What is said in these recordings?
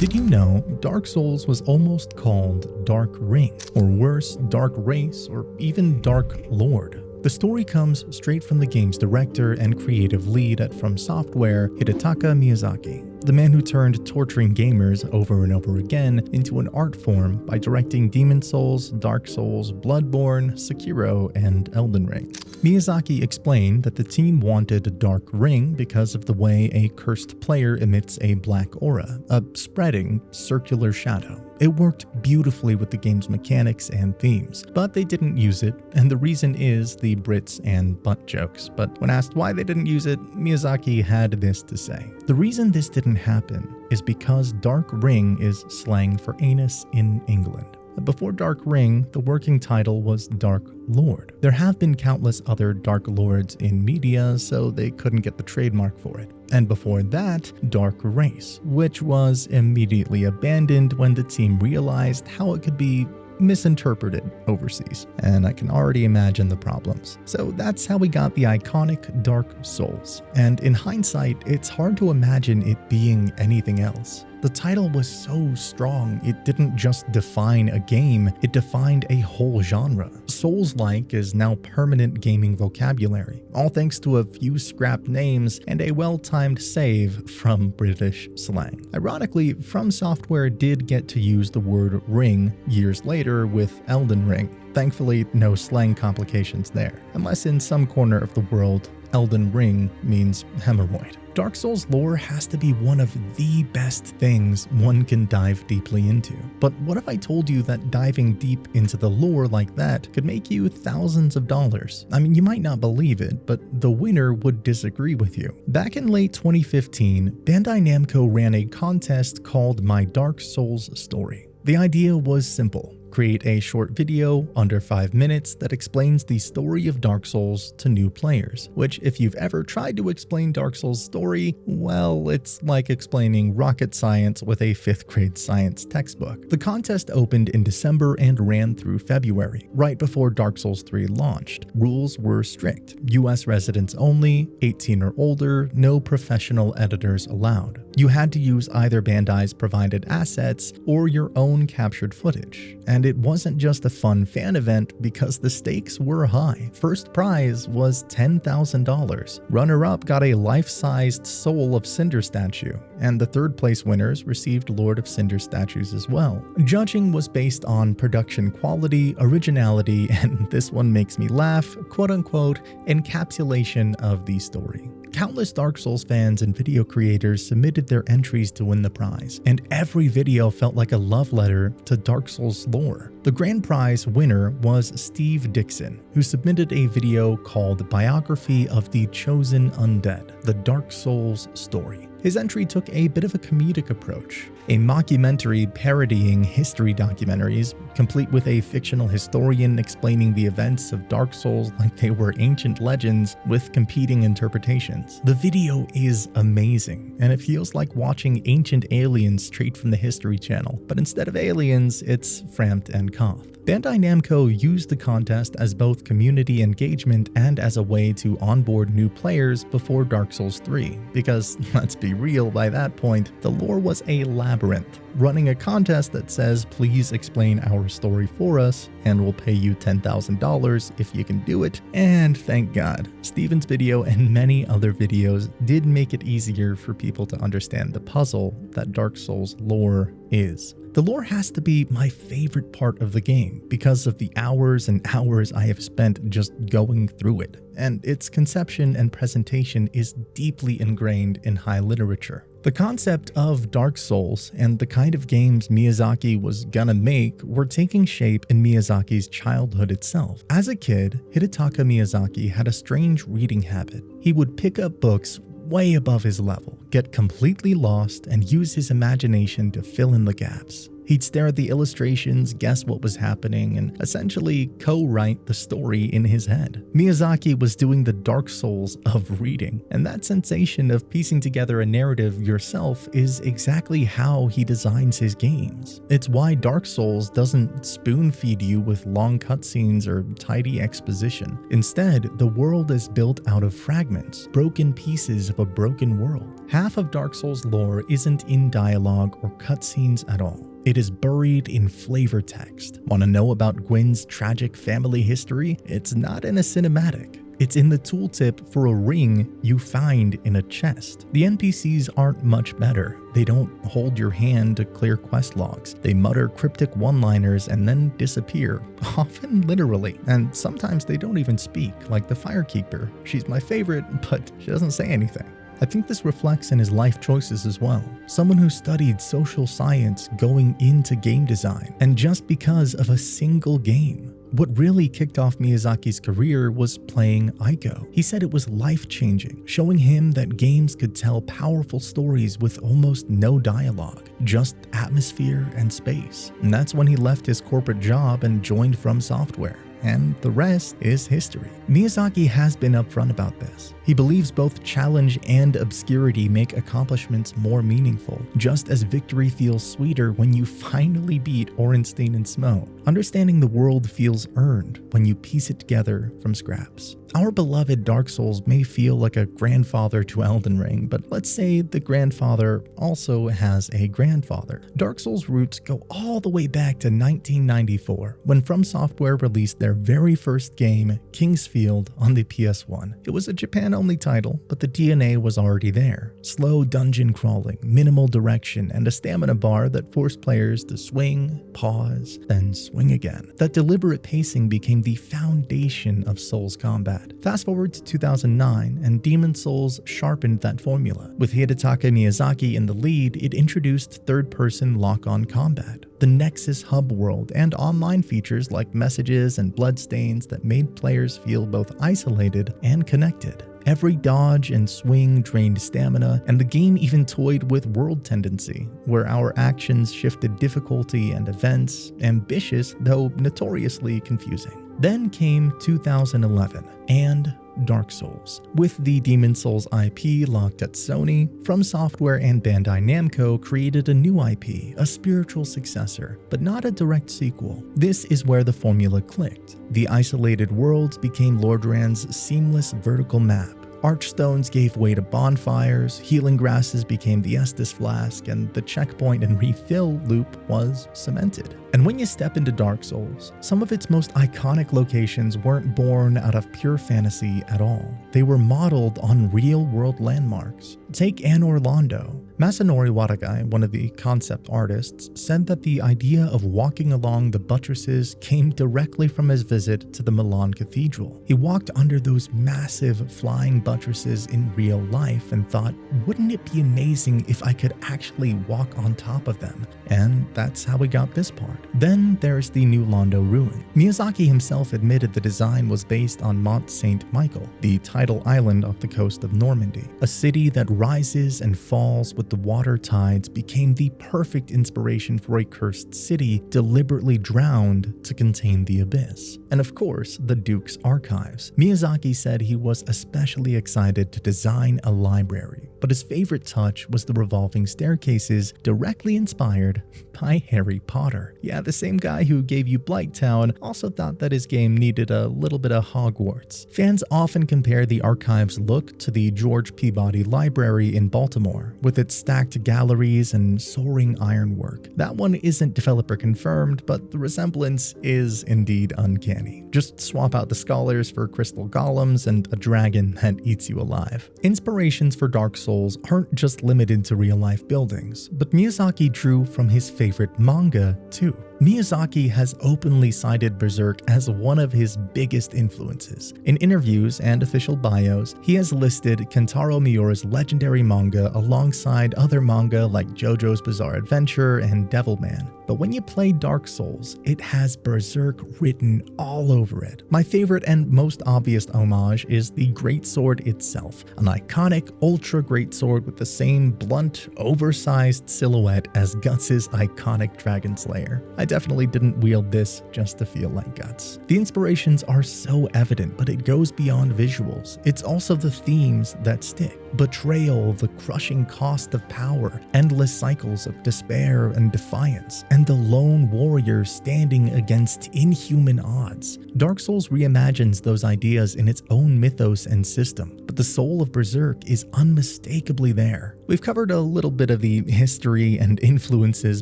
Did you know Dark Souls was almost called Dark Ring, or worse, Dark Race, or even Dark Lord? The story comes straight from the game's director and creative lead at From Software, Hidetaka Miyazaki, the man who turned torturing gamers over and over again into an art form by directing Demon Souls, Dark Souls, Bloodborne, Sekiro, and Elden Ring. Miyazaki explained that the team wanted a dark ring because of the way a cursed player emits a black aura, a spreading, circular shadow. It worked beautifully with the game's mechanics and themes, but they didn't use it, and the reason is the Brits and butt jokes. But when asked why they didn't use it, Miyazaki had this to say. The reason this didn't happen is because Dark Ring is slang for anus in England. Before Dark Ring, the working title was Dark Lord. There have been countless other Dark Lords in media, so they couldn't get the trademark for it. And before that, Dark Race, which was immediately abandoned when the team realized how it could be misinterpreted overseas, and I can already imagine the problems. So that's how we got the iconic Dark Souls, and in hindsight, it's hard to imagine it being anything else. The title was so strong, it didn't just define a game, it defined a whole genre. Souls-like is now permanent gaming vocabulary, all thanks to a few scrapped names and a well-timed save from British slang. Ironically, From Software did get to use the word ring years later with Elden Ring. Thankfully, no slang complications there, unless in some corner of the world, Elden Ring means hemorrhoid. Dark Souls lore has to be one of the best things one can dive deeply into. But what if I told you that diving deep into the lore like that could make you thousands of dollars? I mean, you might not believe it, but the winner would disagree with you. Back in late 2015, Bandai Namco ran a contest called My Dark Souls Story. The idea was simple. Create a short video under 5 minutes that explains the story of Dark Souls to new players, which if you've ever tried to explain Dark Souls' story, well, it's like explaining rocket science with a 5th grade science textbook. The contest opened in December and ran through February, right before Dark Souls 3 launched. Rules were strict. US residents only, 18 or older, no professional editors allowed. You had to use either Bandai's provided assets or your own captured footage. And it wasn't just a fun fan event because the stakes were high. First prize was $10,000. Runner-up got a life-sized Soul of Cinder statue, and the third place winners received Lord of Cinder statues as well. Judging was based on production quality, originality, and this one makes me laugh, quote-unquote, encapsulation of the story. Countless Dark Souls fans and video creators submitted their entries to win the prize, and every video felt like a love letter to Dark Souls lore. The grand prize winner was Steve Dixon, who submitted a video called Biography of the Chosen Undead, the Dark Souls Story. His entry took a bit of a comedic approach, a mockumentary parodying history documentaries, complete with a fictional historian explaining the events of Dark Souls like they were ancient legends with competing interpretations. The video is amazing, and it feels like watching Ancient Aliens straight from the History Channel, but instead of aliens, it's Frampt and Koth. Bandai Namco used the contest as both community engagement and as a way to onboard new players before Dark Souls 3, because, let's be real, by that point, the lore was a labyrinth. Running a contest that says, please explain our story for us, and we'll pay you $10,000 if you can do it, and thank God, Steven's video and many other videos did make it easier for people to understand the puzzle that Dark Souls lore is. The lore has to be my favorite part of the game because of the hours and hours I have spent just going through it, and its conception and presentation is deeply ingrained in high literature. The concept of Dark Souls and the kind of games Miyazaki was gonna make were taking shape in Miyazaki's childhood itself. As a kid, Hidetaka Miyazaki had a strange reading habit. He would pick up books way above his level, get completely lost, and use his imagination to fill in the gaps. He'd stare at the illustrations, guess what was happening, and essentially co-write the story in his head. Miyazaki was doing the Dark Souls of reading, and that sensation of piecing together a narrative yourself is exactly how he designs his games. It's why Dark Souls doesn't spoon-feed you with long cutscenes or tidy exposition. Instead, the world is built out of fragments, broken pieces of a broken world. Half of Dark Souls lore isn't in dialogue or cutscenes at all. It is buried in flavor text. Want to know about Gwyn's tragic family history? It's not in a cinematic. It's in the tooltip for a ring you find in a chest. The NPCs aren't much better. They don't hold your hand to clear quest logs. They mutter cryptic one-liners and then disappear, often literally. And sometimes they don't even speak, like the Firekeeper. She's my favorite, but she doesn't say anything. I think this reflects in his life choices as well. Someone who studied social science going into game design, and just because of a single game. What really kicked off Miyazaki's career was playing Ico. He said it was life-changing, showing him that games could tell powerful stories with almost no dialogue, just atmosphere and space. And that's when he left his corporate job and joined From Software. And the rest is history. Miyazaki has been upfront about this. He believes both challenge and obscurity make accomplishments more meaningful, just as victory feels sweeter when you finally beat Orenstein and Smo. Understanding the world feels earned when you piece it together from scraps. Our beloved Dark Souls may feel like a grandfather to Elden Ring, but let's say the grandfather also has a grandfather. Dark Souls' roots go all the way back to 1994, when From Software released their very first game, Kingsfield, on the PS1. It was a Japan-only title, but the DNA was already there. Slow dungeon crawling, minimal direction, and a stamina bar that forced players to swing, pause, then swing again. That deliberate pacing became the foundation of Souls combat. Fast forward to 2009, and Demon's Souls sharpened that formula. With Hidetaka Miyazaki in the lead, it introduced third-person lock-on combat, the Nexus hub world, and online features like messages and bloodstains that made players feel both isolated and connected. Every dodge and swing drained stamina, and the game even toyed with world tendency, where our actions shifted difficulty and events, ambitious though notoriously confusing. Then came 2011, and Dark Souls. With the Demon's Souls IP locked at Sony, From Software and Bandai Namco created a new IP, a spiritual successor, but not a direct sequel. This is where the formula clicked. The isolated worlds became Lordran's seamless vertical map. Archstones gave way to bonfires, healing grasses became the Estus Flask, and the checkpoint and refill loop was cemented. And when you step into Dark Souls, some of its most iconic locations weren't born out of pure fantasy at all. They were modeled on real-world landmarks. Take Anor Londo. Masanori Watagai, one of the concept artists, said that the idea of walking along the buttresses came directly from his visit to the Milan Cathedral. He walked under those massive flying buttresses in real life and thought, wouldn't it be amazing if I could actually walk on top of them? And that's how we got this part. Then there's the New Londo ruin. Miyazaki himself admitted the design was based on Mont Saint-Michel, the tidal island off the coast of Normandy. A city that rises and falls with the water tides became the perfect inspiration for a cursed city deliberately drowned to contain the abyss. And of course, the Duke's archives. Miyazaki said he was especially excited to design a library, but his favorite touch was the revolving staircases directly inspired by Harry Potter. Yeah, the same guy who gave you Blighttown also thought that his game needed a little bit of Hogwarts. Fans often compare the archive's look to the George Peabody Library in Baltimore, with its stacked galleries and soaring ironwork. That one isn't developer confirmed, but the resemblance is indeed uncanny. Just swap out the scholars for crystal golems and a dragon that eats you alive. Inspirations for Dark Souls aren't just limited to real-life buildings, but Miyazaki drew from his favorite manga too. Miyazaki has openly cited Berserk as one of his biggest influences. In interviews and official bios, he has listed Kentaro Miura's legendary manga alongside other manga like JoJo's Bizarre Adventure and Devilman. But when you play Dark Souls, it has Berserk written all over it. My favorite and most obvious homage is the greatsword itself, an iconic ultra greatsword with the same blunt, oversized silhouette as Guts' iconic Dragon Slayer. I definitely didn't wield this just to feel like Guts. The inspirations are so evident, but it goes beyond visuals. It's also the themes that stick. Betrayal, the crushing cost of power, endless cycles of despair and defiance, and the lone warrior standing against inhuman odds. Dark Souls reimagines those ideas in its own mythos and system, but the soul of Berserk is unmistakably there. We've covered a little bit of the history and influences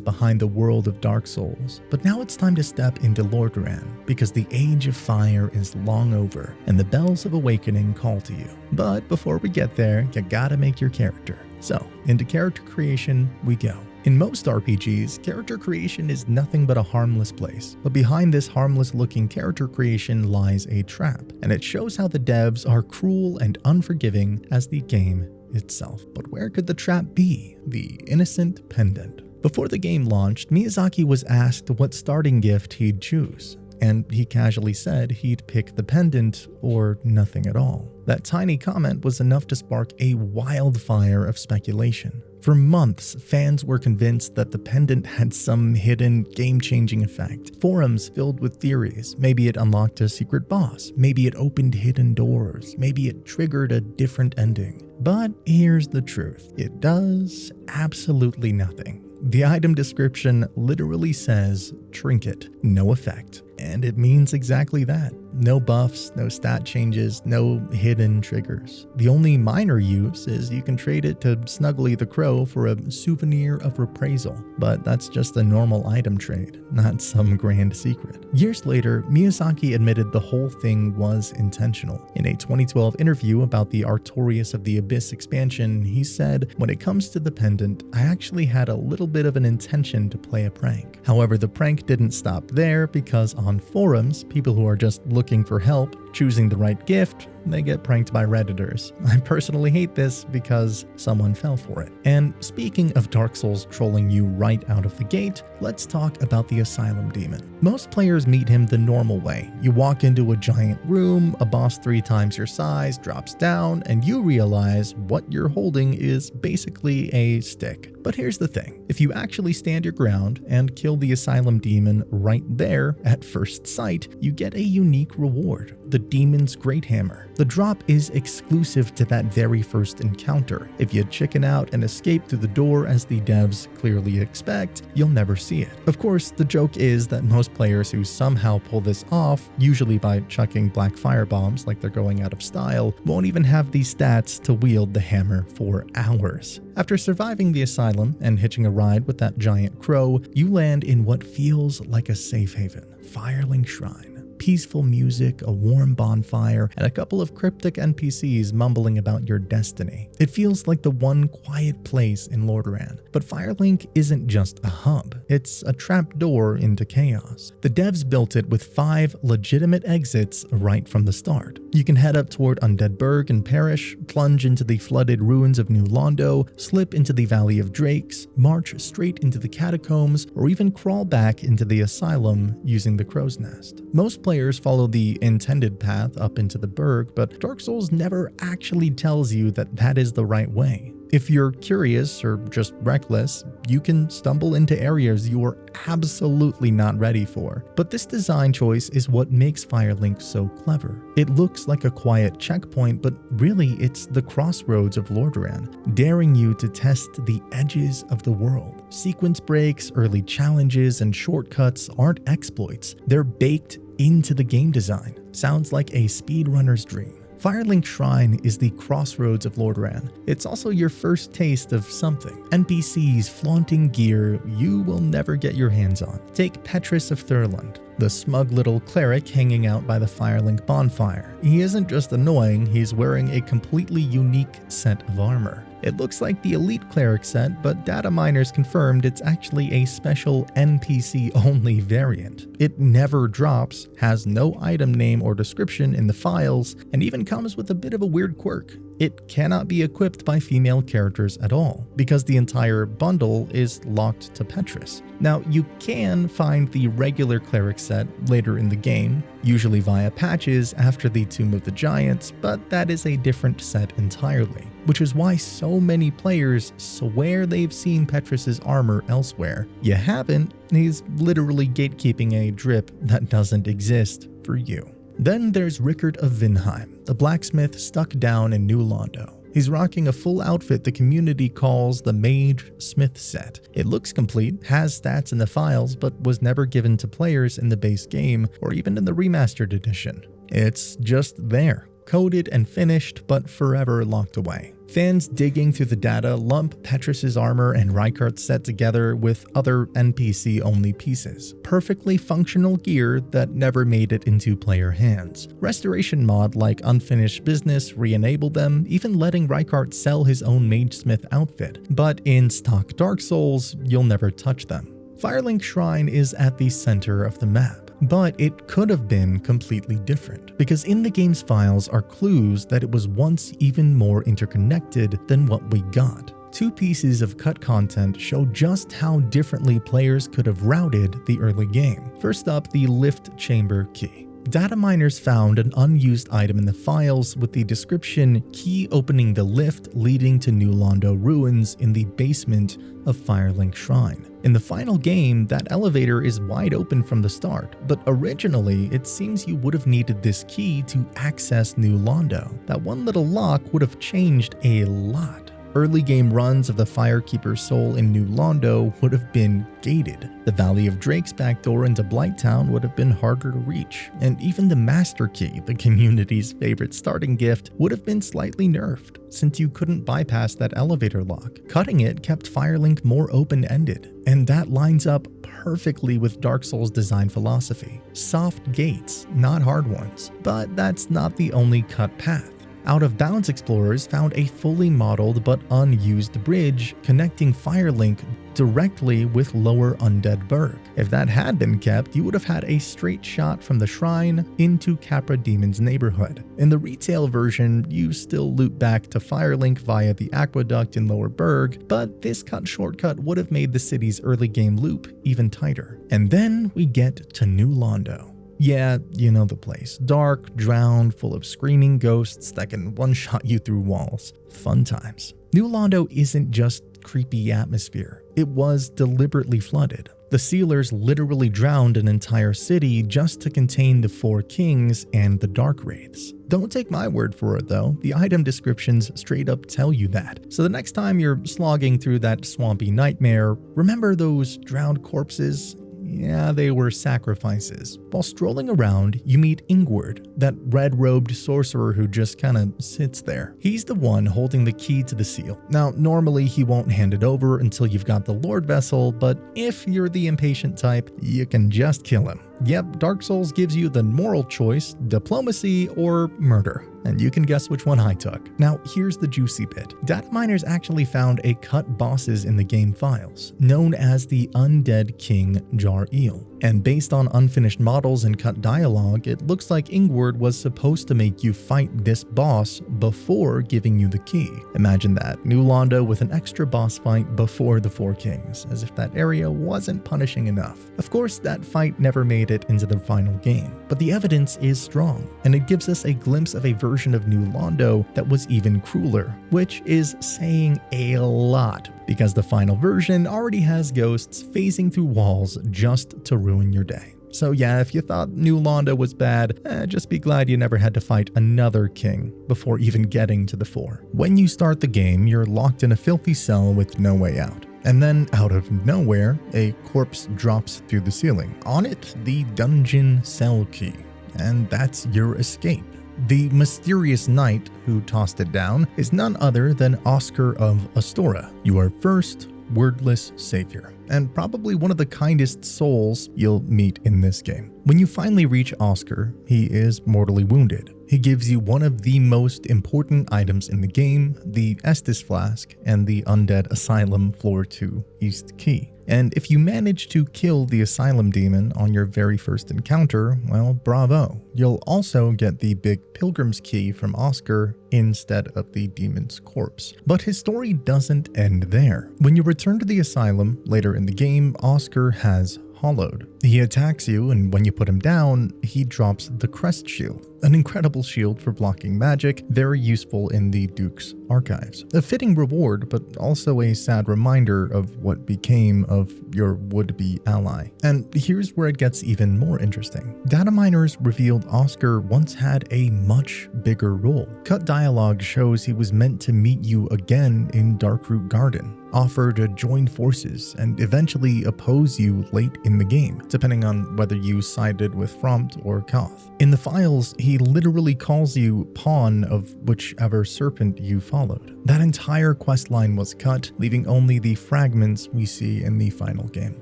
behind the world of Dark Souls, but now it's time to step into Lordaeron, because the Age of Fire is long over, and the bells of awakening call to you. But before we get there, you gotta make your character. So, into character creation we go. In most RPGs, character creation is nothing but a harmless place, but behind this harmless-looking character creation lies a trap, and it shows how the devs are cruel and unforgiving as the game itself. But where could the trap be? The innocent pendant. Before the game launched, Miyazaki was asked what starting gift he'd choose, and he casually said he'd pick the pendant or nothing at all. That tiny comment was enough to spark a wildfire of speculation. For months, fans were convinced that the pendant had some hidden, game-changing effect. Forums filled with theories. Maybe it unlocked a secret boss. Maybe it opened hidden doors. Maybe it triggered a different ending. But here's the truth. It does absolutely nothing. The item description literally says, trinket, no effect. And it means exactly that. No buffs, no stat changes, no hidden triggers. The only minor use is you can trade it to Snuggly the Crow for a souvenir of reprisal, but that's just a normal item trade, not some grand secret. Years later, Miyazaki admitted the whole thing was intentional. In a 2012 interview about the Artorias of the Abyss expansion, he said, "When it comes to the pendant, I actually had a little bit of an intention to play a prank. However, the prank didn't stop there because on forums, people who are just looking for help choosing the right gift, they get pranked by Redditors. I personally hate this because someone fell for it." And speaking of Dark Souls trolling you right out of the gate, let's talk about the Asylum Demon. Most players meet him the normal way. You walk into a giant room, a boss 3 times your size drops down, and you realize what you're holding is basically a stick. But here's the thing. If you actually stand your ground and kill the Asylum Demon right there at first sight, you get a unique reward. The Demon's Great Hammer. The drop is exclusive to that very first encounter. If you chicken out and escape through the door as the devs clearly expect, you'll never see it. Of course, the joke is that most players who somehow pull this off, usually by chucking black firebombs like they're going out of style, won't even have the stats to wield the hammer for hours. After surviving the asylum and hitching a ride with that giant crow, you land in what feels like a safe haven, Firelink Shrine. Peaceful music, a warm bonfire, and a couple of cryptic NPCs mumbling about your destiny. It feels like the one quiet place in Lordaeron. But Firelink isn't just a hub, it's a trapdoor into chaos. The devs built it with 5 legitimate exits right from the start. You can head up toward Undead Burg and perish, plunge into the flooded ruins of New Londo, slip into the Valley of Drakes, march straight into the catacombs, or even crawl back into the asylum using the crow's nest. Most players follow the intended path up into the Burg, but Dark Souls never actually tells you that that is the right way. If you're curious or just reckless, you can stumble into areas you are absolutely not ready for. But this design choice is what makes Firelink so clever. It looks like a quiet checkpoint, but really it's the crossroads of Lordaeron, daring you to test the edges of the world. Sequence breaks, early challenges, and shortcuts aren't exploits. They're baked into the game design. Sounds like a speedrunner's dream. Firelink Shrine is the crossroads of Lordaeron. It's also your first taste of something. NPCs flaunting gear you will never get your hands on. Take Petrus of Thurland, the smug little cleric hanging out by the Firelink bonfire. He isn't just annoying, he's wearing a completely unique set of armor. It looks like the Elite Cleric set, but data miners confirmed it's actually a special NPC-only variant. It never drops, has no item name or description in the files, and even comes with a bit of a weird quirk. It cannot be equipped by female characters at all, because the entire bundle is locked to Petrus. Now, you can find the regular cleric set later in the game, usually via patches after the Tomb of the Giants, but that is a different set entirely, which is why so many players swear they've seen Petrus's armor elsewhere. You haven't, he's literally gatekeeping a drip that doesn't exist for you. Then there's Rickard of Vinheim, the blacksmith stuck down in New Londo. He's rocking a full outfit the community calls the Mage Smith set. It looks complete, has stats in the files, but was never given to players in the base game or even in the remastered edition. It's just there, coded and finished, but forever locked away. Fans digging through the data lump Petrus's armor and Reichardt's set together with other NPC-only pieces. Perfectly functional gear that never made it into player hands. Restoration mod like Unfinished Business re-enabled them, even letting Reichard sell his own Magesmith outfit. But in stock Dark Souls, you'll never touch them. Firelink Shrine is at the center of the map, but it could have been completely different, because in the game's files are clues that it was once even more interconnected than what we got. Two pieces of cut content show just how differently players could have routed the early game. First up, the lift chamber key. Data miners found an unused item in the files with the description "key opening the lift leading to New Londo ruins in the basement of Firelink Shrine." In the final game, that elevator is wide open from the start, but originally it seems you would have needed this key to access New Londo. That one little lock would have changed a lot. Early game runs of the Firekeeper's Soul in New Londo would have been gated. The Valley of Drake's backdoor into Blighttown would have been harder to reach, and even the Master Key, the community's favorite starting gift, would have been slightly nerfed, since you couldn't bypass that elevator lock. Cutting it kept Firelink more open-ended, and that lines up perfectly with Dark Souls' design philosophy. Soft gates, not hard ones. But that's not the only cut path. Out of Bounds explorers found a fully modeled but unused bridge connecting Firelink directly with Lower Undead Burg. If that had been kept, you would have had a straight shot from the shrine into Capra Demon's neighborhood. In the retail version, you still loop back to Firelink via the aqueduct in Lower Burg, but this cut shortcut would have made the city's early game loop even tighter. And then we get to New Londo. Yeah, you know the place. Dark, drowned, full of screaming ghosts that can one-shot you through walls. Fun times. New Londo isn't just creepy atmosphere. It was deliberately flooded. The sealers literally drowned an entire city just to contain the Four Kings and the Dark Wraiths. Don't take my word for it though, the item descriptions straight up tell you that. So the next time you're slogging through that swampy nightmare, remember those drowned corpses? Yeah, they were sacrifices. While strolling around, you meet Ingward, that red-robed sorcerer who just kinda sits there. He's the one holding the key to the seal. Now, normally he won't hand it over until you've got the Lord Vessel, but if you're the impatient type, you can just kill him. Yep, Dark Souls gives you the moral choice, diplomacy or murder. And you can guess which one I took. Now, here's the juicy bit. Data miners actually found a cut bosses in the game files, known as the Undead King Jar-Eel. And based on unfinished models and cut dialogue, it looks like Ingward was supposed to make you fight this boss before giving you the key. Imagine that, New Londo with an extra boss fight before the Four Kings, as if that area wasn't punishing enough. Of course, that fight never made it into the final game, but the evidence is strong, and it gives us a glimpse of a version of New Londo that was even crueler, which is saying a lot, because the final version already has ghosts phasing through walls just to ruin your day. So yeah, if you thought New Londo was bad, just be glad you never had to fight another king before even getting to the Four. When you start the game, you're locked in a filthy cell with no way out. And then, out of nowhere, a corpse drops through the ceiling. On it, the dungeon cell key. And that's your escape. The mysterious knight who tossed it down is none other than Oscar of Astora, your first wordless savior, and probably one of the kindest souls you'll meet in this game. When you finally reach Oscar, he is mortally wounded. He gives you one of the most important items in the game, the Estus Flask and the Undead Asylum Floor 2 East Key. And if you manage to kill the Asylum Demon on your very first encounter, well, bravo. You'll also get the big Pilgrim's Key from Oscar instead of the demon's corpse. But his story doesn't end there. When you return to the Asylum later in the game, Oscar has hollowed. He attacks you, and when you put him down, he drops the Crest Shield, an incredible shield for blocking magic, very useful in the Duke's archives. A fitting reward, but also a sad reminder of what became of your would-be ally. And here's where it gets even more interesting. Data miners revealed Oscar once had a much bigger role. Cut dialogue shows he was meant to meet you again in Darkroot Garden, offer to join forces, and eventually oppose you late in the game, depending on whether you sided with Frompt or Koth. In the files, he literally calls you pawn of whichever serpent you followed. That entire questline was cut, leaving only the fragments we see in the final game.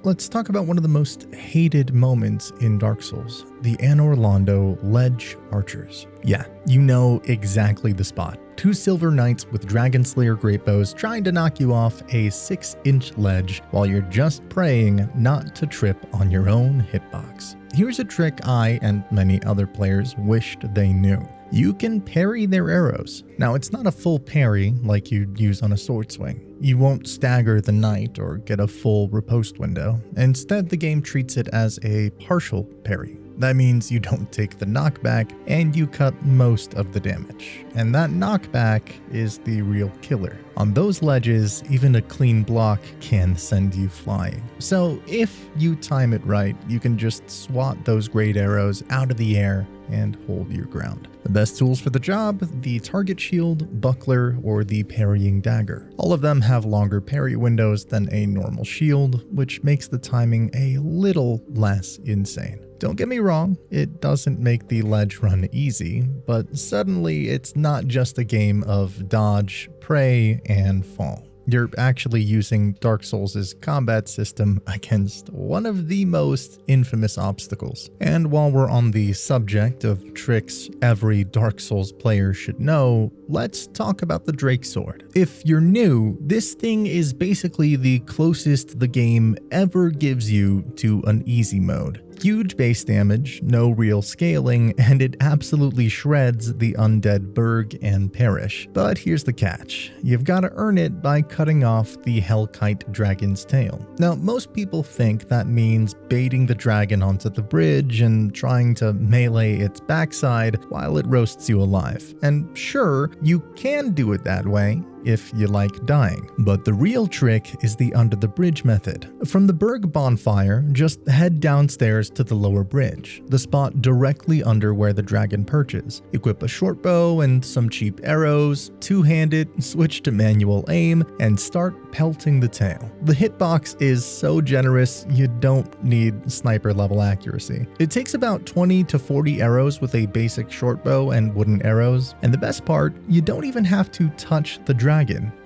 Let's talk about one of the most hated moments in Dark Souls, the Anor Londo Ledge Archers. Yeah, you know exactly the spot. 2 silver knights with Dragon Slayer greatbows trying to knock you off a 6-inch ledge while you're just praying not to trip on your own hitbox. Here's a trick I and many other players wished they knew. You can parry their arrows. Now, it's not a full parry like you'd use on a sword swing. You won't stagger the knight or get a full riposte window. Instead, the game treats it as a partial parry. That means you don't take the knockback and you cut most of the damage. And that knockback is the real killer. On those ledges, even a clean block can send you flying. So if you time it right, you can just swat those great arrows out of the air and hold your ground. The best tools for the job, the target shield, buckler, or the parrying dagger. All of them have longer parry windows than a normal shield, which makes the timing a little less insane. Don't get me wrong, it doesn't make the ledge run easy, but suddenly it's not just a game of dodge, pray, and fall. You're actually using Dark Souls' combat system against one of the most infamous obstacles. And while we're on the subject of tricks every Dark Souls player should know, let's talk about the Drake Sword. If you're new, this thing is basically the closest the game ever gives you to an easy mode. Huge base damage, no real scaling, and it absolutely shreds the undead Berg and Perish. But here's the catch. You've got to earn it by cutting off the Hellkite dragon's tail. Now, most people think that means baiting the dragon onto the bridge and trying to melee its backside while it roasts you alive. And sure, you can do it that way if you like dying. But the real trick is the under the bridge method. From the Berg bonfire, just head downstairs to the lower bridge, the spot directly under where the dragon perches. Equip a short bow and some cheap arrows, two-hand it, switch to manual aim, and start pelting the tail. The hitbox is so generous, you don't need sniper level accuracy. It takes about 20 to 40 arrows with a basic short bow and wooden arrows, and the best part, you don't even have to touch the dragon.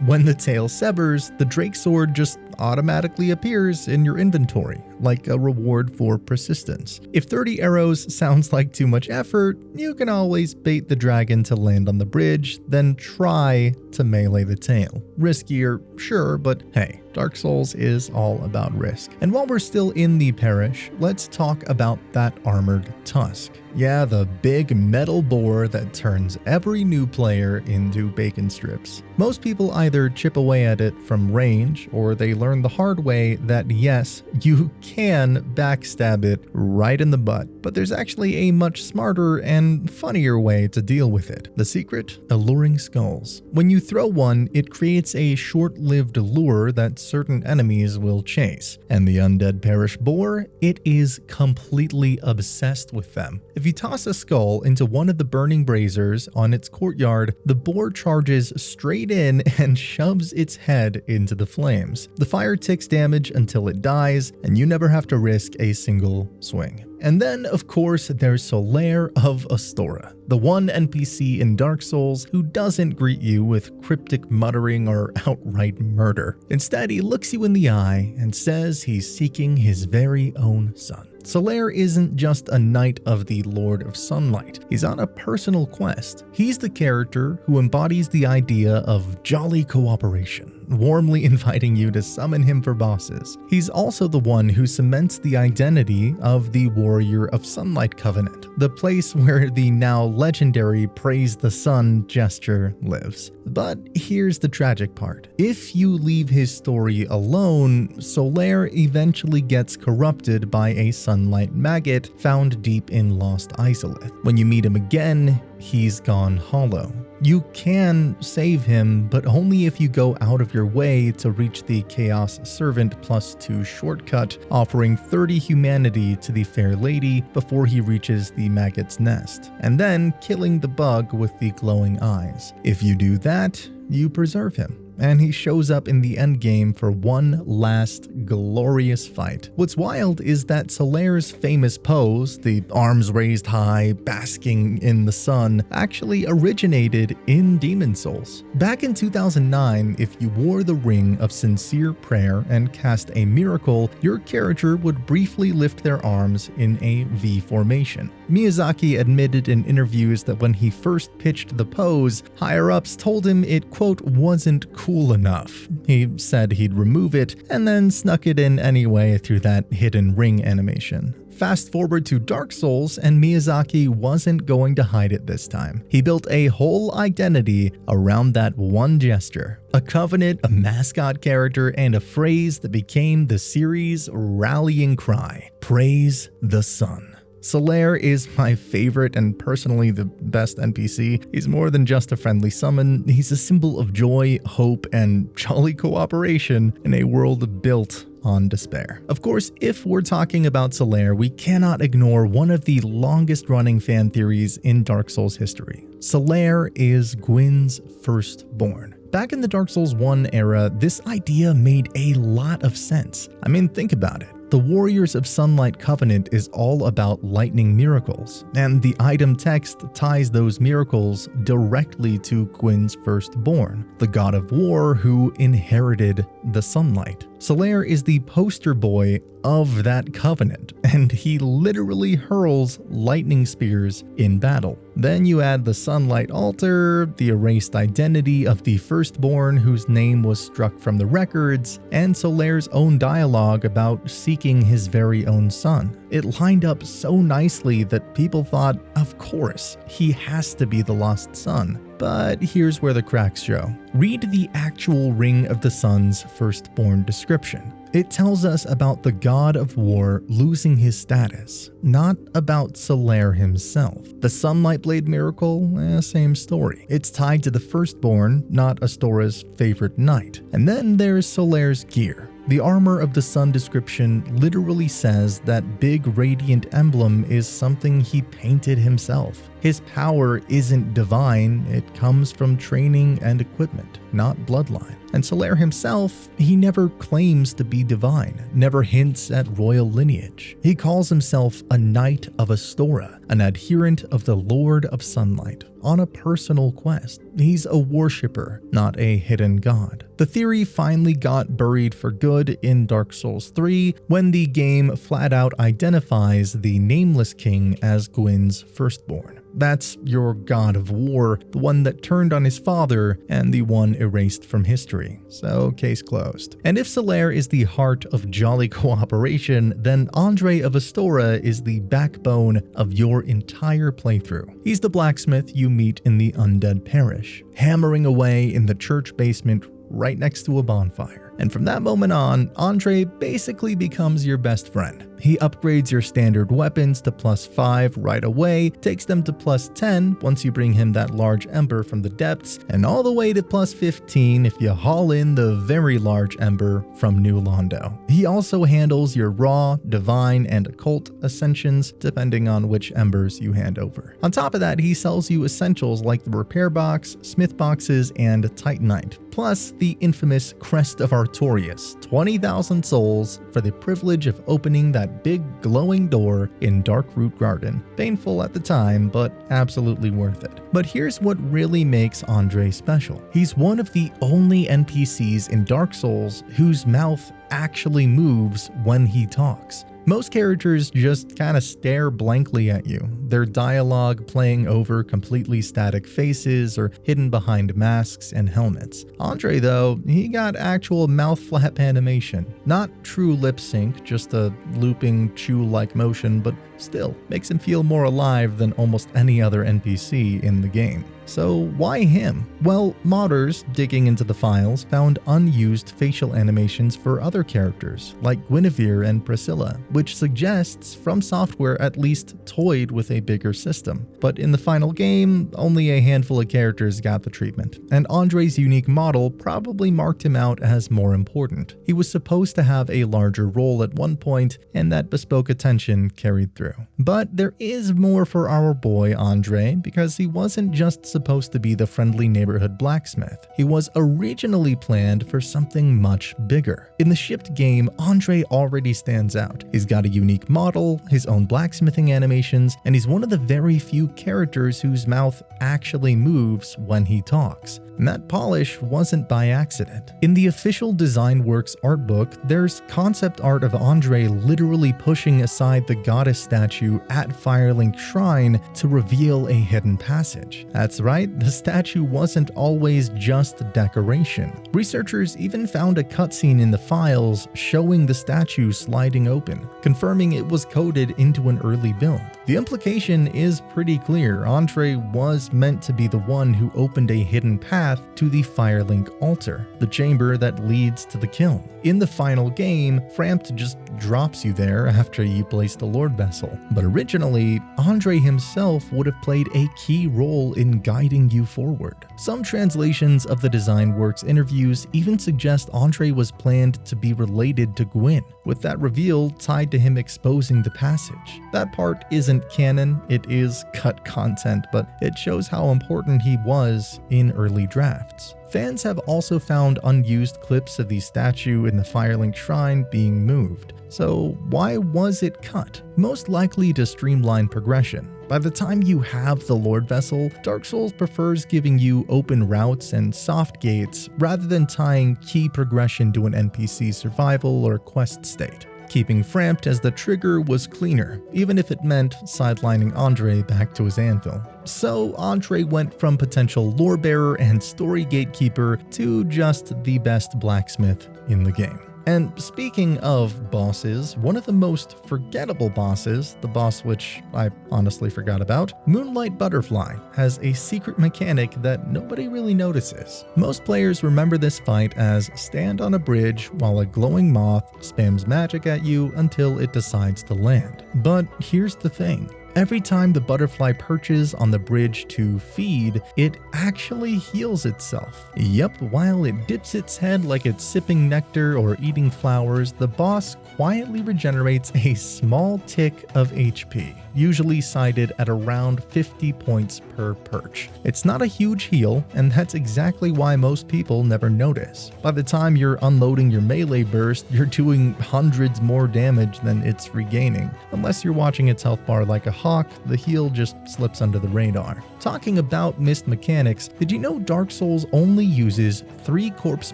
When the tail severs, the Drake Sword just automatically appears in your inventory, like a reward for persistence. If 30 arrows sounds like too much effort, you can always bait the dragon to land on the bridge, then try to melee the tail. Riskier, sure, but hey, Dark Souls is all about risk. And while we're still in the parish, let's talk about that armored tusk. Yeah, the big metal boar that turns every new player into bacon strips. Most people either chip away at it from range, or they learn the hard way that yes, you can backstab it right in the butt. But there's actually a much smarter and funnier way to deal with it. The secret? Alluring skulls. When you throw one, it creates a short-lived lure that certain enemies will chase. And the undead parish boar, it is completely obsessed with them. If you toss a skull into one of the burning braziers on its courtyard, the boar charges straight in and shoves its head into the flames. The fire ticks damage until it dies, and you never have to risk a single swing. And then, of course, there's Solaire of Astora, the one NPC in Dark Souls who doesn't greet you with cryptic muttering or outright murder. Instead, he looks you in the eye and says he's seeking his very own son. Solaire isn't just a knight of the Lord of Sunlight. He's on a personal quest. He's the character who embodies the idea of jolly cooperation, warmly inviting you to summon him for bosses. He's also the one who cements the identity of the Warrior of Sunlight Covenant, the place where the now legendary Praise the Sun gesture lives. But here's the tragic part. If you leave his story alone, Solaire eventually gets corrupted by a sunlight maggot found deep in Lost Isolith. When you meet him again, he's gone hollow. You can save him, but only if you go out of your way to reach the Chaos Servant +2 shortcut, offering 30 humanity to the Fair Lady before he reaches the maggot's nest, and then killing the bug with the glowing eyes. If you do that, you preserve him, and he shows up in the endgame for one last glorious fight. What's wild is that Solaire's famous pose, the arms raised high, basking in the sun, actually originated in Demon Souls. Back in 2009, if you wore the Ring of Sincere Prayer and cast a miracle, your character would briefly lift their arms in a V formation. Miyazaki admitted in interviews that when he first pitched the pose, higher-ups told him it, quote, wasn't cool enough. He said he'd remove it and then snuck it in anyway through that hidden ring animation. Fast forward to Dark Souls, and Miyazaki wasn't going to hide it this time. He built a whole identity around that one gesture. A covenant, a mascot character, and a phrase that became the series' rallying cry. Praise the Sun. Solaire is my favorite and personally the best NPC. He's more than just a friendly summon, he's a symbol of joy, hope, and jolly cooperation in a world built on despair. Of course, if we're talking about Solaire, we cannot ignore one of the longest running fan theories in Dark Souls history. Solaire is Gwyn's firstborn. Back in the Dark Souls 1 era, this idea made a lot of sense. I mean, think about it. The Warriors of Sunlight Covenant is all about lightning miracles, and the item text ties those miracles directly to Gwyn's firstborn, the god of war who inherited the sunlight. Solaire is the poster boy of that covenant, and he literally hurls lightning spears in battle. Then you add the sunlight altar, the erased identity of the firstborn whose name was struck from the records, and Solaire's own dialogue about seeking his very own son. It lined up so nicely that people thought, of course, he has to be the lost son. But here's where the cracks show. Read the actual Ring of the Sun's firstborn description. It tells us about the god of war losing his status, not about Solaire himself. The Sunlight Blade miracle, same story. It's tied to the firstborn, not Astora's favorite knight. And then there's Solaire's gear. The Armor of the Sun description literally says that big radiant emblem is something he painted himself. His power isn't divine, it comes from training and equipment, not bloodline. And Solaire himself, he never claims to be divine, never hints at royal lineage. He calls himself a Knight of Astora, an adherent of the Lord of Sunlight, on a personal quest. He's a worshipper, not a hidden god. The theory finally got buried for good in Dark Souls 3 when the game flat out identifies the Nameless King as Gwyn's firstborn. That's your god of war, the one that turned on his father and the one erased from history. So, case closed. And if Solaire is the heart of jolly cooperation, then Andre of Astora is the backbone of your entire playthrough. He's the blacksmith you meet in the Undead Parish, hammering away in the church basement right next to a bonfire. And from that moment on, Andre basically becomes your best friend. He upgrades your standard weapons to +5 right away, takes them to +10 once you bring him that large ember from the depths, and all the way to +15 if you haul in the very large ember from New Londo. He also handles your raw, divine, and occult ascensions depending on which embers you hand over. On top of that, he sells you essentials like the repair box, smith boxes, and titanite, plus the infamous Crest of Artorias, 20,000 souls for the privilege of opening that big glowing door in Darkroot Garden. Painful at the time, but absolutely worth it. But here's what really makes Andre special. He's one of the only NPCs in Dark Souls whose mouth actually moves when he talks. Most characters just kinda stare blankly at you, their dialogue playing over completely static faces or hidden behind masks and helmets. Andre, though, he got actual mouth flap animation. Not true lip sync, just a looping, chew-like motion, but still makes him feel more alive than almost any other NPC in the game. So why him? Well, modders digging into the files found unused facial animations for other characters, like Guinevere and Priscilla, which suggests From Software at least toyed with a bigger system. But in the final game, only a handful of characters got the treatment, and Andre's unique model probably marked him out as more important. He was supposed to have a larger role at one point, and that bespoke attention carried through. But there is more for our boy Andre, because he wasn't just supposed to be the friendly neighborhood blacksmith. He was originally planned for something much bigger. In the shipped game, Andre already stands out. He's got a unique model, his own blacksmithing animations, and he's one of the very few characters whose mouth actually moves when he talks. And that polish wasn't by accident. In the official DesignWorks art book, there's concept art of Andre literally pushing aside the goddess statue at Firelink Shrine to reveal a hidden passage. That's right, the statue wasn't always just decoration. Researchers even found a cutscene in the files showing the statue sliding open, confirming it was coded into an early build. The implication is pretty clear. Andre was meant to be the one who opened a hidden path to the Firelink altar, the chamber that leads to the kiln. In the final game, Frampt just drops you there after you place the Lord Vessel. But originally, Andre himself would have played a key role in guiding you forward. Some translations of the DesignWorks interviews even suggest Andre was planned to be related to Gwyn, with that reveal tied to him exposing the passage. That part isn't canon, it is cut content, but it shows how important he was in early drafts. Fans have also found unused clips of the statue in the Firelink Shrine being moved. So why was it cut? Most likely to streamline progression. By the time you have the Lord Vessel, Dark Souls prefers giving you open routes and soft gates rather than tying key progression to an NPC survival or quest state. Keeping Frampt as the trigger was cleaner, even if it meant sidelining Andre back to his anvil. So Andre went from potential lore bearer and story gatekeeper to just the best blacksmith in the game. And speaking of bosses, one of the most forgettable bosses, the boss which I honestly forgot about, Moonlight Butterfly, has a secret mechanic that nobody really notices. Most players remember this fight as stand on a bridge while a glowing moth spams magic at you until it decides to land. But here's the thing. Every time the butterfly perches on the bridge to feed, it actually heals itself. Yep, while it dips its head like it's sipping nectar or eating flowers, the boss quietly regenerates a small tick of HP, usually cited at around 50 points per perch. It's not a huge heal, and that's exactly why most people never notice. By the time you're unloading your melee burst, you're doing hundreds more damage than it's regaining. Unless you're watching its health bar like a hawk, the heal just slips under the radar. Talking about missed mechanics, did you know Dark Souls only uses 3 corpse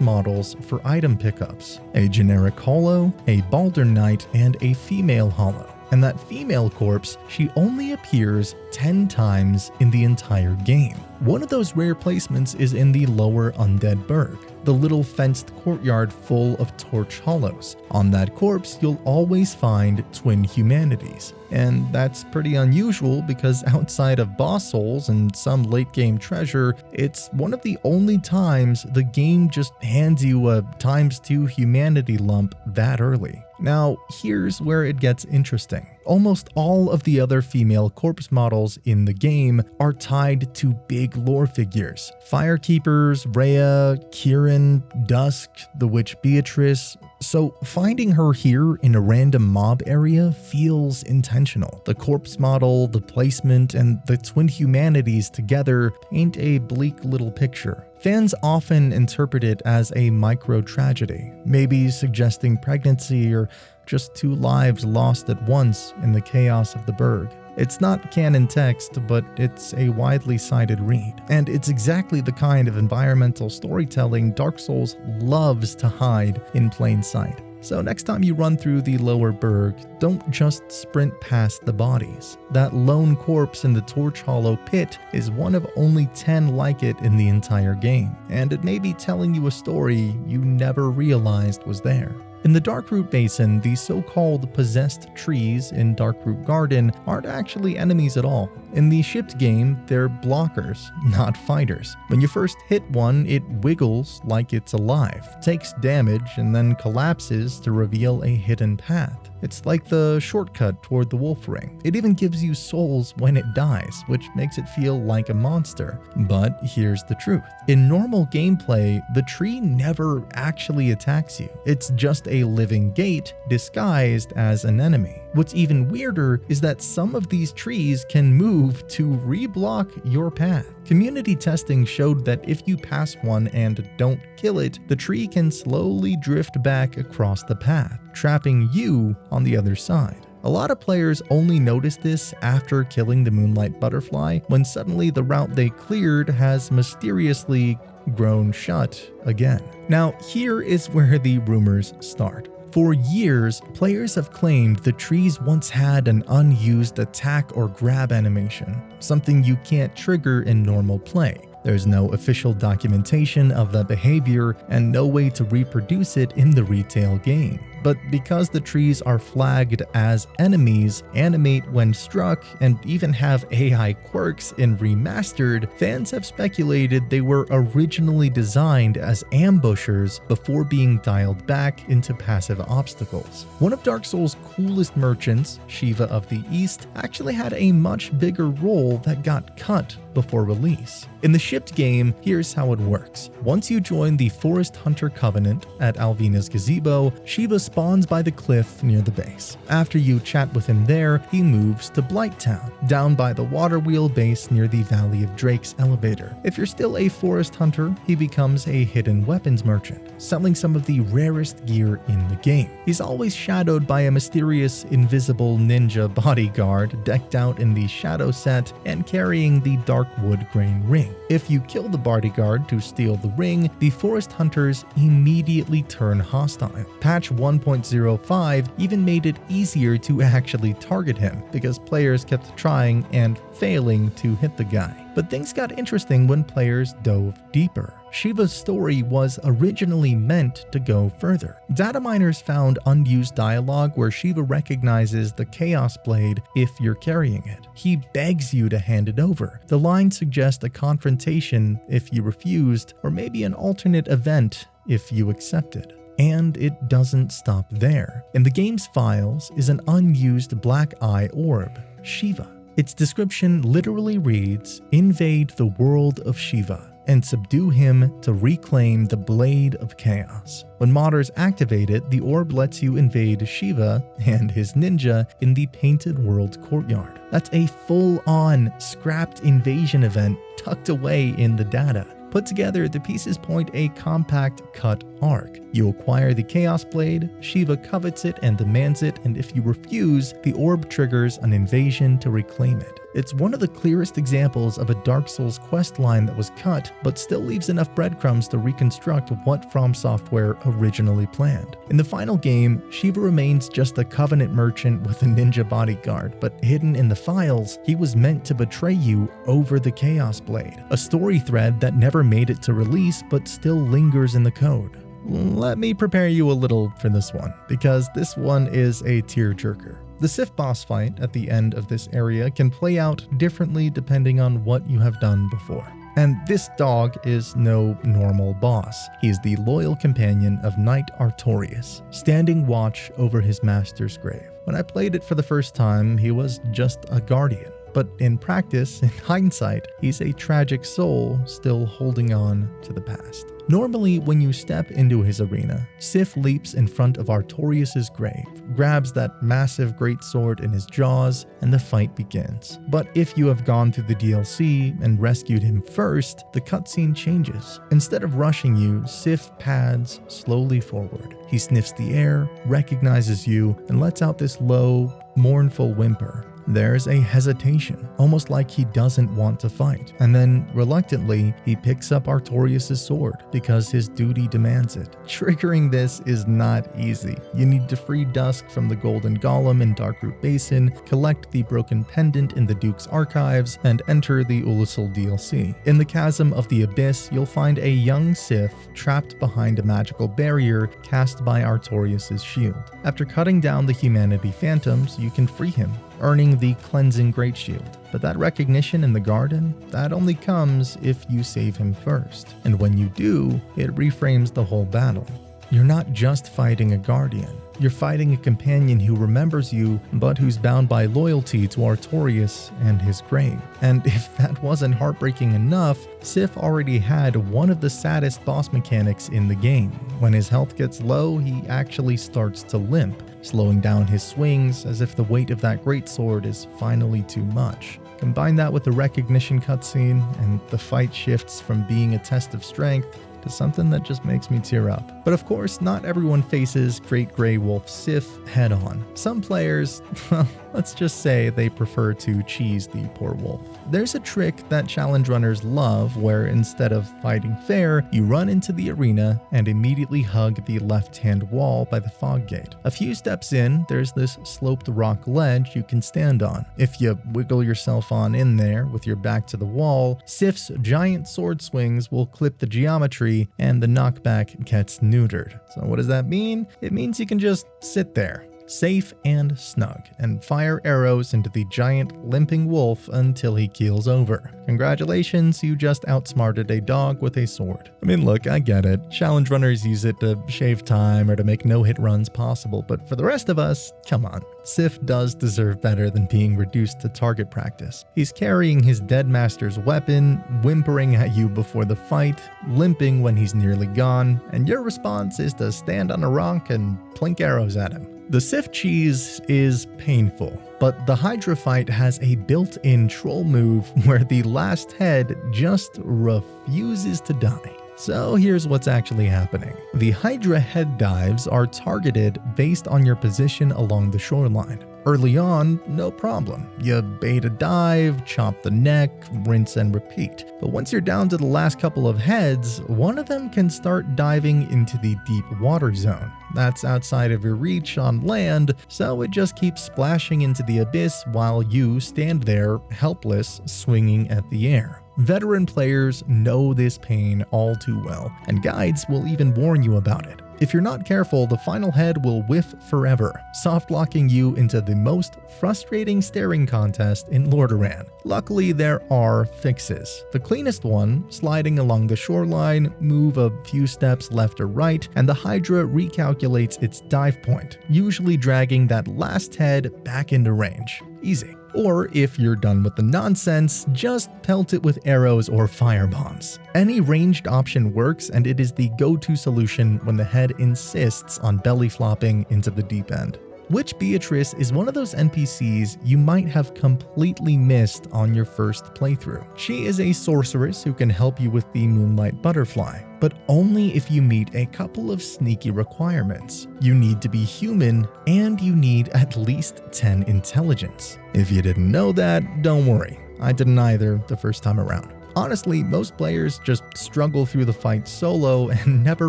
models for item pickups? A generic hollow, a Baldurn Knight, and a female hollow. And that female corpse, she only appears 10 times in the entire game. One of those rare placements is in the lower Undead Burg, the little fenced courtyard full of torch hollows. On that corpse, you'll always find twin humanities. And that's pretty unusual because outside of boss souls and some late game treasure, it's one of the only times the game just hands you a ×2 humanity lump that early. Now, here's where it gets interesting. Almost all of the other female corpse models in the game are tied to big lore figures. Firekeepers, Rhea, Kieran, Dusk, the witch Beatrice. So finding her here in a random mob area feels intentional. The corpse model, the placement, and the twin humanities together paint a bleak little picture. Fans often interpret it as a micro-tragedy, maybe suggesting pregnancy or just 2 lives lost at once in the chaos of the Burg. It's not canon text, but it's a widely cited read. And it's exactly the kind of environmental storytelling Dark Souls loves to hide in plain sight. So next time you run through the lower burg, don't just sprint past the bodies. That lone corpse in the Torch Hollow pit is one of only 10 like it in the entire game, and it may be telling you a story you never realized was there. In the Darkroot Basin, the so-called possessed trees in Darkroot Garden aren't actually enemies at all. In the shipped game, they're blockers, not fighters. When you first hit one, it wiggles like it's alive, takes damage, and then collapses to reveal a hidden path. It's like the shortcut toward the Wolf Ring. It even gives you souls when it dies, which makes it feel like a monster. But here's the truth. In normal gameplay, the tree never actually attacks you. It's just a living gate disguised as an enemy. What's even weirder is that some of these trees can move to reblock your path. Community testing showed that if you pass one and don't kill it, the tree can slowly drift back across the path, trapping you on the other side. A lot of players only notice this after killing the Moonlight Butterfly, when suddenly the route they cleared has mysteriously grown shut again. Now, here is where the rumors start. For years, players have claimed the trees once had an unused attack or grab animation, something you can't trigger in normal play. There's no official documentation of the behavior and no way to reproduce it in the retail game. But because the trees are flagged as enemies, animate when struck, and even have AI quirks in Remastered, fans have speculated they were originally designed as ambushers before being dialed back into passive obstacles. One of Dark Souls' coolest merchants, Shiva of the East, actually had a much bigger role that got cut before release. In the shipped game, here's how it works. Once you join the Forest Hunter Covenant at Alvina's Gazebo, Shiva spawns by the cliff near the base. After you chat with him there, he moves to Blighttown, down by the Water Wheel base near the Valley of Drakes elevator. If you're still a forest hunter, he becomes a hidden weapons merchant, selling some of the rarest gear in the game. He's always shadowed by a mysterious invisible ninja bodyguard decked out in the shadow set and carrying the dark wood grain ring. If you kill the bodyguard to steal the ring, the forest hunters immediately turn hostile. Patch 1.05 even made it easier to actually target him because players kept trying and failing to hit the guy. But things got interesting when players dove deeper. Shiva's story was originally meant to go further. Data miners found unused dialogue where Shiva recognizes the Chaos Blade if you're carrying it. He begs you to hand it over. The line suggests a confrontation if you refused, or maybe an alternate event if you accepted. And it doesn't stop there. In the game's files is an unused black eye orb, Shiva. Its description literally reads, "Invade the world of Shiva and subdue him to reclaim the Blade of Chaos." When modders activate it, the orb lets you invade Shiva and his ninja in the Painted World courtyard. That's a full-on scrapped invasion event tucked away in the data. Put together, the pieces point a compact cut arc. You acquire the Chaos Blade, Shiva covets it and demands it, and if you refuse, the orb triggers an invasion to reclaim it. It's one of the clearest examples of a Dark Souls questline that was cut, but still leaves enough breadcrumbs to reconstruct what From Software originally planned. In the final game, Shiva remains just a Covenant merchant with a ninja bodyguard, but hidden in the files, he was meant to betray you over the Chaos Blade, a story thread that never made it to release but still lingers in the code. Let me prepare you a little for this one, because this one is a tearjerker. The Sif boss fight at the end of this area can play out differently depending on what you have done before. And this dog is no normal boss. He is the loyal companion of Knight Artorias, standing watch over his master's grave. When I played it for the first time, he was just a guardian. But in practice, in hindsight, he's a tragic soul still holding on to the past. Normally, when you step into his arena, Sif leaps in front of Artorias' grave, grabs that massive greatsword in his jaws, and the fight begins. But if you have gone through the DLC and rescued him first, the cutscene changes. Instead of rushing you, Sif pads slowly forward. He sniffs the air, recognizes you, and lets out this low, mournful whimper. There's a hesitation, almost like he doesn't want to fight. And then, reluctantly, he picks up Artorias' sword because his duty demands it. Triggering this is not easy. You need to free Dusk from the Golden Golem in Darkroot Basin, collect the broken pendant in the Duke's archives, and enter the Ulusul DLC. In the Chasm of the Abyss, you'll find a young Sith trapped behind a magical barrier cast by Artorias' shield. After cutting down the Humanity Phantoms, you can free him, earning the Cleansing Great Shield. But that recognition in the garden, that only comes if you save him first. And when you do, it reframes the whole battle. You're not just fighting a Guardian. You're fighting a companion who remembers you, but who's bound by loyalty to Artorias and his grave. And if that wasn't heartbreaking enough, Sif already had one of the saddest boss mechanics in the game. When his health gets low, he actually starts to limp, slowing down his swings as if the weight of that greatsword is finally too much. Combine that with the recognition cutscene, and the fight shifts from being a test of strength to something that just makes me tear up. But of course, not everyone faces Great Grey Wolf Sif head on. Some players, well, let's just say they prefer to cheese the poor wolf. There's a trick that challenge runners love where instead of fighting fair, you run into the arena and immediately hug the left-hand wall by the fog gate. A few steps in, there's this sloped rock ledge you can stand on. If you wiggle yourself on in there with your back to the wall, Sif's giant sword swings will clip the geometry and the knockback gets neutered. So what does that mean? It means you can just sit there, safe and snug, and fire arrows into the giant limping wolf until he keels over. Congratulations, you just outsmarted a dog with a sword. I mean, look, I get it. Challenge runners use it to shave time or to make no-hit runs possible, but for the rest of us, come on. Sif does deserve better than being reduced to target practice. He's carrying his dead master's weapon, whimpering at you before the fight, limping when he's nearly gone, and your response is to stand on a rock and plink arrows at him. The Sif cheese is painful, but the Hydra fight has a built-in troll move where the last head just refuses to die. So here's what's actually happening. The Hydra head dives are targeted based on your position along the shoreline. Early on, no problem. You bait a dive, chop the neck, rinse and repeat. But once you're down to the last couple of heads, one of them can start diving into the deep water zone. That's outside of your reach on land, so it just keeps splashing into the abyss while you stand there, helpless, swinging at the air. Veteran players know this pain all too well, and guides will even warn you about it. If you're not careful, the final head will whiff forever, soft-locking you into the most frustrating staring contest in Lordaeron. Luckily, there are fixes. The cleanest one, sliding along the shoreline, move a few steps left or right, and the Hydra recalculates its dive point, usually dragging that last head back into range. Easy. Or if you're done with the nonsense, just pelt it with arrows or firebombs. Any ranged option works, and it is the go-to solution when the head insists on belly flopping into the deep end. Witch Beatrice is one of those NPCs you might have completely missed on your first playthrough. She is a sorceress who can help you with the Moonlight Butterfly, but only if you meet a couple of sneaky requirements. You need to be human, and you need at least 10 intelligence. If you didn't know that, don't worry. I didn't either the first time around. Honestly, most players just struggle through the fight solo and never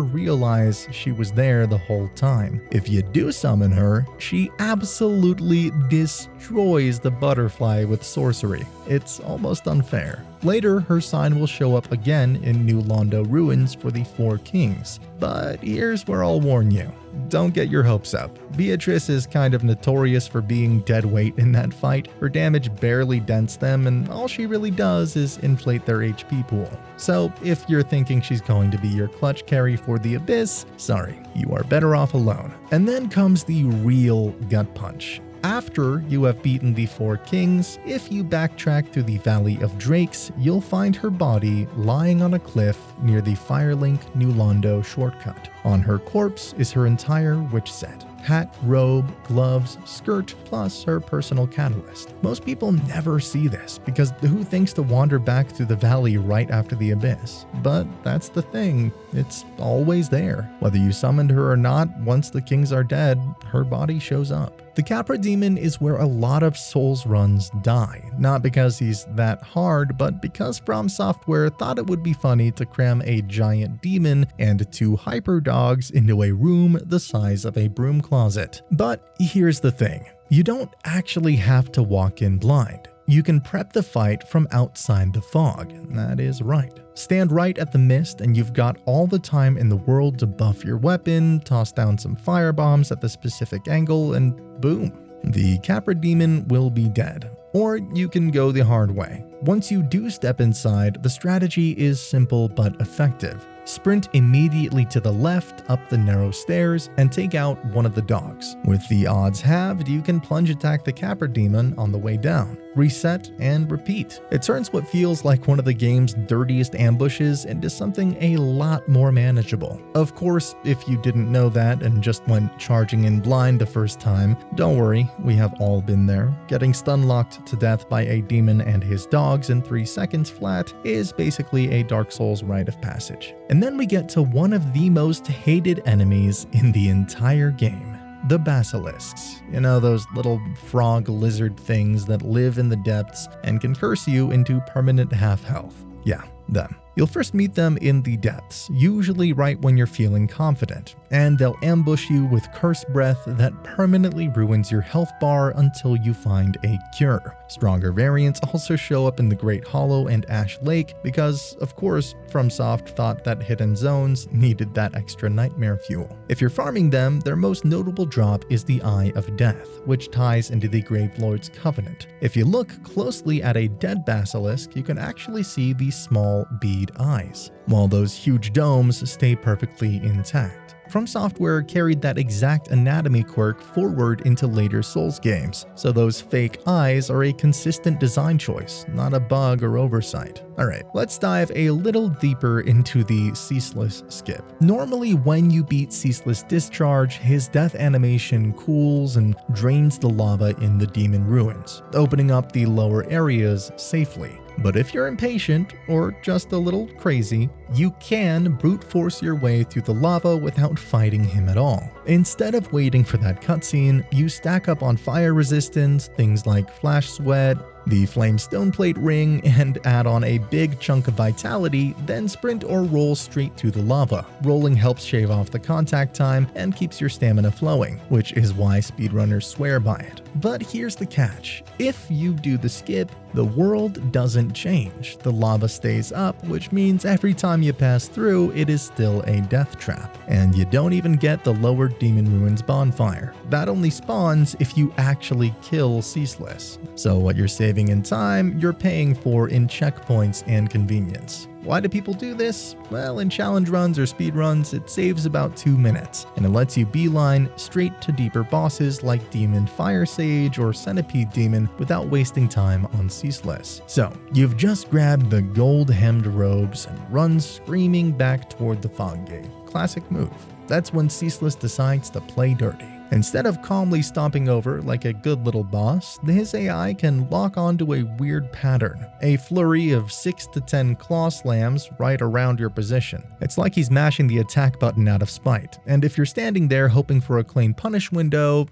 realize she was there the whole time. If you do summon her, she absolutely destroys the butterfly with sorcery. It's almost unfair. Later, her sign will show up again in New Londo Ruins for the Four Kings. But here's where I'll warn you. Don't get your hopes up. Beatrice is kind of notorious for being dead weight in that fight. Her damage barely dents them, and all she really does is inflate their HP pool. So if you're thinking she's going to be your clutch carry for the Abyss, sorry, you are better off alone. And then comes the real gut punch. After you have beaten the Four Kings, if you backtrack through the Valley of Drakes, you'll find her body lying on a cliff near the Firelink New Londo shortcut. On her corpse is her entire witch set. Hat, robe, gloves, skirt, plus her personal catalyst. Most people never see this, because who thinks to wander back through the valley right after the Abyss? But that's the thing, it's always there. Whether you summoned her or not, once the kings are dead, her body shows up. The Capra Demon is where a lot of Souls runs die, not because he's that hard, but because From Software thought it would be funny to cram a giant demon and 2 hyper dogs into a room the size of a broom closet. But here's the thing, you don't actually have to walk in blind. You can prep the fight from outside the fog. That is right. Stand right at the mist and you've got all the time in the world to buff your weapon, toss down some firebombs at the specific angle, and boom. The Capra Demon will be dead. Or you can go the hard way. Once you do step inside, the strategy is simple but effective. Sprint immediately to the left up the narrow stairs and take out one of the dogs. With the odds halved, you can plunge attack the Capra Demon on the way down. Reset and repeat. It turns what feels like one of the game's dirtiest ambushes into something a lot more manageable. Of course, if you didn't know that and just went charging in blind the first time, don't worry, we have all been there. Getting stun-locked to death by a demon and his dogs in 3 seconds flat is basically a Dark Souls rite of passage. And then we get to one of the most hated enemies in the entire game. The basilisks. You know, those little frog lizard things that live in the depths and can curse you into permanent half health. Yeah, them. You'll first meet them in the depths, usually right when you're feeling confident, and they'll ambush you with curse breath that permanently ruins your health bar until you find a cure. Stronger variants also show up in the Great Hollow and Ash Lake because, of course, FromSoft thought that hidden zones needed that extra nightmare fuel. If you're farming them, their most notable drop is the Eye of Death, which ties into the Gravelord's Covenant. If you look closely at a dead basilisk, you can actually see the small bead eyes, while those huge domes stay perfectly intact. From Software carried that exact anatomy quirk forward into later Souls games, so those fake eyes are a consistent design choice, not a bug or oversight. Alright, let's dive a little deeper into the Ceaseless skip. Normally when you beat Ceaseless Discharge, his death animation cools and drains the lava in the demon ruins, opening up the lower areas safely. But if you're impatient, or just a little crazy, you can brute force your way through the lava without fighting him at all. Instead of waiting for that cutscene, you stack up on fire resistance, things like Flash Sweat, the Flame Stoneplate Ring, and add on a big chunk of vitality, then sprint or roll straight through the lava. Rolling helps shave off the contact time and keeps your stamina flowing, which is why speedrunners swear by it. But here's the catch. If you do the skip, the world doesn't change. The lava stays up, which means every time you pass through, it is still a death trap. And you don't even get the lower Demon Ruins bonfire. That only spawns if you actually kill Ceaseless. So what you're saving in time, you're paying for in checkpoints and convenience. Why do people do this? Well, in challenge runs or speed runs, it saves about 2 minutes, and it lets you beeline straight to deeper bosses like Demon Fire Sage or Centipede Demon without wasting time on Ceaseless. So, you've just grabbed the gold-hemmed robes and run screaming back toward the fog gate. Classic move. That's when Ceaseless decides to play dirty. Instead of calmly stomping over like a good little boss, his AI can lock onto a weird pattern, a flurry of 6 to 10 claw slams right around your position. It's like he's mashing the attack button out of spite, and if you're standing there hoping for a clean punish window,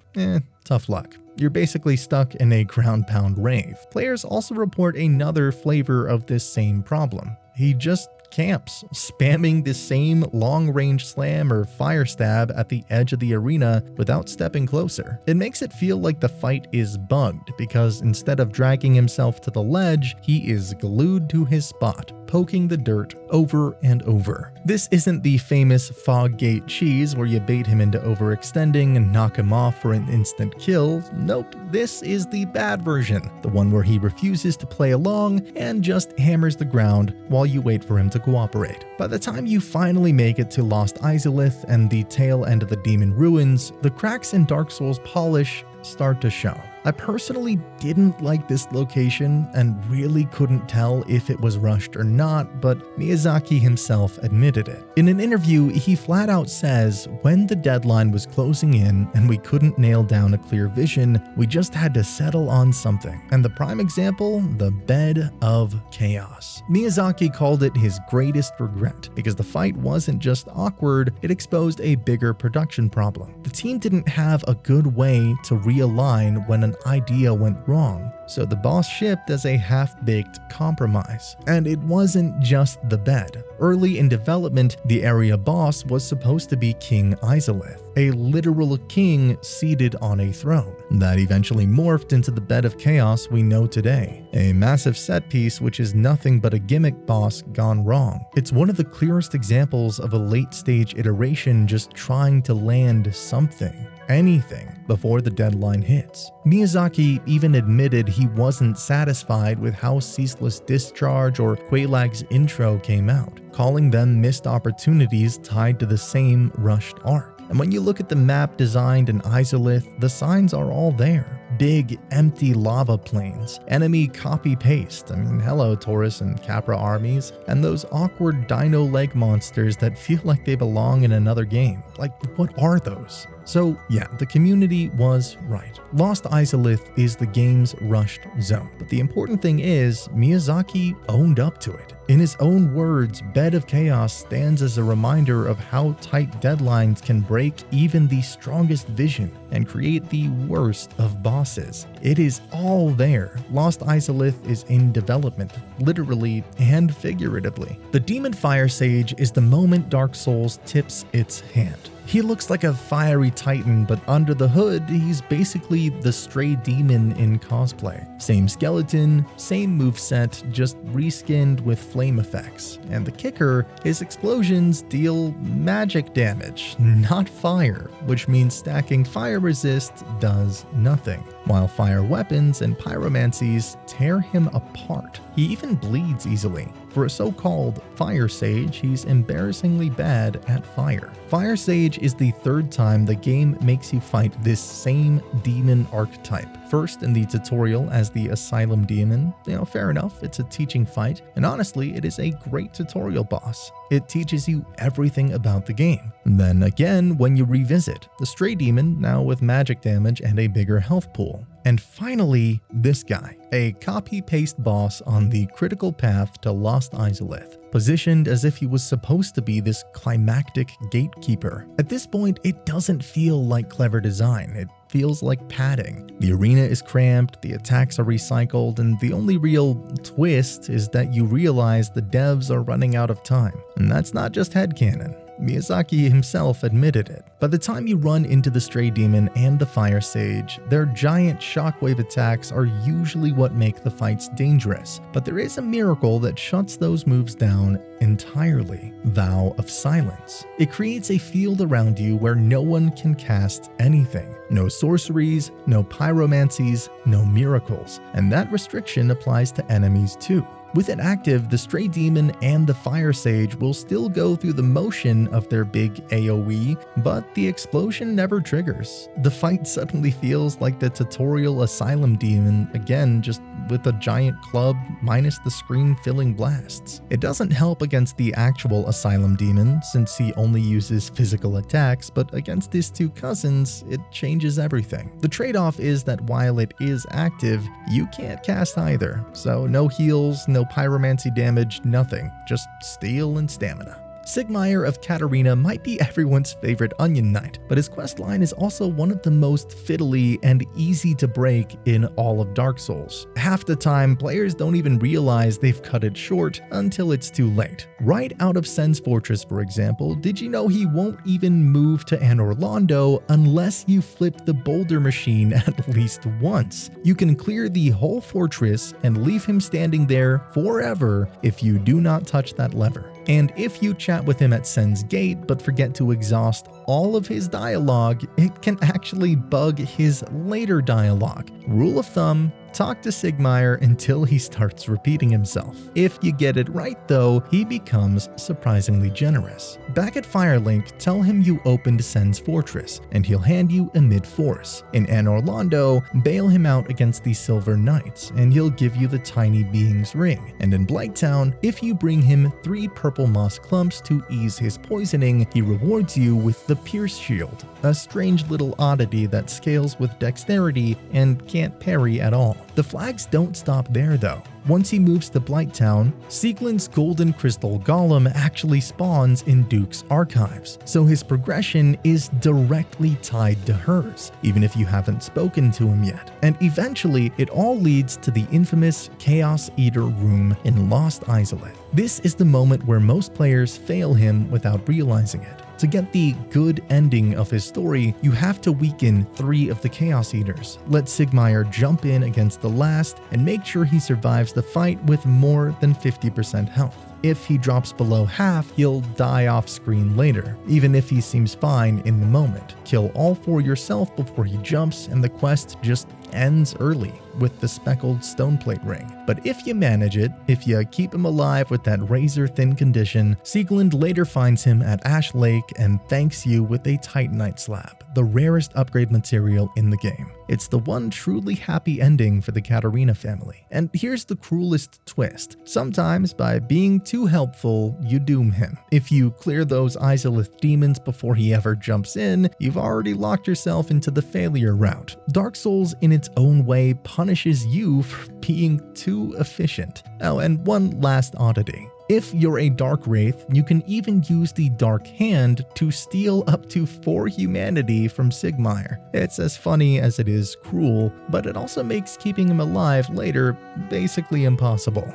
tough luck. You're basically stuck in a ground pound rave. Players also report another flavor of this same problem. He just camps, spamming the same long-range slam or fire stab at the edge of the arena without stepping closer. It makes it feel like the fight is bugged because instead of dragging himself to the ledge, he is glued to his spot, poking the dirt over and over. This isn't the famous fog gate cheese where you bait him into overextending and knock him off for an instant kill. Nope, this is the bad version, the one where he refuses to play along and just hammers the ground while you wait for him to cooperate. By the time you finally make it to Lost Izalith and the tail end of the Demon Ruins, the cracks in Dark Souls polish start to show. I personally didn't like this location and really couldn't tell if it was rushed or not, but Miyazaki himself admitted it. In an interview, he flat out says, "When the deadline was closing in and we couldn't nail down a clear vision, we just had to settle on something. And the prime example, the bed of chaos." Miyazaki called it his greatest regret because the fight wasn't just awkward, it exposed a bigger production problem. The team didn't have a good way to realign when an idea went wrong, so the boss shipped as a half-baked compromise. And it wasn't just the bed. Early in development, the area boss was supposed to be King Izalith, a literal king seated on a throne. That eventually morphed into the bed of chaos we know today, a massive set piece which is nothing but a gimmick boss gone wrong. It's one of the clearest examples of a late-stage iteration just trying to land something, anything, before the deadline hits. Miyazaki even admitted he wasn't satisfied with how Ceaseless Discharge or Quelaag's intro came out, calling them missed opportunities tied to the same rushed arc. And when you look at the map designed in Izalith, the signs are all there. Big, empty lava plains, enemy copy-paste, hello Taurus and Capra armies, and those awkward dino leg monsters that feel like they belong in another game. Like, what are those? So yeah, the community was right. Lost Izalith is the game's rushed zone. But the important thing is, Miyazaki owned up to it. In his own words, Bed of Chaos stands as a reminder of how tight deadlines can break even the strongest vision and create the worst of bosses. It is all there. Lost Izalith is in development, literally and figuratively. The Demon Fire Sage is the moment Dark Souls tips its hand. He looks like a fiery titan, but under the hood, he's basically the stray demon in cosplay. Same skeleton, same moveset, just reskinned with flame effects. And the kicker, his explosions deal magic damage, not fire, which means stacking fire resist does nothing, while fire weapons and pyromancies tear him apart. He even bleeds easily. For a so-called Fire Sage, he's embarrassingly bad at fire. Fire Sage is the third time the game makes you fight this same demon archetype. First in the tutorial as the Asylum Demon. Fair enough, it's a teaching fight, and honestly, it is a great tutorial boss. It teaches you everything about the game. Then again, when you revisit, the Stray Demon, now with magic damage and a bigger health pool. And finally, this guy, a copy-paste boss on the critical path to Lost Izalith, positioned as if he was supposed to be this climactic gatekeeper. At this point, it doesn't feel like clever design. It feels like padding. The arena is cramped, the attacks are recycled, and the only real twist is that you realize the devs are running out of time. And that's not just headcanon. Miyazaki himself admitted it. By the time you run into the Stray Demon and the Fire Sage, their giant shockwave attacks are usually what make the fights dangerous, but there is a miracle that shuts those moves down entirely: Vow of Silence. It creates a field around you where no one can cast anything. No sorceries, no pyromancies, no miracles, and that restriction applies to enemies too. With it active, the Stray Demon and the Fire Sage will still go through the motion of their big AoE, but the explosion never triggers. The fight suddenly feels like the tutorial Asylum Demon, again just with a giant club minus the screen-filling blasts. It doesn't help against the actual Asylum Demon, since he only uses physical attacks, but against his two cousins, it changes everything. The trade-off is that while it is active, you can't cast either, so no heals, no pyromancy damage, nothing, just steel and stamina. Sigmire of Katarina might be everyone's favorite Onion Knight, but his questline is also one of the most fiddly and easy to break in all of Dark Souls. Half the time, players don't even realize they've cut it short until it's too late. Right out of Sen's Fortress, for example, did you know he won't even move to Anor Londo unless you flip the boulder machine at least once? You can clear the whole fortress and leave him standing there forever if you do not touch that lever. And if you chat with him at Sen's Gate but forget to exhaust all of his dialogue, it can actually bug his later dialogue. Rule of thumb, talk to Sigmire until he starts repeating himself. If you get it right though, he becomes surprisingly generous. Back at Firelink, tell him you opened Sen's fortress, and he'll hand you a mid-force. In Anor Londo, bail him out against the Silver Knights, and he'll give you the Tiny Being's ring. And in Blighttown, if you bring him 3 purple moss clumps to ease his poisoning, he rewards you with the Pierce Shield, a strange little oddity that scales with dexterity and can't parry at all. The flags don't stop there though. Once he moves to Blighttown, Sieglin's golden crystal golem actually spawns in Duke's archives, so his progression is directly tied to hers, even if you haven't spoken to him yet. And eventually, it all leads to the infamous Chaos Eater room in Lost Izalith. This is the moment where most players fail him without realizing it. To get the good ending of his story, you have to weaken 3 of the Chaos Eaters, let Sigmire jump in against the last, and make sure he survives the fight with more than 50% health. If he drops below half, he'll die off screen later, even if he seems fine in the moment. Kill all 4 yourself before he jumps, and the quest just ends early with the speckled stoneplate ring. But if you manage it, if you keep him alive with that razor-thin condition, Sieglind later finds him at Ash Lake and thanks you with a Titanite slab, the rarest upgrade material in the game. It's the one truly happy ending for the Katarina family. And here's the cruelest twist. Sometimes, by being too helpful, you doom him. If you clear those Izalith demons before he ever jumps in, you've already locked yourself into the failure route. Dark Souls, in its own way, punishes you for being too efficient. Oh, and one last oddity. If you're a Dark Wraith, you can even use the Dark Hand to steal up to 4 humanity from Sigmire. It's as funny as it is cruel, but it also makes keeping him alive later basically impossible.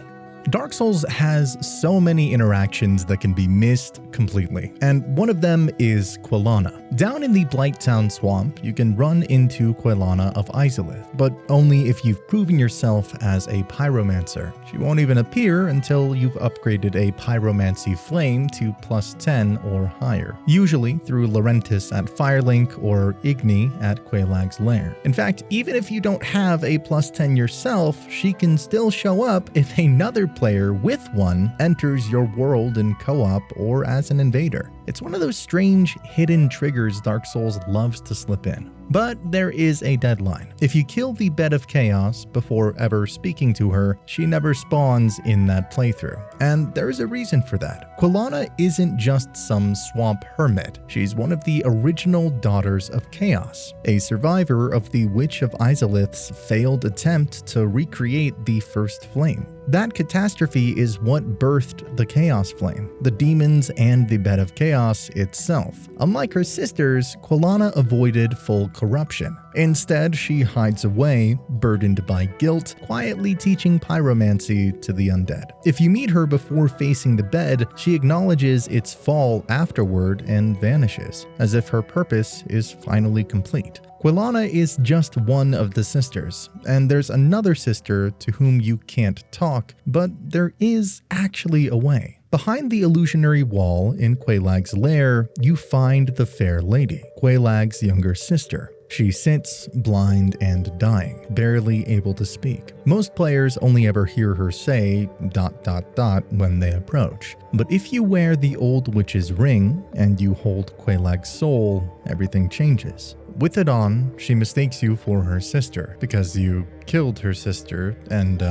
Dark Souls has so many interactions that can be missed completely, and one of them is Quelana. Down in the Blighttown swamp, you can run into Quelana of Izalith, but only if you've proven yourself as a pyromancer. She won't even appear until you've upgraded a pyromancy flame to +10 or higher, usually through Laurentis at Firelink or Igni at Quelaag's lair. In fact, even if you don't have a +10 yourself, she can still show up if another player with one enters your world in co-op or as an invader. It's one of those strange hidden triggers Dark Souls loves to slip in. But there is a deadline. If you kill the Bed of Chaos before ever speaking to her, she never spawns in that playthrough. And there's a reason for that. Quelana isn't just some swamp hermit. She's one of the original Daughters of Chaos, a survivor of the Witch of Izalith's failed attempt to recreate the First Flame. That catastrophe is what birthed the Chaos Flame, the demons, and the Bed of Chaos itself. Unlike her sisters, Quelana avoided full corruption. Instead, she hides away, burdened by guilt, quietly teaching pyromancy to the undead. If you meet her before facing the bed, she acknowledges its fall afterward and vanishes, as if her purpose is finally complete. Quelana is just one of the sisters, and there's another sister to whom you can't talk, but there is actually a way. Behind the illusionary wall in Quelaag's lair, you find the Fair Lady, Quelaag's younger sister. She sits, blind and dying, barely able to speak. Most players only ever hear her say ... when they approach. But if you wear the old witch's ring and you hold Quelaag's soul, everything changes. With it on, she mistakes you for her sister because you killed her sister and,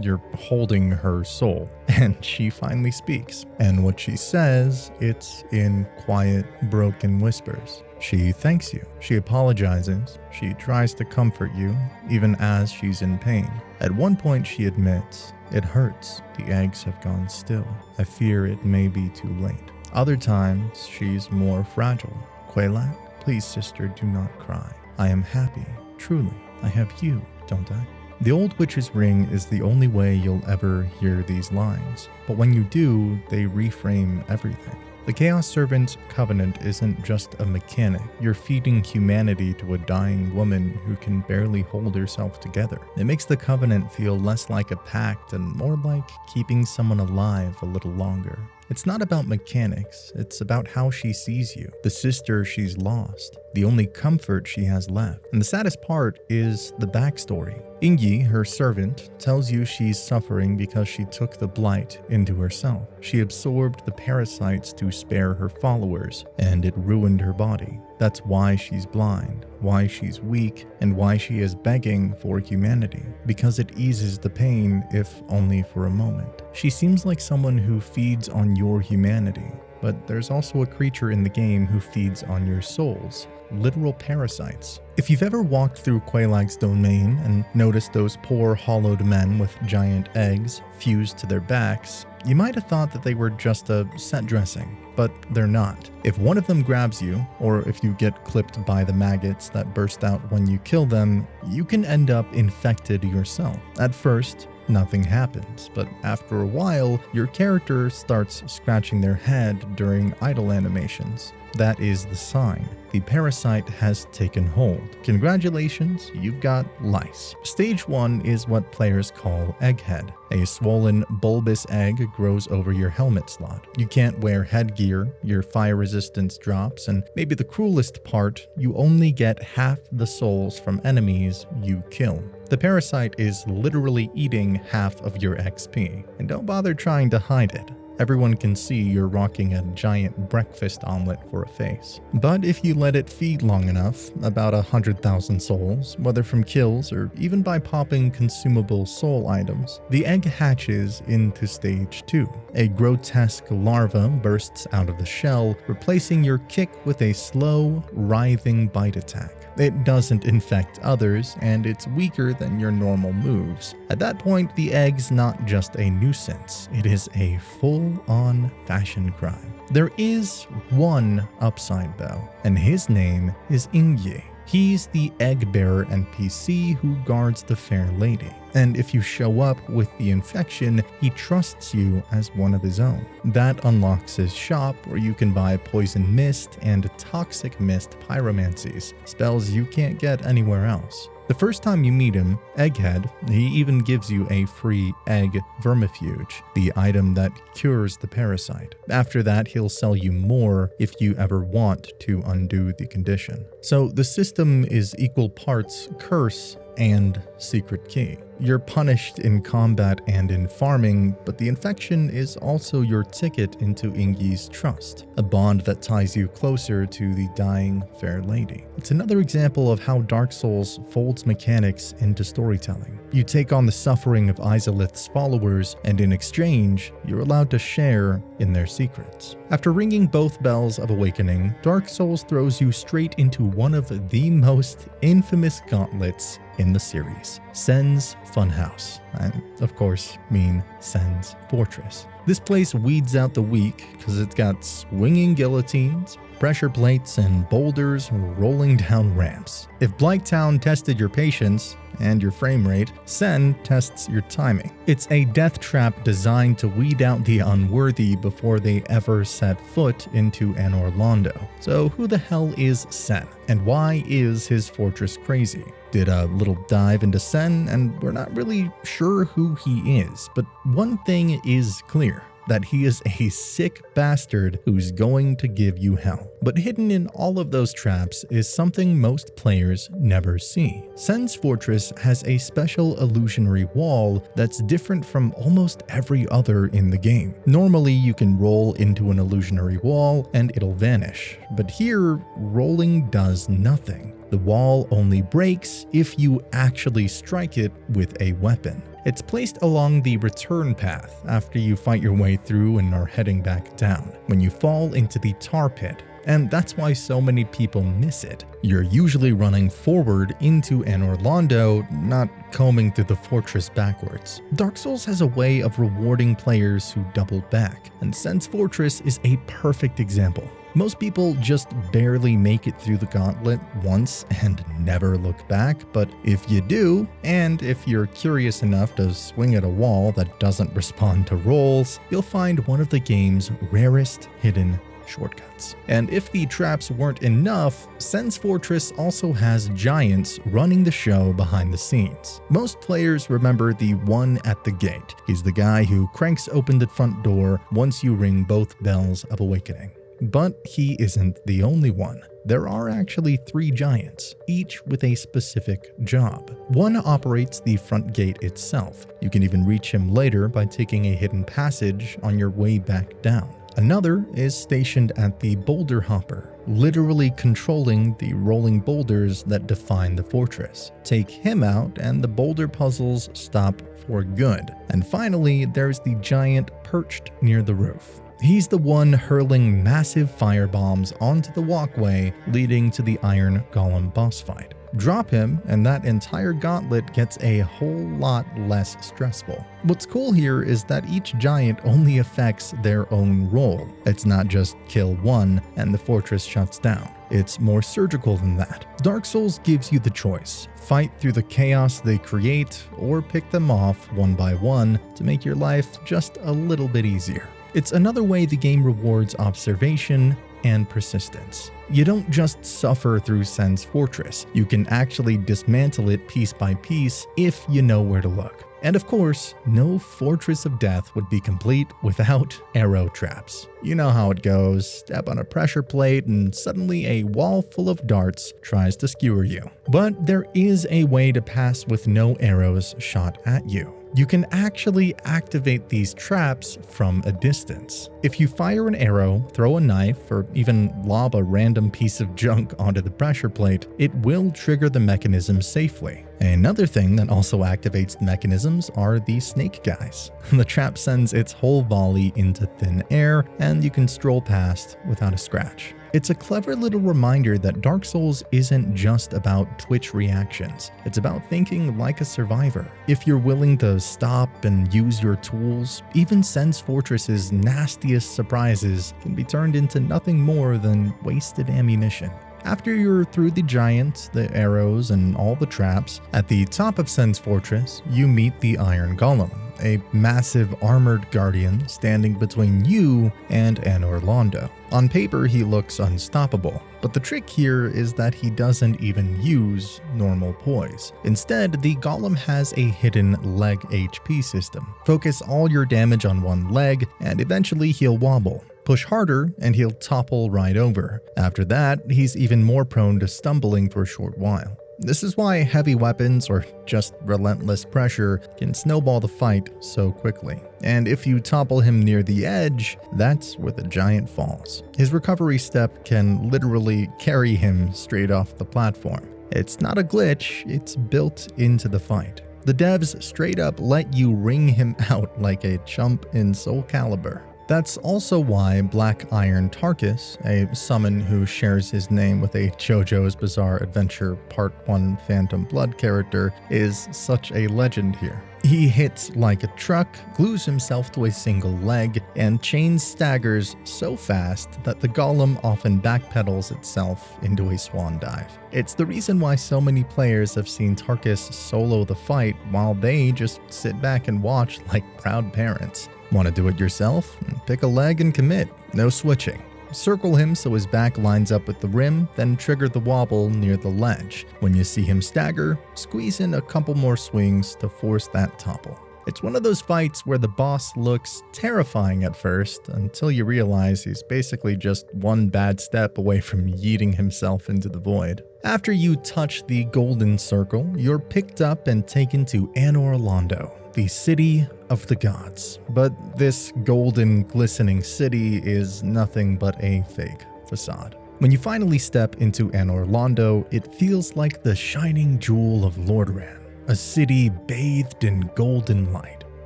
you're holding her soul. And she finally speaks. And what she says, it's in quiet, broken whispers. She thanks you. She apologizes. She tries to comfort you, even as she's in pain. At one point, she admits, "It hurts. The eggs have gone still. I fear it may be too late." Other times, she's more fragile. "Quelaag, please, sister, do not cry. I am happy. Truly, I have you, don't I?" The old witch's ring is the only way you'll ever hear these lines, but when you do, they reframe everything. The Chaos Servant Covenant isn't just a mechanic. You're feeding humanity to a dying woman who can barely hold herself together. It makes the Covenant feel less like a pact and more like keeping someone alive a little longer. It's not about mechanics, it's about how she sees you, the sister she's lost, the only comfort she has left. And the saddest part is the backstory. Ingi, her servant, tells you she's suffering because she took the blight into herself. She absorbed the parasites to spare her followers, and it ruined her body. That's why she's blind, why she's weak, and why she is begging for humanity, because it eases the pain, if only for a moment. She seems like someone who feeds on your humanity, but there's also a creature in the game who feeds on your souls, literal parasites. If you've ever walked through Quelaag's domain and noticed those poor hollowed men with giant eggs fused to their backs, you might have thought that they were just a set dressing, but they're not. If one of them grabs you, or if you get clipped by the maggots that burst out when you kill them, you can end up infected yourself. At first, nothing happens, but after a while, your character starts scratching their head during idle animations. That is the sign. The parasite has taken hold. Congratulations, you've got lice. Stage 1 is what players call egghead. A swollen, bulbous egg grows over your helmet slot. You can't wear headgear, your fire resistance drops, and maybe the cruelest part, you only get half the souls from enemies you kill. The parasite is literally eating half of your XP, and don't bother trying to hide it. Everyone can see you're rocking a giant breakfast omelet for a face. But if you let it feed long enough, about 100,000 souls, whether from kills or even by popping consumable soul items, the egg hatches into stage 2. A grotesque larva bursts out of the shell, replacing your kick with a slow, writhing bite attack. It doesn't infect others, and it's weaker than your normal moves. At that point, the egg's not just a nuisance, it is a full-on fashion crime. There is one upside though, and his name is Ingi. He's the egg-bearer NPC who guards the fair lady. And if you show up with the infection, he trusts you as one of his own. That unlocks his shop where you can buy poison mist and toxic mist pyromancies, spells you can't get anywhere else. The first time you meet him, Egghead, he even gives you a free egg vermifuge, the item that cures the parasite. After that, he'll sell you more if you ever want to undo the condition. So the system is equal parts curse and secret key. You're punished in combat and in farming, but the infection is also your ticket into Ingi's trust, a bond that ties you closer to the dying fair lady. It's another example of how Dark Souls folds mechanics into storytelling. You take on the suffering of Izalith's followers, and in exchange, you're allowed to share in their secrets. After ringing both bells of awakening, Dark Souls throws you straight into one of the most infamous gauntlets in the series, Sen's Funhouse. I, of course, mean Sen's Fortress. This place weeds out the weak because it's got swinging guillotines, pressure plates, and boulders rolling down ramps. If Blighttown tested your patience and your frame rate, Sen tests your timing. It's a death trap designed to weed out the unworthy before they ever set foot into Anor Londo. So who the hell is Sen? And why is his fortress crazy? Did a little dive into Sen, and we're not really sure who he is, but one thing is clear. That he is a sick bastard who's going to give you hell. But hidden in all of those traps is something most players never see. Sen's Fortress has a special illusionary wall that's different from almost every other in the game. Normally, you can roll into an illusionary wall and it'll vanish, but here, rolling does nothing. The wall only breaks if you actually strike it with a weapon. It's placed along the return path after you fight your way through and are heading back down, when you fall into the tar pit. And that's why so many people miss it. You're usually running forward into Anor Londo, not combing through the fortress backwards. Dark Souls has a way of rewarding players who double back, and Sen's Fortress is a perfect example. Most people just barely make it through the gauntlet once and never look back, but if you do, and if you're curious enough to swing at a wall that doesn't respond to rolls, you'll find one of the game's rarest hidden shortcuts. And if the traps weren't enough, Sen's Fortress also has giants running the show behind the scenes. Most players remember the one at the gate. He's the guy who cranks open the front door once you ring both bells of awakening. But he isn't the only one. There are actually 3 giants, each with a specific job. One operates the front gate itself. You can even reach him later by taking a hidden passage on your way back down. Another is stationed at the boulder hopper, literally controlling the rolling boulders that define the fortress. Take him out and the boulder puzzles stop for good. And finally, there's the giant perched near the roof. He's the one hurling massive firebombs onto the walkway leading to the Iron Golem boss fight. Drop him and that entire gauntlet gets a whole lot less stressful. What's cool here is that each giant only affects their own role. It's not just kill one and the fortress shuts down. It's more surgical than that. Dark Souls gives you the choice. Fight through the chaos they create or pick them off one by one to make your life just a little bit easier. It's another way the game rewards observation and persistence. You don't just suffer through Sen's Fortress, you can actually dismantle it piece by piece if you know where to look. And of course, no Fortress of Death would be complete without arrow traps. You know how it goes, step on a pressure plate and suddenly a wall full of darts tries to skewer you. But there is a way to pass with no arrows shot at you. You can actually activate these traps from a distance. If you fire an arrow, throw a knife, or even lob a random piece of junk onto the pressure plate, it will trigger the mechanism safely. Another thing that also activates the mechanisms are the snake guys. The trap sends its whole volley into thin air, and you can stroll past without a scratch. It's a clever little reminder that Dark Souls isn't just about twitch reactions. It's about thinking like a survivor. If you're willing to stop and use your tools, even Sen's Fortress's nastiest surprises can be turned into nothing more than wasted ammunition. After you're through the giants, the arrows, and all the traps, at the top of Sen's Fortress, you meet the Iron Golem, a massive armored guardian standing between you and Anor Londo. On paper, he looks unstoppable, but the trick here is that he doesn't even use normal poise. Instead, the golem has a hidden leg HP system. Focus all your damage on one leg, and eventually he'll wobble. Push harder and he'll topple right over. After that, he's even more prone to stumbling for a short while. This is why heavy weapons or just relentless pressure can snowball the fight so quickly. And if you topple him near the edge, that's where the giant falls. His recovery step can literally carry him straight off the platform. It's not a glitch, it's built into the fight. The devs straight up let you wring him out like a chump in Soul Calibur. That's also why Black Iron Tarkus, a summon who shares his name with a JoJo's Bizarre Adventure Part 1 Phantom Blood character, is such a legend here. He hits like a truck, glues himself to a single leg, and chain staggers so fast that the golem often backpedals itself into a swan dive. It's the reason why so many players have seen Tarkus solo the fight while they just sit back and watch like proud parents. Want to do it yourself? Pick a leg and commit. No switching. Circle him so his back lines up with the rim, then trigger the wobble near the ledge. When you see him stagger, squeeze in a couple more swings to force that topple. It's one of those fights where the boss looks terrifying at first until you realize he's basically just one bad step away from yeeting himself into the void. After you touch the golden circle, you're picked up and taken to Anor Londo, the city of the gods. But this golden, glistening city is nothing but a fake facade. When you finally step into Anor Londo, it feels like the shining jewel of Lordran, a city bathed in golden light.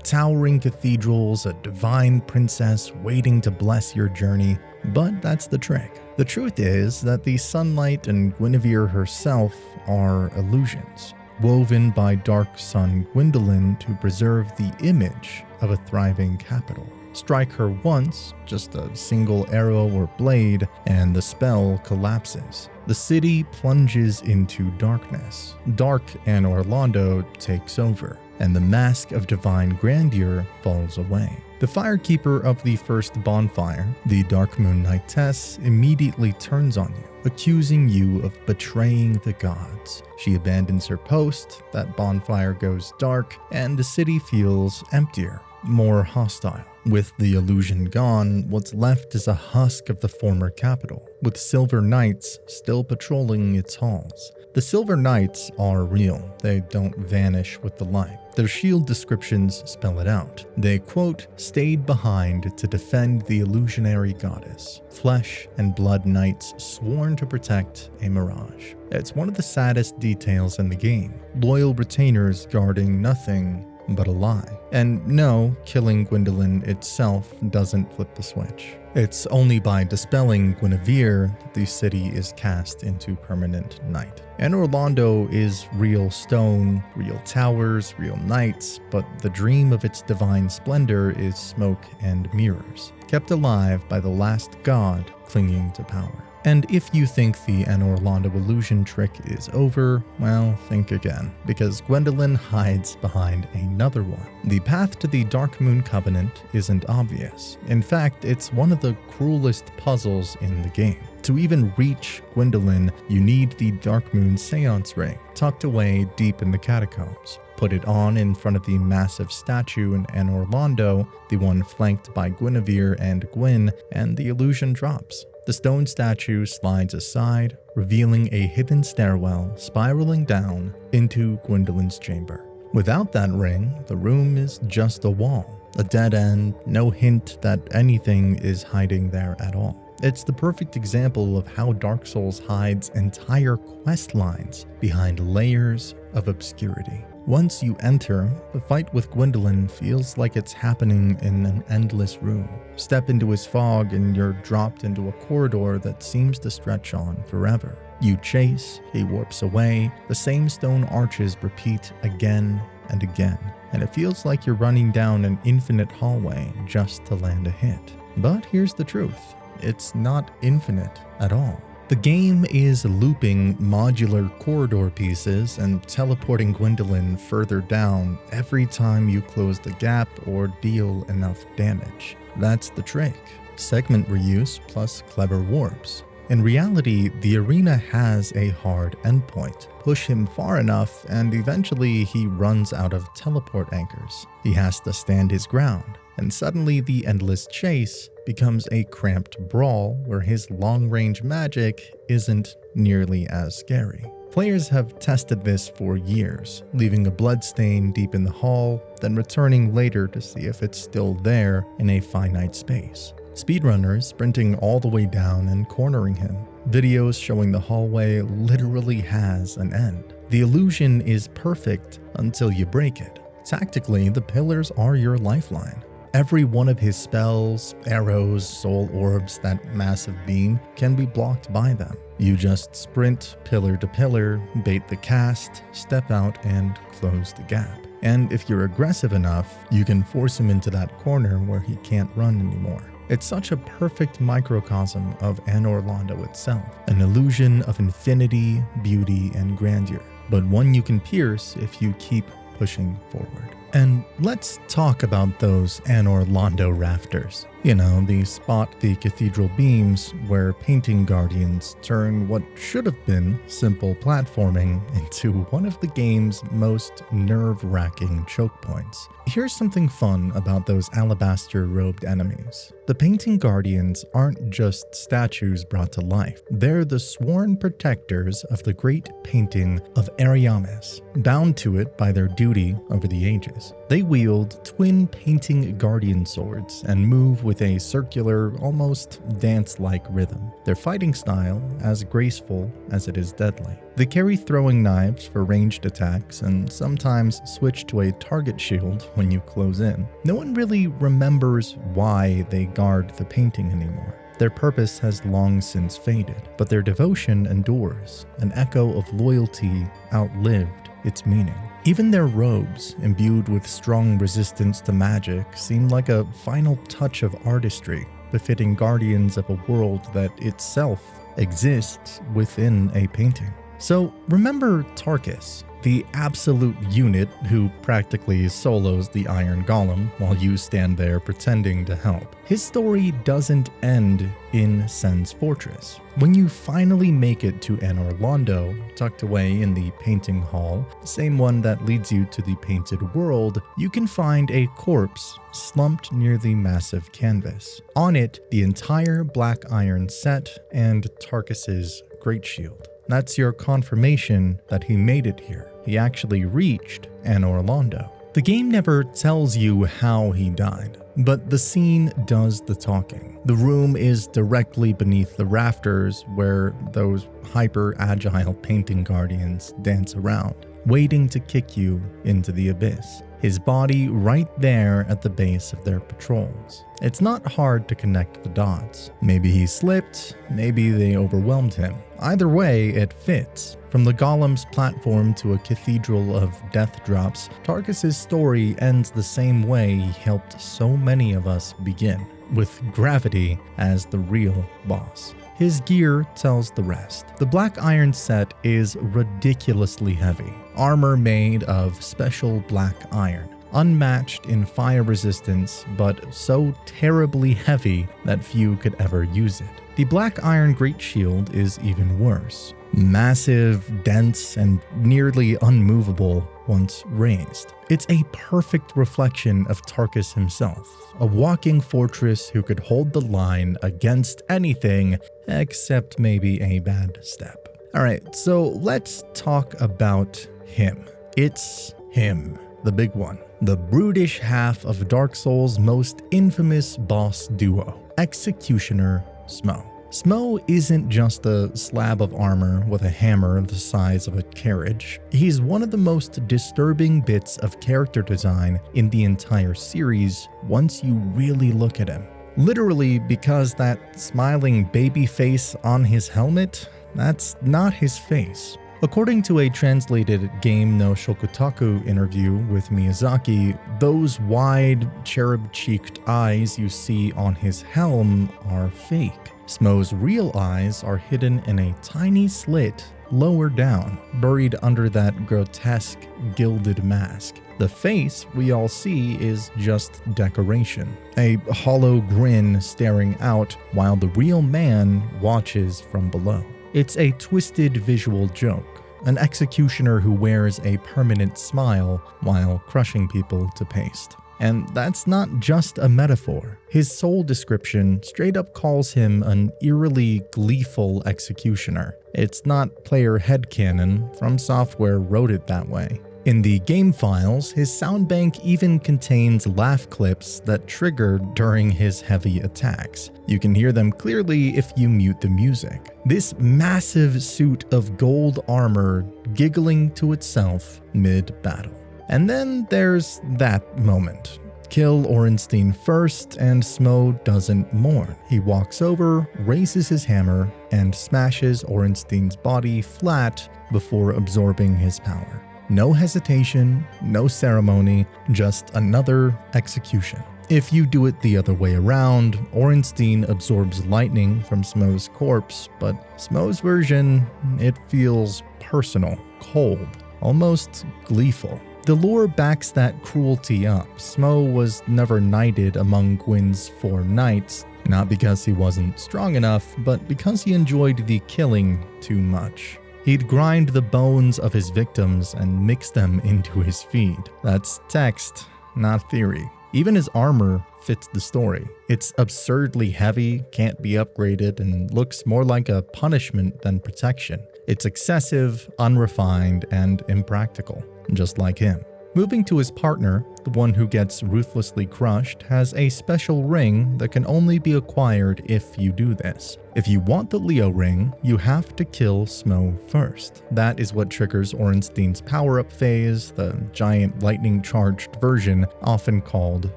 Towering cathedrals, a divine princess waiting to bless your journey. But that's the trick. The truth is that the sunlight and Guinevere herself are illusions, woven by Dark Sun Gwendolyn to preserve the image of a thriving capital. Strike her once, just a single arrow or blade, and the spell collapses. The city plunges into darkness. Dark Anor Londo takes over, and the mask of divine grandeur falls away. The firekeeper of the first bonfire, the Dark Moon Knightess, immediately turns on you, accusing you of betraying the gods. She abandons her post, that bonfire goes dark, and the city feels emptier, more hostile. With the illusion gone, what's left is a husk of the former capital, with silver knights still patrolling its halls. The Silver Knights are real. They don't vanish with the light. Their shield descriptions spell it out. They, quote, stayed behind to defend the illusionary goddess. Flesh and blood knights sworn to protect a mirage. It's one of the saddest details in the game. Loyal retainers guarding nothing but a lie. And no, killing Gwendolyn itself doesn't flip the switch. It's only by dispelling Guinevere that the city is cast into permanent night. And Orlando is real stone, real towers, real knights, but the dream of its divine splendor is smoke and mirrors, kept alive by the last god clinging to power. And if you think the Orlando illusion trick is over, well, think again, because Gwendolyn hides behind another one. The path to the Dark Moon Covenant isn't obvious. In fact, it's one of the cruelest puzzles in the game. To even reach Gwendolyn, you need the Dark Moon Seance Ring, tucked away deep in the catacombs. Put it on in front of the massive statue in Orlando, the one flanked by Guinevere and Gwyn, and the illusion drops. The stone statue slides aside, revealing a hidden stairwell spiraling down into Gwendolyn's chamber. Without that ring, the room is just a wall, a dead end, no hint that anything is hiding there at all. It's the perfect example of how Dark Souls hides entire quest lines behind layers of obscurity. Once you enter, the fight with Gwendolyn feels like it's happening in an endless room. Step into his fog and you're dropped into a corridor that seems to stretch on forever. You chase, he warps away, the same stone arches repeat again and again, and it feels like you're running down an infinite hallway just to land a hit. But here's the truth, it's not infinite at all. The game is looping modular corridor pieces and teleporting Gwendolyn further down every time you close the gap or deal enough damage. That's the trick. Segment reuse plus clever warps. In reality, the arena has a hard endpoint. Push him far enough and eventually he runs out of teleport anchors. He has to stand his ground, and suddenly the endless chase becomes a cramped brawl where his long-range magic isn't nearly as scary. Players have tested this for years, leaving a bloodstain deep in the hall, then returning later to see if it's still there in a finite space. Speedrunners sprinting all the way down and cornering him. Videos showing the hallway literally has an end. The illusion is perfect until you break it. Tactically, the pillars are your lifeline. Every one of his spells, arrows, soul orbs, that massive beam, can be blocked by them. You just sprint pillar to pillar, bait the cast, step out, and close the gap. And if you're aggressive enough, you can force him into that corner where he can't run anymore. It's such a perfect microcosm of Orlando itself, an illusion of infinity, beauty, and grandeur, but one you can pierce if you keep pushing forward. And let's talk about those Orlando rafters. You know, the spot the cathedral beams where painting guardians turn what should have been simple platforming into one of the game's most nerve-wracking choke points. Here's something fun about those alabaster-robed enemies. The painting guardians aren't just statues brought to life. They're the sworn protectors of the great painting of Ariamis, bound to it by their duty over the ages. They wield twin painting guardian swords and move with a circular, almost dance-like rhythm. Their fighting style as graceful as it is deadly. They carry throwing knives for ranged attacks and sometimes switch to a target shield when you close in. No one really remembers why they guard the painting anymore. Their purpose has long since faded, but their devotion endures, an echo of loyalty outlived its meaning. Even their robes, imbued with strong resistance to magic, seem like a final touch of artistry, befitting guardians of a world that itself exists within a painting. So remember Tarkus, the absolute unit who practically solos the Iron Golem while you stand there pretending to help. His story doesn't end in Sen's fortress. When you finally make it to Anor Londo, tucked away in the painting hall, the same one that leads you to the painted world, you can find a corpse slumped near the massive canvas. On it, the entire black iron set and Tarkus's great shield. That's your confirmation that he made it here. He actually reached Anor Londo. The game never tells you how he died, but the scene does the talking. The room is directly beneath the rafters where those hyper-agile painting guardians dance around, waiting to kick you into the abyss. His body right there at the base of their patrols. It's not hard to connect the dots. Maybe he slipped, maybe they overwhelmed him. Either way, it fits. From the Golem's platform to a cathedral of death drops, Tarkus's story ends the same way he helped so many of us begin, with gravity as the real boss. His gear tells the rest. The black iron set is ridiculously heavy. Armor made of special black iron, unmatched in fire resistance, but so terribly heavy that few could ever use it. The black iron great shield is even worse. Massive, dense, and nearly unmovable once raised. It's a perfect reflection of Tarkus himself, a walking fortress who could hold the line against anything except maybe a bad step. Alright, so let's talk about him. It's him, the big one. The brutish half of Dark Souls' most infamous boss duo, Executioner Smough. Smough isn't just a slab of armor with a hammer the size of a carriage. He's one of the most disturbing bits of character design in the entire series once you really look at him. Literally, because that smiling baby face on his helmet, that's not his face. According to a translated Game no Shokutaku interview with Miyazaki, those wide, cherub-cheeked eyes you see on his helm are fake. Smough's real eyes are hidden in a tiny slit lower down, buried under that grotesque, gilded mask. The face we all see is just decoration, a hollow grin staring out while the real man watches from below. It's a twisted visual joke, an executioner who wears a permanent smile while crushing people to paste. And that's not just a metaphor. His soul description straight up calls him an eerily gleeful executioner. It's not player headcanon, From Software wrote it that way. In the game files, his sound bank even contains laugh clips that trigger during his heavy attacks. You can hear them clearly if you mute the music. This massive suit of gold armor giggling to itself mid-battle. And then there's that moment. Kill Orenstein first, and Smough doesn't mourn. He walks over, raises his hammer, and smashes Orenstein's body flat before absorbing his power. No hesitation, no ceremony, just another execution. If you do it the other way around, Orenstein absorbs lightning from Smough's corpse, but Smough's version, it feels personal, cold, almost gleeful. The lore backs that cruelty up. Smough was never knighted among Gwyn's 4 knights, not because he wasn't strong enough, but because he enjoyed the killing too much. He'd grind the bones of his victims and mix them into his feed. That's text, not theory. Even his armor fits the story. It's absurdly heavy, can't be upgraded, and looks more like a punishment than protection. It's excessive, unrefined, and impractical, just like him. Moving to his partner, the one who gets ruthlessly crushed, has a special ring that can only be acquired if you do this. If you want the Leo ring, you have to kill Smough first. That is what triggers Orenstein's power-up phase, the giant lightning-charged version often called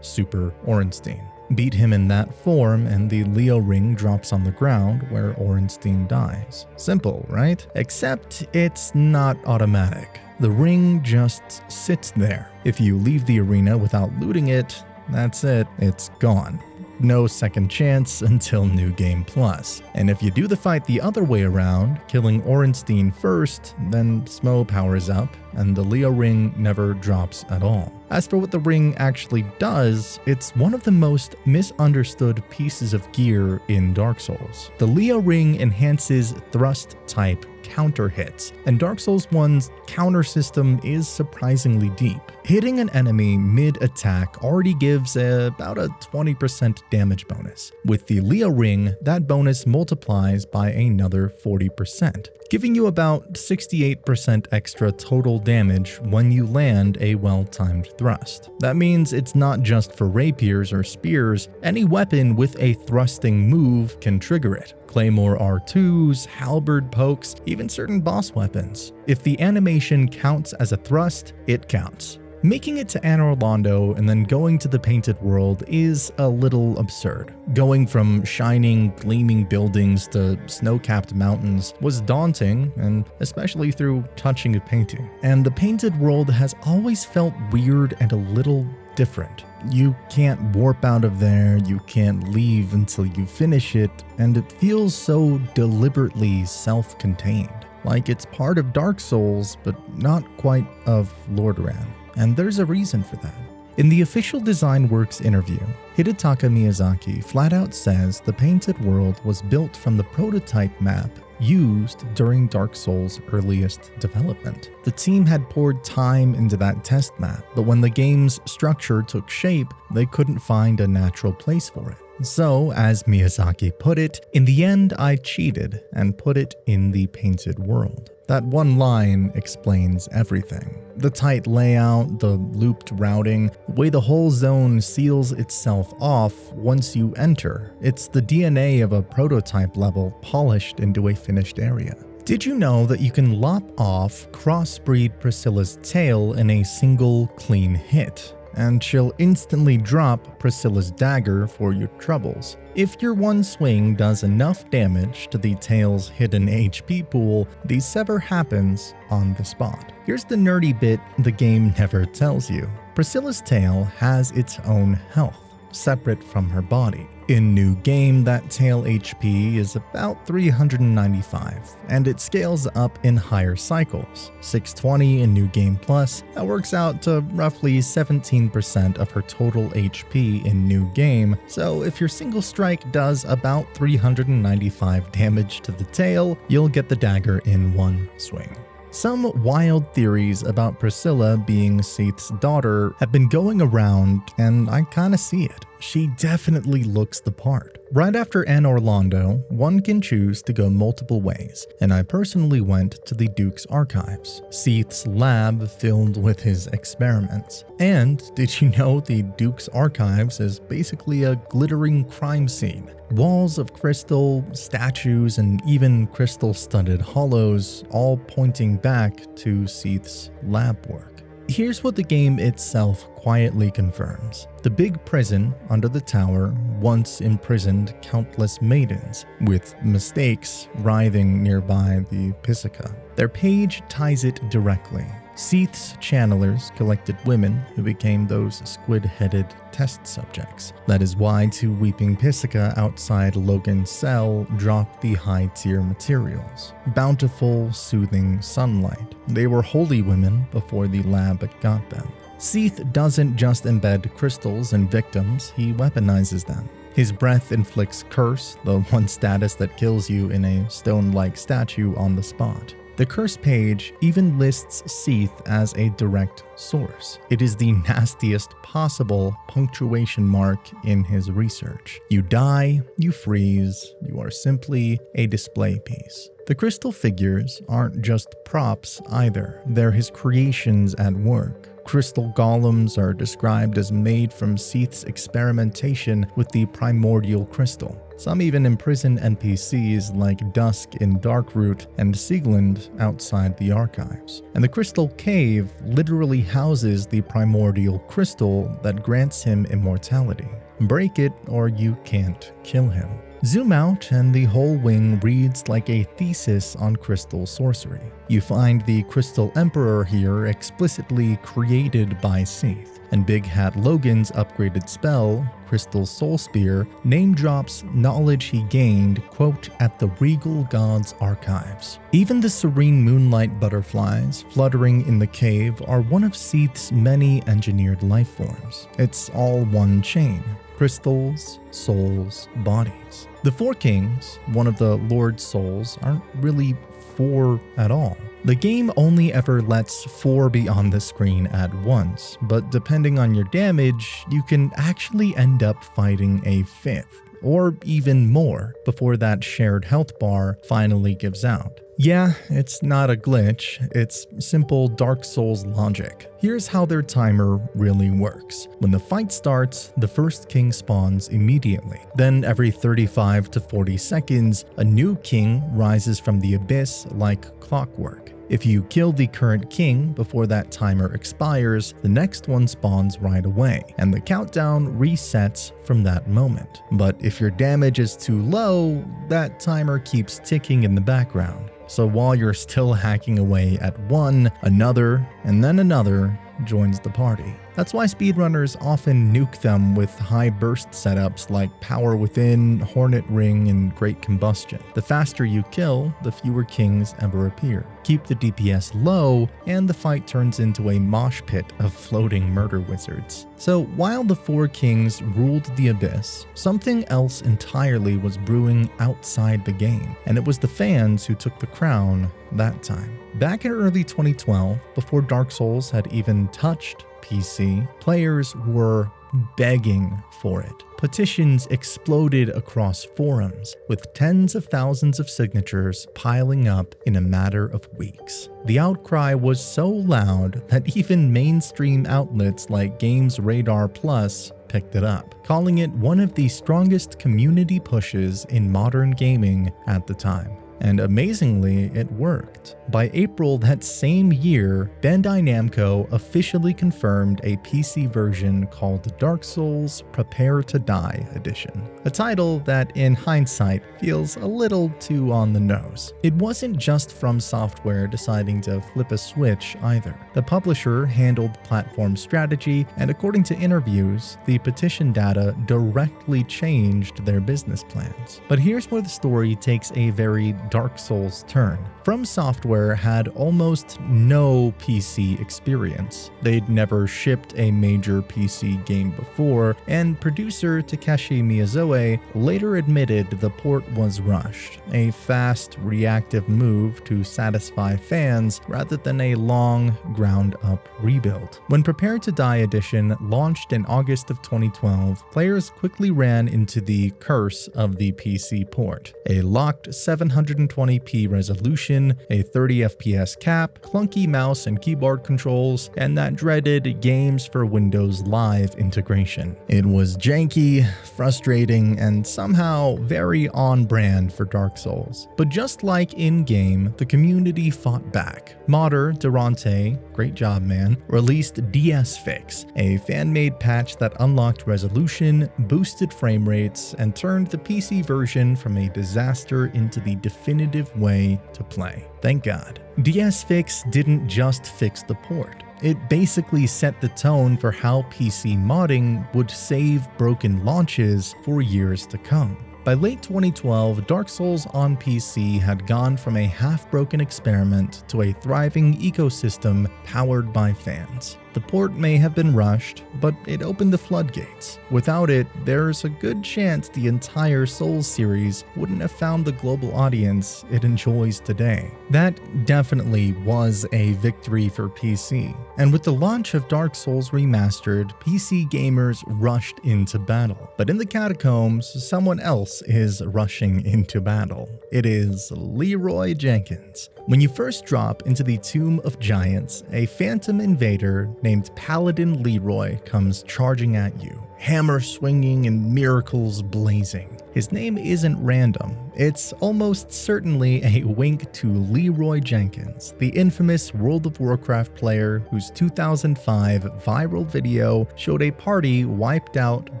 Super Orenstein. Beat him in that form and the Leo ring drops on the ground where Orenstein dies. Simple, right? Except it's not automatic. The ring just sits there. If you leave the arena without looting it, that's it, it's gone. no second chance until New Game Plus. And if you do the fight the other way around, killing Orenstein first, then Smo powers up, and the Leo ring never drops at all. As for what the ring actually does, it's one of the most misunderstood pieces of gear in Dark Souls. The Leo ring enhances thrust-type counter hits, and Dark Souls 1's counter system is surprisingly deep. Hitting an enemy mid-attack already gives about a 20% damage bonus. With the Leo ring, that bonus multiplies by another 40%, giving you about 68% extra total damage when you land a well-timed thrust. That means it's not just for rapiers or spears, any weapon with a thrusting move can trigger it. Claymore R2s, halberd pokes, even certain boss weapons. If the animation counts as a thrust, it counts. Making it to Anor Londo and then going to the Painted World is a little absurd. Going from shining, gleaming buildings to snow-capped mountains was daunting, and especially through touching a painting. And the Painted World has always felt weird and a little different. You can't warp out of there, you can't leave until you finish it, and it feels so deliberately self-contained. Like it's part of Dark Souls, but not quite of Lordaeron. And there's a reason for that. In the official Design Works interview, Hidetaka Miyazaki flat out says the Painted World was built from the prototype map used during Dark Souls' earliest development. The team had poured time into that test map, but when the game's structure took shape, they couldn't find a natural place for it. So, as Miyazaki put it, in the end I cheated and put it in the Painted World. That one line explains everything. The tight layout, the looped routing, the way the whole zone seals itself off once you enter. It's the DNA of a prototype level polished into a finished area. Did you know that you can lop off crossbreed Priscilla's tail in a single clean hit? And she'll instantly drop Priscilla's dagger for your troubles. If your one swing does enough damage to the tail's hidden HP pool, the sever happens on the spot. Here's the nerdy bit the game never tells you. Priscilla's tail has its own health, separate from her body. In New Game, that tail HP is about 395, and it scales up in higher cycles. 620 in New Game Plus, that works out to roughly 17% of her total HP in New Game, so if your single strike does about 395 damage to the tail, you'll get the dagger in one swing. Some wild theories about Priscilla being Seath's daughter have been going around, and I kinda see it. She definitely looks the part. Right after Anor Londo, one can choose to go multiple ways, and I personally went to the Duke's archives, Seath's lab filled with his experiments. And did you know the Duke's archives is basically a glittering crime scene? Walls of crystal, statues, and even crystal-studded hollows, all pointing back to Seath's lab work. Here's what the game itself quietly confirms. The big prison under the tower once imprisoned countless maidens, with mistakes writhing nearby the Pisica. Their page ties it directly. Seath's channelers collected women who became those squid-headed test subjects. That is why two weeping Pisica outside Logan's cell dropped the high-tier materials. Bountiful, soothing sunlight. They were holy women before the lab got them. Seath doesn't just embed crystals in victims, he weaponizes them. His breath inflicts curse, the one status that kills you in a stone-like statue on the spot. The curse page even lists Seath as a direct source. It is the nastiest possible punctuation mark in his research. You die, you freeze, you are simply a display piece. The crystal figures aren't just props either, they're his creations at work. Crystal golems are described as made from Seath's experimentation with the primordial crystal. Some even imprison NPCs like Dusk in Darkroot and Siegland outside the archives. And the Crystal Cave literally houses the primordial crystal that grants him immortality. Break it or you can't kill him. Zoom out and the whole wing reads like a thesis on crystal sorcery. You find the Crystal Emperor here explicitly created by Seath, and Big Hat Logan's upgraded spell, Crystal Soul Spear, name drops knowledge he gained, quote, at the Regal Gods Archives. Even the serene moonlight butterflies fluttering in the cave are one of Seath's many engineered life forms. It's all one chain. Crystals, souls, bodies. The Four Kings, one of the Lord's souls, aren't really four at all. The game only ever lets 4 be on the screen at once, but depending on your damage, you can actually end up fighting a 5th, or even more, before that shared health bar finally gives out. Yeah, it's not a glitch, it's simple Dark Souls logic. Here's how their timer really works. When the fight starts, the first king spawns immediately. Then every 35 to 40 seconds, a new king rises from the abyss like clockwork. If you kill the current king before that timer expires, the next one spawns right away, and the countdown resets from that moment. But if your damage is too low, that timer keeps ticking in the background. So while you're still hacking away at one, another, and then another joins the party. That's why speedrunners often nuke them with high burst setups like Power Within, Hornet Ring, and Great Combustion. The faster you kill, the fewer kings ever appear. Keep the DPS low, and the fight turns into a mosh pit of floating murder wizards. So while the Four Kings ruled the Abyss, something else entirely was brewing outside the game, and it was the fans who took the crown that time. Back in early 2012, before Dark Souls had even touched PC, players were begging for it. Petitions exploded across forums, with tens of thousands of signatures piling up in a matter of weeks. The outcry was so loud that even mainstream outlets like Games Radar Plus picked it up, calling it one of the strongest community pushes in modern gaming at the time. And amazingly, it worked. By April that same year, Bandai Namco officially confirmed a PC version called Dark Souls Prepare to Die Edition, a title that in hindsight feels a little too on the nose. It wasn't just From Software deciding to flip a switch either. The publisher handled platform strategy, and according to interviews, the petition data directly changed their business plans. But here's where the story takes a very Dark Souls turn. From Software had almost no PC experience. They'd never shipped a major PC game before, and producer Takeshi Miyazoe later admitted the port was rushed, a fast, reactive move to satisfy fans rather than a long, ground-up rebuild. When Prepare to Die Edition launched in August of 2012, players quickly ran into the curse of the PC port. A locked 720p resolution, a 30 FPS cap, clunky mouse and keyboard controls, and that dreaded Games for Windows Live integration. It was janky, frustrating, and somehow very on-brand for Dark Souls. But just like in-game, the community fought back. Modder Durante, great job man, released DS Fix, a fan-made patch that unlocked resolution, boosted frame rates, and turned the PC version from a disaster into the definitive way to play. Thank God. DS Fix didn't just fix the port. It basically set the tone for how PC modding would save broken launches for years to come. By late 2012, Dark Souls on PC had gone from a half-broken experiment to a thriving ecosystem powered by fans. The port may have been rushed, but it opened the floodgates. Without it, there's a good chance the entire Souls series wouldn't have found the global audience it enjoys today. That definitely was a victory for PC. And with the launch of Dark Souls Remastered, PC gamers rushed into battle. But in the catacombs, someone else is rushing into battle. It is Leroy Jenkins. When you first drop into the Tomb of Giants, a phantom invader named Paladin Leroy comes charging at you, hammer swinging and miracles blazing. His name isn't random. It's almost certainly a wink to Leroy Jenkins, the infamous World of Warcraft player whose 2005 viral video showed a party wiped out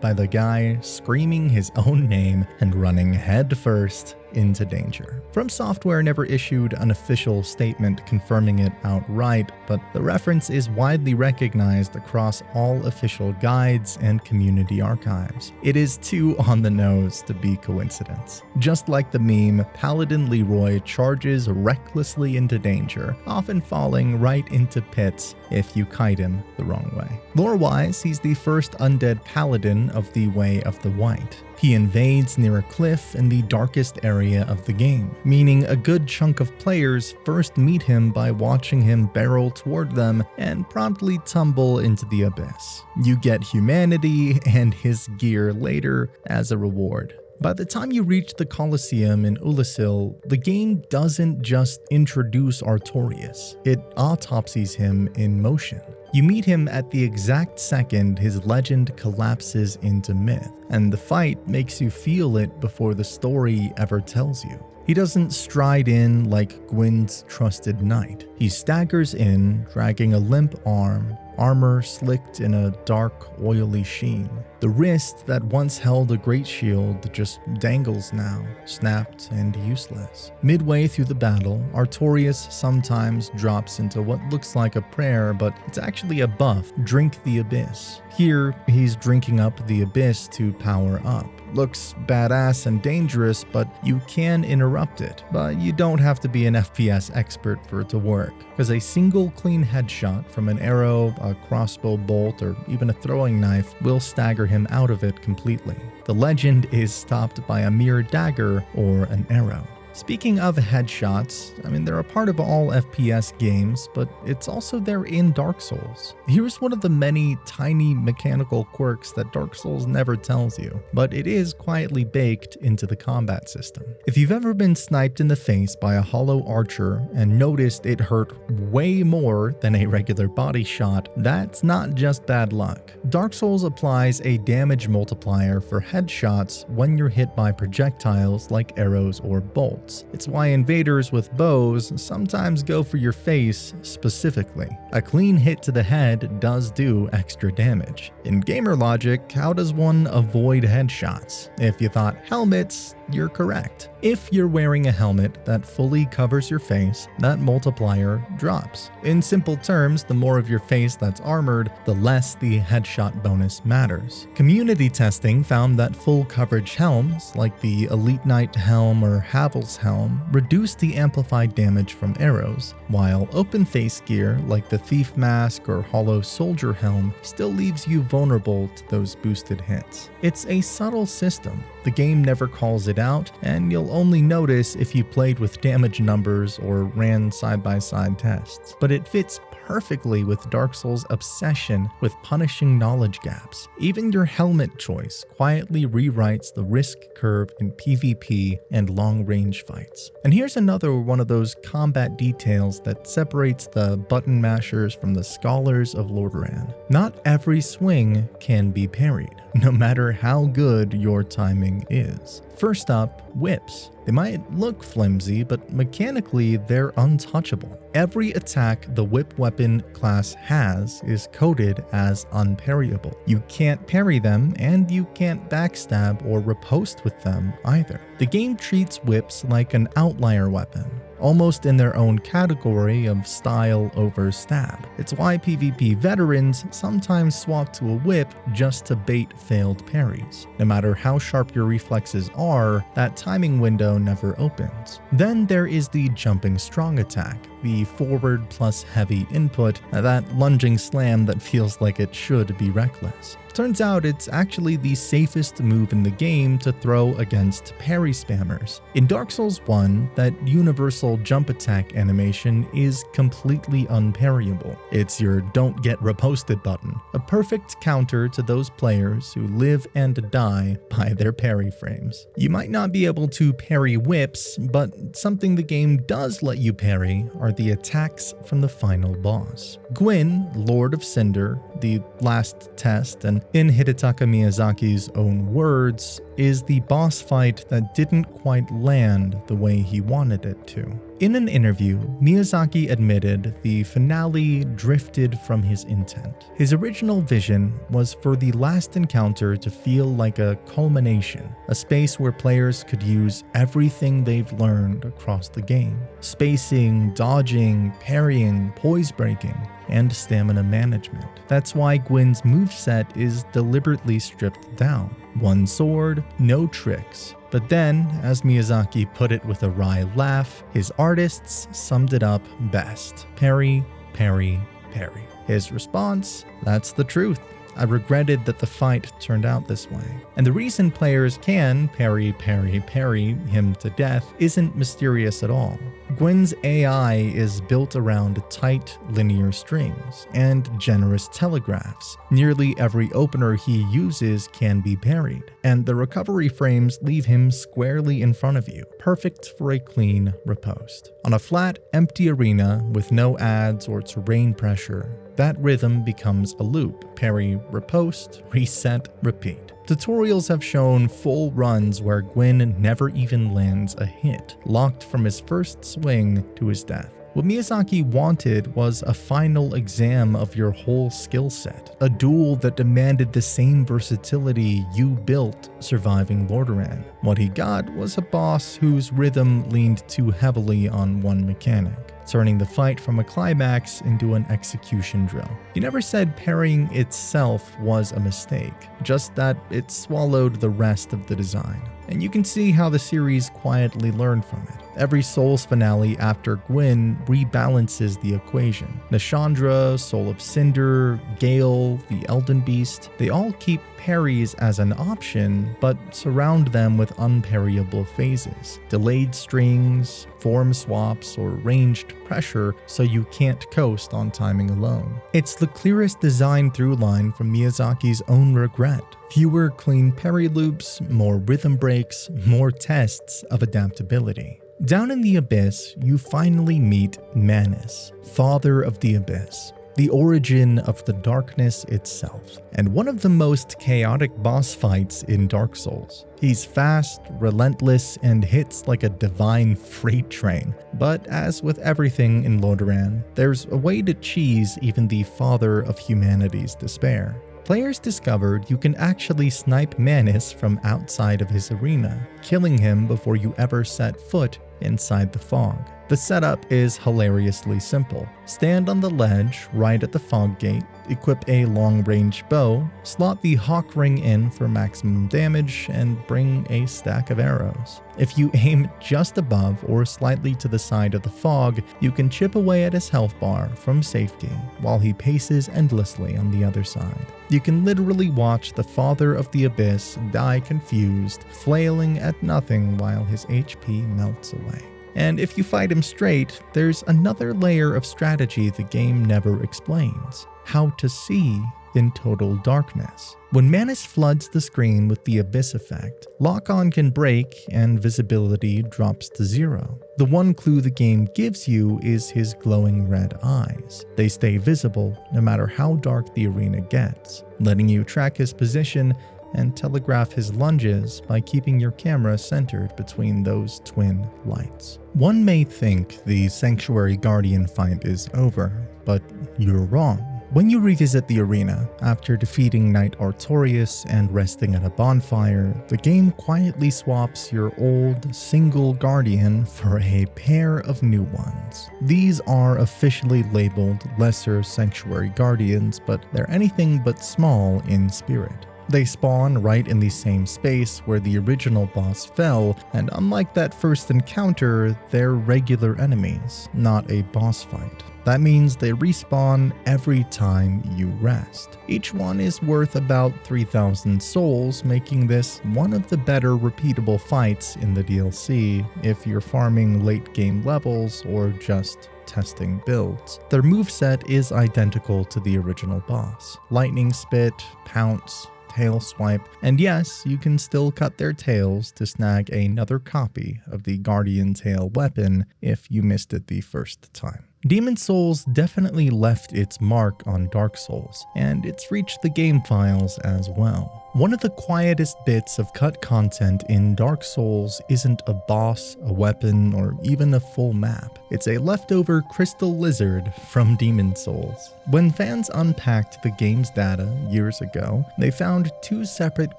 by the guy screaming his own name and running headfirst into danger. From Software never issued an official statement confirming it outright, but the reference is widely recognized across all official guides and community archives. It is too on the nose to be coincidence. Just like the meme, Paladin Leroy charges recklessly into danger, often falling right into pits if you kite him the wrong way. Lore-wise, he's the first undead paladin of the Way of the White. He invades near a cliff in the darkest area of the game, meaning a good chunk of players first meet him by watching him barrel toward them and promptly tumble into the abyss. You get humanity and his gear later as a reward. By the time you reach the Colosseum in Ulasil, the game doesn't just introduce Artorias, it autopsies him in motion. You meet him at the exact second his legend collapses into myth, and the fight makes you feel it before the story ever tells you. He doesn't stride in like Gwyn's trusted knight. He staggers in, dragging a limp arm, armor slicked in a dark, oily sheen. The wrist that once held a great shield just dangles now, snapped and useless. Midway through the battle, Artorias sometimes drops into what looks like a prayer, but it's actually a buff, Drink the Abyss. Here, he's drinking up the abyss to power up. Looks badass and dangerous, but you can interrupt it. But you don't have to be an FPS expert for it to work, because a single clean headshot from an arrow, a crossbow bolt, or even a throwing knife will stagger him out of it completely. The legend is stopped by a mere dagger or an arrow. Speaking of headshots, they're a part of all FPS games, but it's also there in Dark Souls. Here's one of the many tiny mechanical quirks that Dark Souls never tells you, but it is quietly baked into the combat system. If you've ever been sniped in the face by a hollow archer and noticed it hurt way more than a regular body shot, that's not just bad luck. Dark Souls applies a damage multiplier for headshots when you're hit by projectiles like arrows or bolts. It's why invaders with bows sometimes go for your face specifically. A clean hit to the head does do extra damage. In gamer logic, how does one avoid headshots? If you thought helmets, you're correct. If you're wearing a helmet that fully covers your face, that multiplier drops. In simple terms, the more of your face that's armored, the less the headshot bonus matters. Community testing found that full coverage helms, like the Elite Knight helm or Havel's helm, reduce the amplified damage from arrows, while open face gear, like the Thief Mask or Hollow Soldier helm, still leaves you vulnerable to those boosted hits. It's a subtle system. The game never calls it out, and you'll only notice if you played with damage numbers or ran side-by-side tests. But it fits perfectly with Dark Souls' obsession with punishing knowledge gaps. Even your helmet choice quietly rewrites the risk curve in PvP and long-range fights. And here's another one of those combat details that separates the button mashers from the scholars of Lordaeron. Not every swing can be parried, no matter how good your timing is. First up, whips. They might look flimsy, but mechanically they're untouchable. Every attack the whip weapon class has is coded as unparryable. You can't parry them, and you can't backstab or riposte with them either. The game treats whips like an outlier weapon, almost in their own category of style over stab. It's why PvP veterans sometimes swap to a whip just to bait failed parries. No matter how sharp your reflexes are, that timing window never opens. Then there is the jumping strong attack, the forward plus heavy input, that lunging slam that feels like it should be reckless. Turns out it's actually the safest move in the game to throw against parry spammers. In Dark Souls 1, that universal jump attack animation is completely unparryable. It's your don't get riposted button, a perfect counter to those players who live and die by their parry frames. You might not be able to parry whips, but something the game does let you parry are the attacks from the final boss. Gwyn, Lord of Cinder, the last test, and in Hidetaka Miyazaki's own words, is the boss fight that didn't quite land the way he wanted it to. In an interview, Miyazaki admitted the finale drifted from his intent. His original vision was for the last encounter to feel like a culmination, a space where players could use everything they've learned across the game: spacing, dodging, parrying, poise breaking, and stamina management. That's why Gwyn's moveset is deliberately stripped down. One sword, no tricks. But then, as Miyazaki put it with a wry laugh, his artists summed it up best: parry, parry, parry. His response: that's the truth. I regretted that the fight turned out this way. And the reason players can parry, parry, parry him to death isn't mysterious at all. Gwyn's AI is built around tight, linear strings and generous telegraphs. Nearly every opener he uses can be parried, and the recovery frames leave him squarely in front of you, perfect for a clean riposte. On a flat, empty arena with no adds or terrain pressure, that rhythm becomes a loop: parry, riposte, reset, repeat. Tutorials have shown full runs where Gwyn never even lands a hit, locked from his first swing to his death. What Miyazaki wanted was a final exam of your whole skill set, a duel that demanded the same versatility you built surviving Lordaeron. What he got was a boss whose rhythm leaned too heavily on one mechanic, turning the fight from a climax into an execution drill. He never said parrying itself was a mistake, just that it swallowed the rest of the design. And you can see how the series quietly learned from it. Every Souls finale after Gwyn rebalances the equation. Nashandra, Soul of Cinder, Gale, the Elden Beast, they all keep parries as an option, but surround them with unparryable phases, delayed strings, form swaps, or ranged pressure so you can't coast on timing alone. It's the clearest design through line from Miyazaki's own regret. Fewer clean parry loops, more rhythm breaks, more tests of adaptability. Down in the Abyss, you finally meet Manus, Father of the Abyss, the origin of the darkness itself, and one of the most chaotic boss fights in Dark Souls. He's fast, relentless, and hits like a divine freight train. But as with everything in Lordaeron, there's a way to cheese even the father of humanity's despair. Players discovered you can actually snipe Manus from outside of his arena, killing him before you ever set foot inside the fog. The setup is hilariously simple. Stand on the ledge right at the fog gate, equip a long-range bow, slot the hawk ring in for maximum damage, and bring a stack of arrows. If you aim just above or slightly to the side of the fog, you can chip away at his health bar from safety while he paces endlessly on the other side. You can literally watch the Father of the Abyss die confused, flailing at nothing while his HP melts away. And if you fight him straight, there's another layer of strategy the game never explains: how to see in total darkness. When Manus floods the screen with the Abyss effect, lock-on can break and visibility drops to 0. The one clue the game gives you is his glowing red eyes. They stay visible no matter how dark the arena gets, letting you track his position and telegraph his lunges by keeping your camera centered between those twin lights. One may think the Sanctuary Guardian fight is over, but you're wrong. When you revisit the arena, after defeating Knight Artorias and resting at a bonfire, the game quietly swaps your old, single Guardian for a pair of new ones. These are officially labeled Lesser Sanctuary Guardians, but they're anything but small in spirit. They spawn right in the same space where the original boss fell, and unlike that first encounter, they're regular enemies, not a boss fight. That means they respawn every time you rest. Each one is worth about 3,000 souls, making this one of the better repeatable fights in the DLC if you're farming late game levels or just testing builds. Their moveset is identical to the original boss: lightning spit, pounce, tail swipe, and yes, you can still cut their tails to snag another copy of the Guardian Tail weapon if you missed it the first time. Demon's Souls definitely left its mark on Dark Souls, and it's reached the game files as well. One of the quietest bits of cut content in Dark Souls isn't a boss, a weapon, or even a full map. It's a leftover crystal lizard from Demon's Souls. When fans unpacked the game's data years ago, they found two separate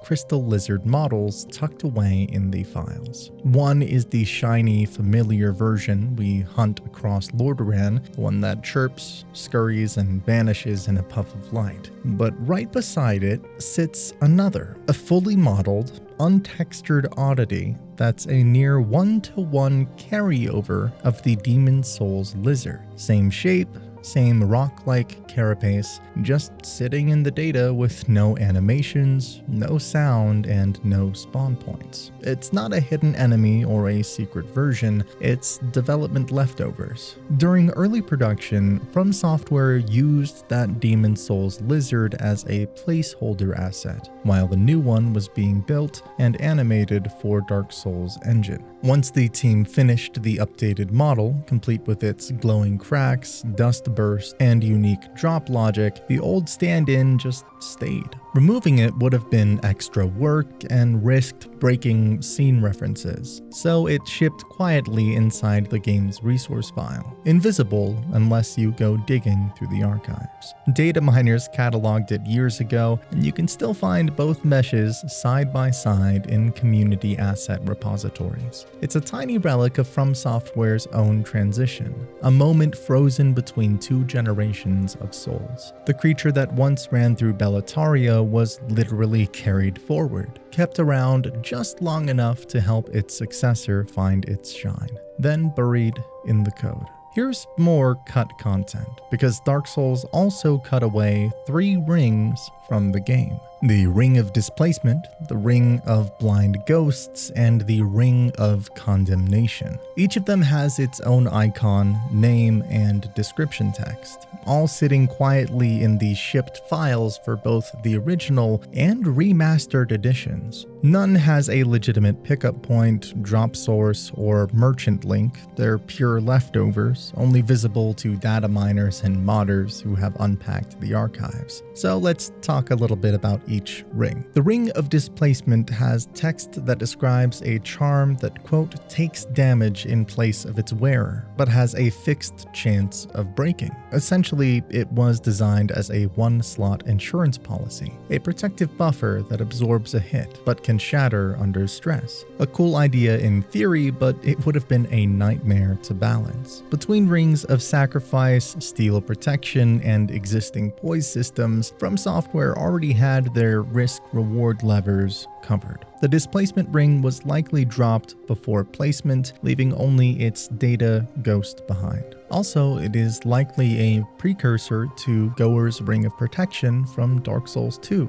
crystal lizard models tucked away in the files. One is the shiny, familiar version we hunt across Lordaeron, the one that chirps, scurries, and vanishes in a puff of light. But right beside it sits another, a fully modeled, untextured oddity that's a near one-to-one carryover of the Demon's Souls lizard. Same shape, same rock-like carapace, just sitting in the data with no animations, no sound, and no spawn points. It's not a hidden enemy or a secret version, it's development leftovers. During early production, From Software used that Demon's Souls lizard as a placeholder asset, while the new one was being built and animated for Dark Souls engine. Once the team finished the updated model, complete with its glowing cracks, dust burst, and unique drop logic, the old stand-in just stayed. Removing it would have been extra work and risked breaking scene references, so it shipped quietly inside the game's resource file, invisible unless you go digging through the archives. Data miners cataloged it years ago, and you can still find both meshes side by side in community asset repositories. It's a tiny relic of From Software's own transition, a moment frozen between two generations of souls. The creature that once ran through Bellataria was literally carried forward, kept around just long enough to help its successor find its shine, then buried in the code. Here's more cut content, because Dark Souls also cut away 3 rings from the game. The Ring of Displacement, the Ring of Blind Ghosts, and the Ring of Condemnation. Each of them has its own icon, name, and description text, all sitting quietly in the shipped files for both the original and remastered editions. None has a legitimate pickup point, drop source, or merchant link. They're pure leftovers, only visible to data miners and modders who have unpacked the archives. So let's talk a little bit about each ring. The Ring of Displacement has text that describes a charm that, quote, takes damage in place of its wearer, but has a fixed chance of breaking. Essentially, it was designed as a one-slot insurance policy, a protective buffer that absorbs a hit, but can shatter under stress. A cool idea in theory, but it would have been a nightmare to balance. Between Rings of Sacrifice, Steel Protection, and existing poise systems, From Software already had their risk-reward levers covered. The displacement ring was likely dropped before placement, leaving only its data ghost behind. Also, it is likely a precursor to Goer's Ring of Protection from Dark Souls 2,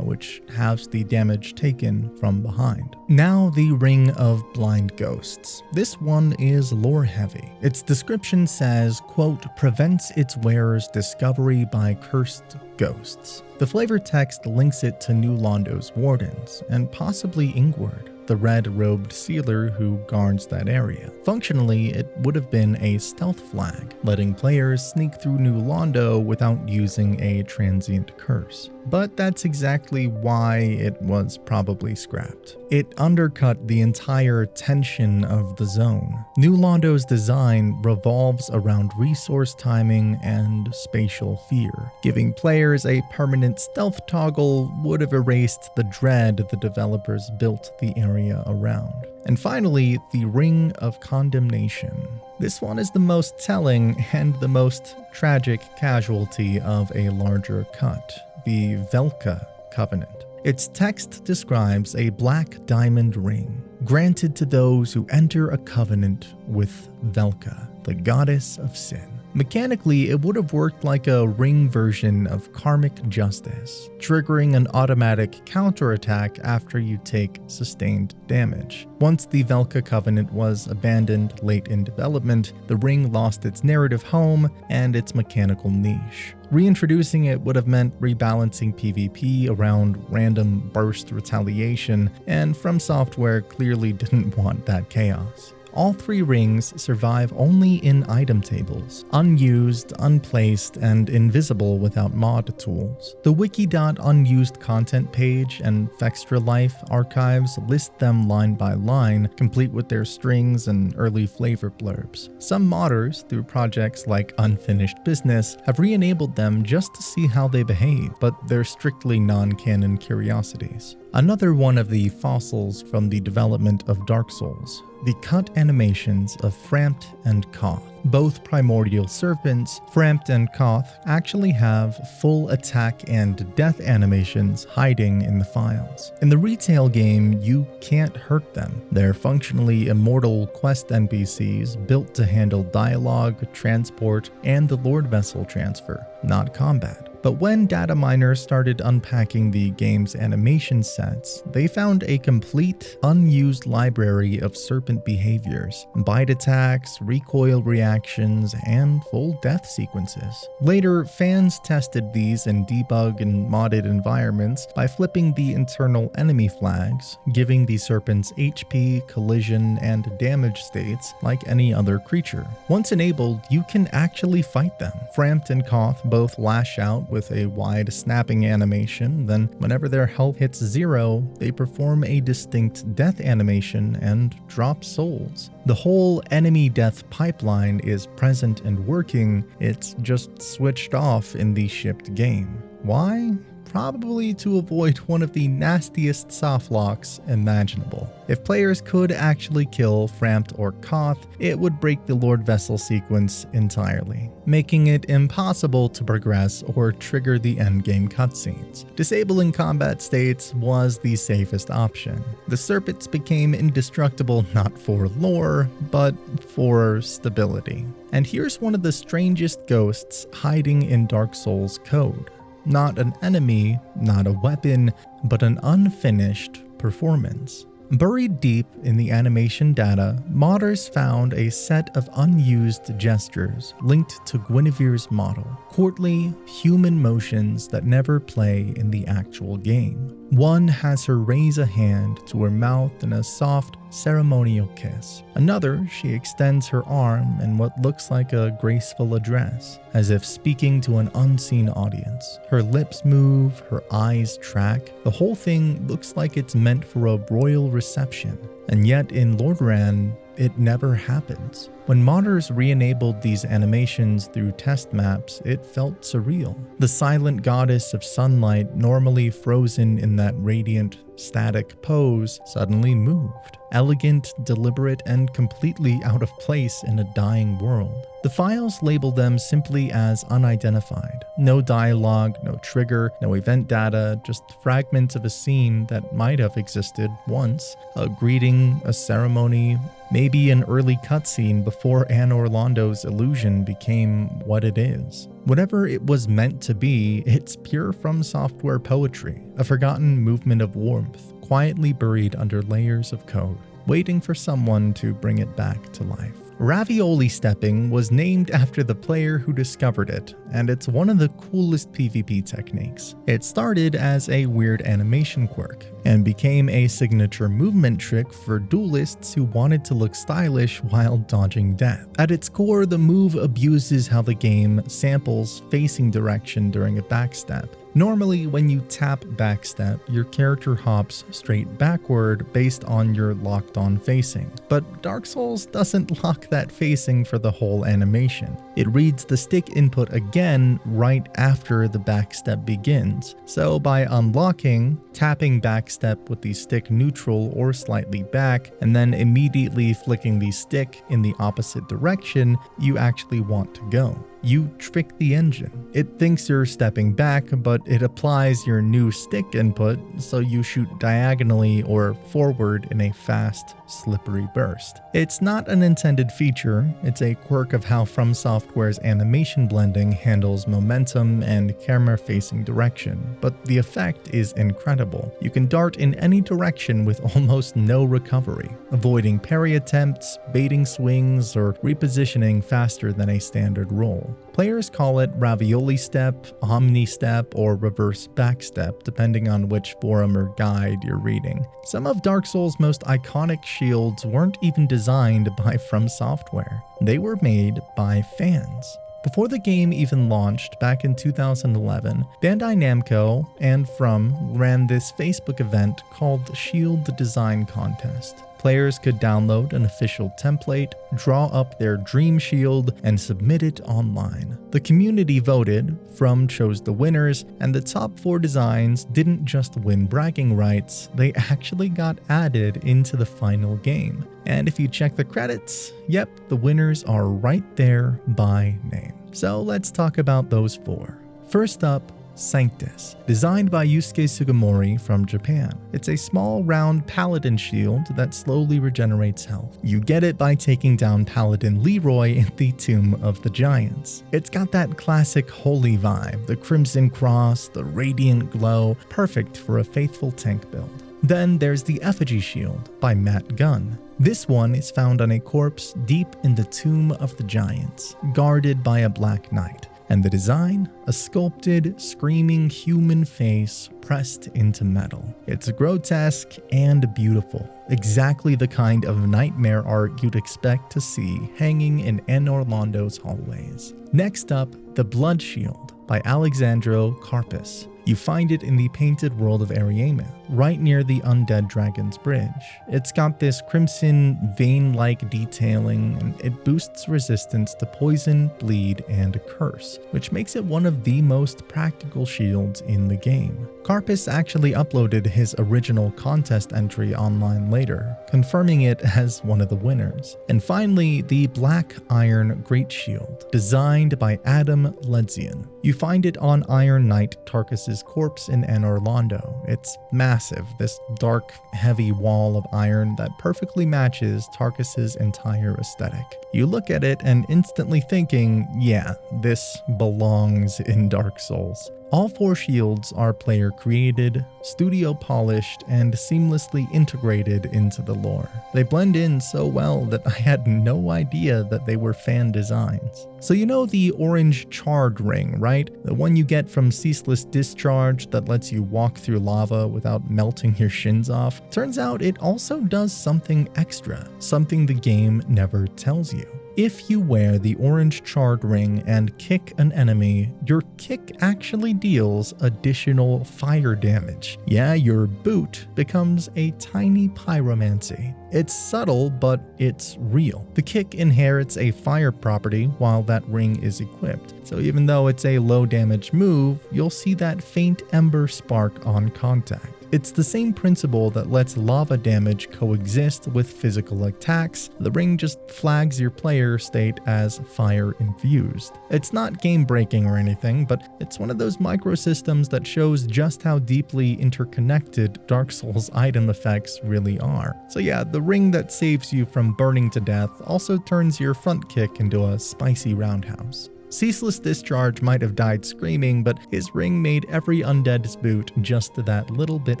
which halves the damage taken from behind. Now the Ring of Blind Ghosts. This one is lore heavy. Its description says, quote, prevents its wearer's discovery by cursed ghosts. The flavor text links it to New Londo's wardens, and possibly Ingward, the red-robed sealer who guards that area. Functionally, it would have been a stealth flag, letting players sneak through New Londo without using a transient curse. But that's exactly why it was probably scrapped. It undercut the entire tension of the zone. New Londo's design revolves around resource timing and spatial fear. Giving players a permanent stealth toggle would have erased the dread the developers built the area around. And finally, the Ring of Condemnation. This one is the most telling and the most tragic casualty of a larger cut, the Velka Covenant. Its text describes a black diamond ring granted to those who enter a covenant with Velka, the goddess of sin. Mechanically, it would have worked like a ring version of karmic justice, triggering an automatic counterattack after you take sustained damage. Once the Velka Covenant was abandoned late in development, the ring lost its narrative home and its mechanical niche. Reintroducing it would have meant rebalancing PvP around random burst retaliation, and From Software clearly didn't want that chaos. All 3 rings survive only in item tables, unused, unplaced, and invisible without mod tools. The wiki.unused content page and Fextra Life archives list them line by line, complete with their strings and early flavor blurbs. Some modders, through projects like Unfinished Business, have re-enabled them just to see how they behave, but they're strictly non-canon curiosities. Another one of the fossils from the development of Dark Souls, the cut animations of Frampt and Koth. Both primordial serpents, Frampt and Koth, actually have full attack and death animations hiding in the files. In the retail game, you can't hurt them. They're functionally immortal quest NPCs built to handle dialogue, transport, and the Lord Vessel transfer, not combat. But when data miners started unpacking the game's animation sets, they found a complete, unused library of serpent behaviors, bite attacks, recoil reactions, and full death sequences. Later, fans tested these in debug and modded environments by flipping the internal enemy flags, giving the serpents HP, collision, and damage states like any other creature. Once enabled, you can actually fight them. Frampt and Koth both lash out with a wide snapping animation, then whenever their health hits 0, they perform a distinct death animation and drop souls. The whole enemy death pipeline is present and working, it's just switched off in the shipped game. Why? Probably to avoid one of the nastiest softlocks imaginable. If players could actually kill Frampt or Koth, it would break the Lord Vessel sequence entirely, making it impossible to progress or trigger the endgame cutscenes. Disabling combat states was the safest option. The serpents became indestructible not for lore, but for stability. And here's one of the strangest ghosts hiding in Dark Souls code. Not an enemy, not a weapon, but an unfinished performance. Buried deep in the animation data, modders found a set of unused gestures linked to Guinevere's model, courtly, human motions that never play in the actual game. One has her raise a hand to her mouth in a soft, ceremonial kiss. Another, she extends her arm in what looks like a graceful address, as if speaking to an unseen audience. Her lips move, her eyes track. The whole thing looks like it's meant for a royal reception. And yet in Lordran, it never happens. When modders re-enabled these animations through test maps, it felt surreal. The silent goddess of sunlight, normally frozen in that radiant, static pose, suddenly moved. Elegant, deliberate, and completely out of place in a dying world. The files label them simply as unidentified. No dialogue, no trigger, no event data, just fragments of a scene that might have existed once. A greeting, a ceremony, maybe an early cutscene before Anne Orlando's illusion became what it is. Whatever it was meant to be, it's pure From Software poetry, a forgotten movement of warmth, quietly buried under layers of code, waiting for someone to bring it back to life. Ravioli stepping was named after the player who discovered it, and it's one of the coolest PvP techniques. It started as a weird animation quirk, and became a signature movement trick for duelists who wanted to look stylish while dodging death. At its core, the move abuses how the game samples facing direction during a backstep. Normally, when you tap backstep, your character hops straight backward based on your locked-on facing. But Dark Souls doesn't lock that facing for the whole animation. It reads the stick input again right after the backstep begins. So by unlocking, tapping backstep with the stick neutral or slightly back, and then immediately flicking the stick in the opposite direction you actually want to go, you trick the engine. It thinks you're stepping back, but it applies your new stick input, so you shoot diagonally or forward in a fast, slippery burst. It's not an intended feature, it's a quirk of how From Software's animation blending handles momentum and camera-facing direction, but the effect is incredible. You can dart in any direction with almost no recovery, avoiding parry attempts, baiting swings, or repositioning faster than a standard roll. Players call it ravioli step, omni step, or reverse backstep, depending on which forum or guide you're reading. Some of Dark Souls' most iconic shields weren't even designed by From Software. They were made by fans. Before the game even launched back in 2011, Bandai Namco and From ran this Facebook event called Shield Design Contest. Players could download an official template, draw up their dream shield, and submit it online. The community voted, From chose the winners, and the top 4 designs didn't just win bragging rights, they actually got added into the final game. And if you check the credits, yep, the winners are right there by name. So let's talk about those 4. First up, Sanctus, designed by Yusuke Sugimori from Japan. It's a small, round paladin shield that slowly regenerates health. You get it by taking down Paladin Leroy in the Tomb of the Giants. It's got that classic holy vibe, the crimson cross, the radiant glow, perfect for a faithful tank build. Then there's the Effigy Shield by Matt Gunn. This one is found on a corpse deep in the Tomb of the Giants, guarded by a Black Knight. And the design? A sculpted, screaming human face pressed into metal. It's grotesque and beautiful, exactly the kind of nightmare art you'd expect to see hanging in Anor Londo's hallways. Next up, the Blood Shield by Alexandro Karpis. You find it in the painted world of Ariema, right near the Undead Dragon's Bridge. It's got this crimson, vein-like detailing, and it boosts resistance to poison, bleed, and curse, which makes it one of the most practical shields in the game. Karpis actually uploaded his original contest entry online later, confirming it as one of the winners. And finally, the Black Iron Great Shield, designed by Adam Ledzian. You find it on Iron Knight Tarkus's corpse in Anor Londo. It's massive, this dark, heavy wall of iron that perfectly matches Tarkus's entire aesthetic. You look at it and instantly thinking, yeah, this belongs in Dark Souls. All 4 shields are player created, studio polished, and seamlessly integrated into the lore. They blend in so well that I had no idea that they were fan designs. So you know the orange charred ring, right? The one you get from Ceaseless Discharge that lets you walk through lava without melting your shins off? Turns out it also does something extra, something the game never tells you. If you wear the orange charred ring and kick an enemy, your kick actually deals additional fire damage. Yeah, your boot becomes a tiny pyromancy. It's subtle, but it's real. The kick inherits a fire property while that ring is equipped. So even though it's a low damage move, you'll see that faint ember spark on contact. It's the same principle that lets lava damage coexist with physical attacks. The ring just flags your player state as fire infused. It's not game breaking or anything, but it's one of those microsystems that shows just how deeply interconnected Dark Souls item effects really are. So yeah, the ring that saves you from burning to death also turns your front kick into a spicy roundhouse. Ceaseless Discharge might have died screaming, but his ring made every undead's boot just that little bit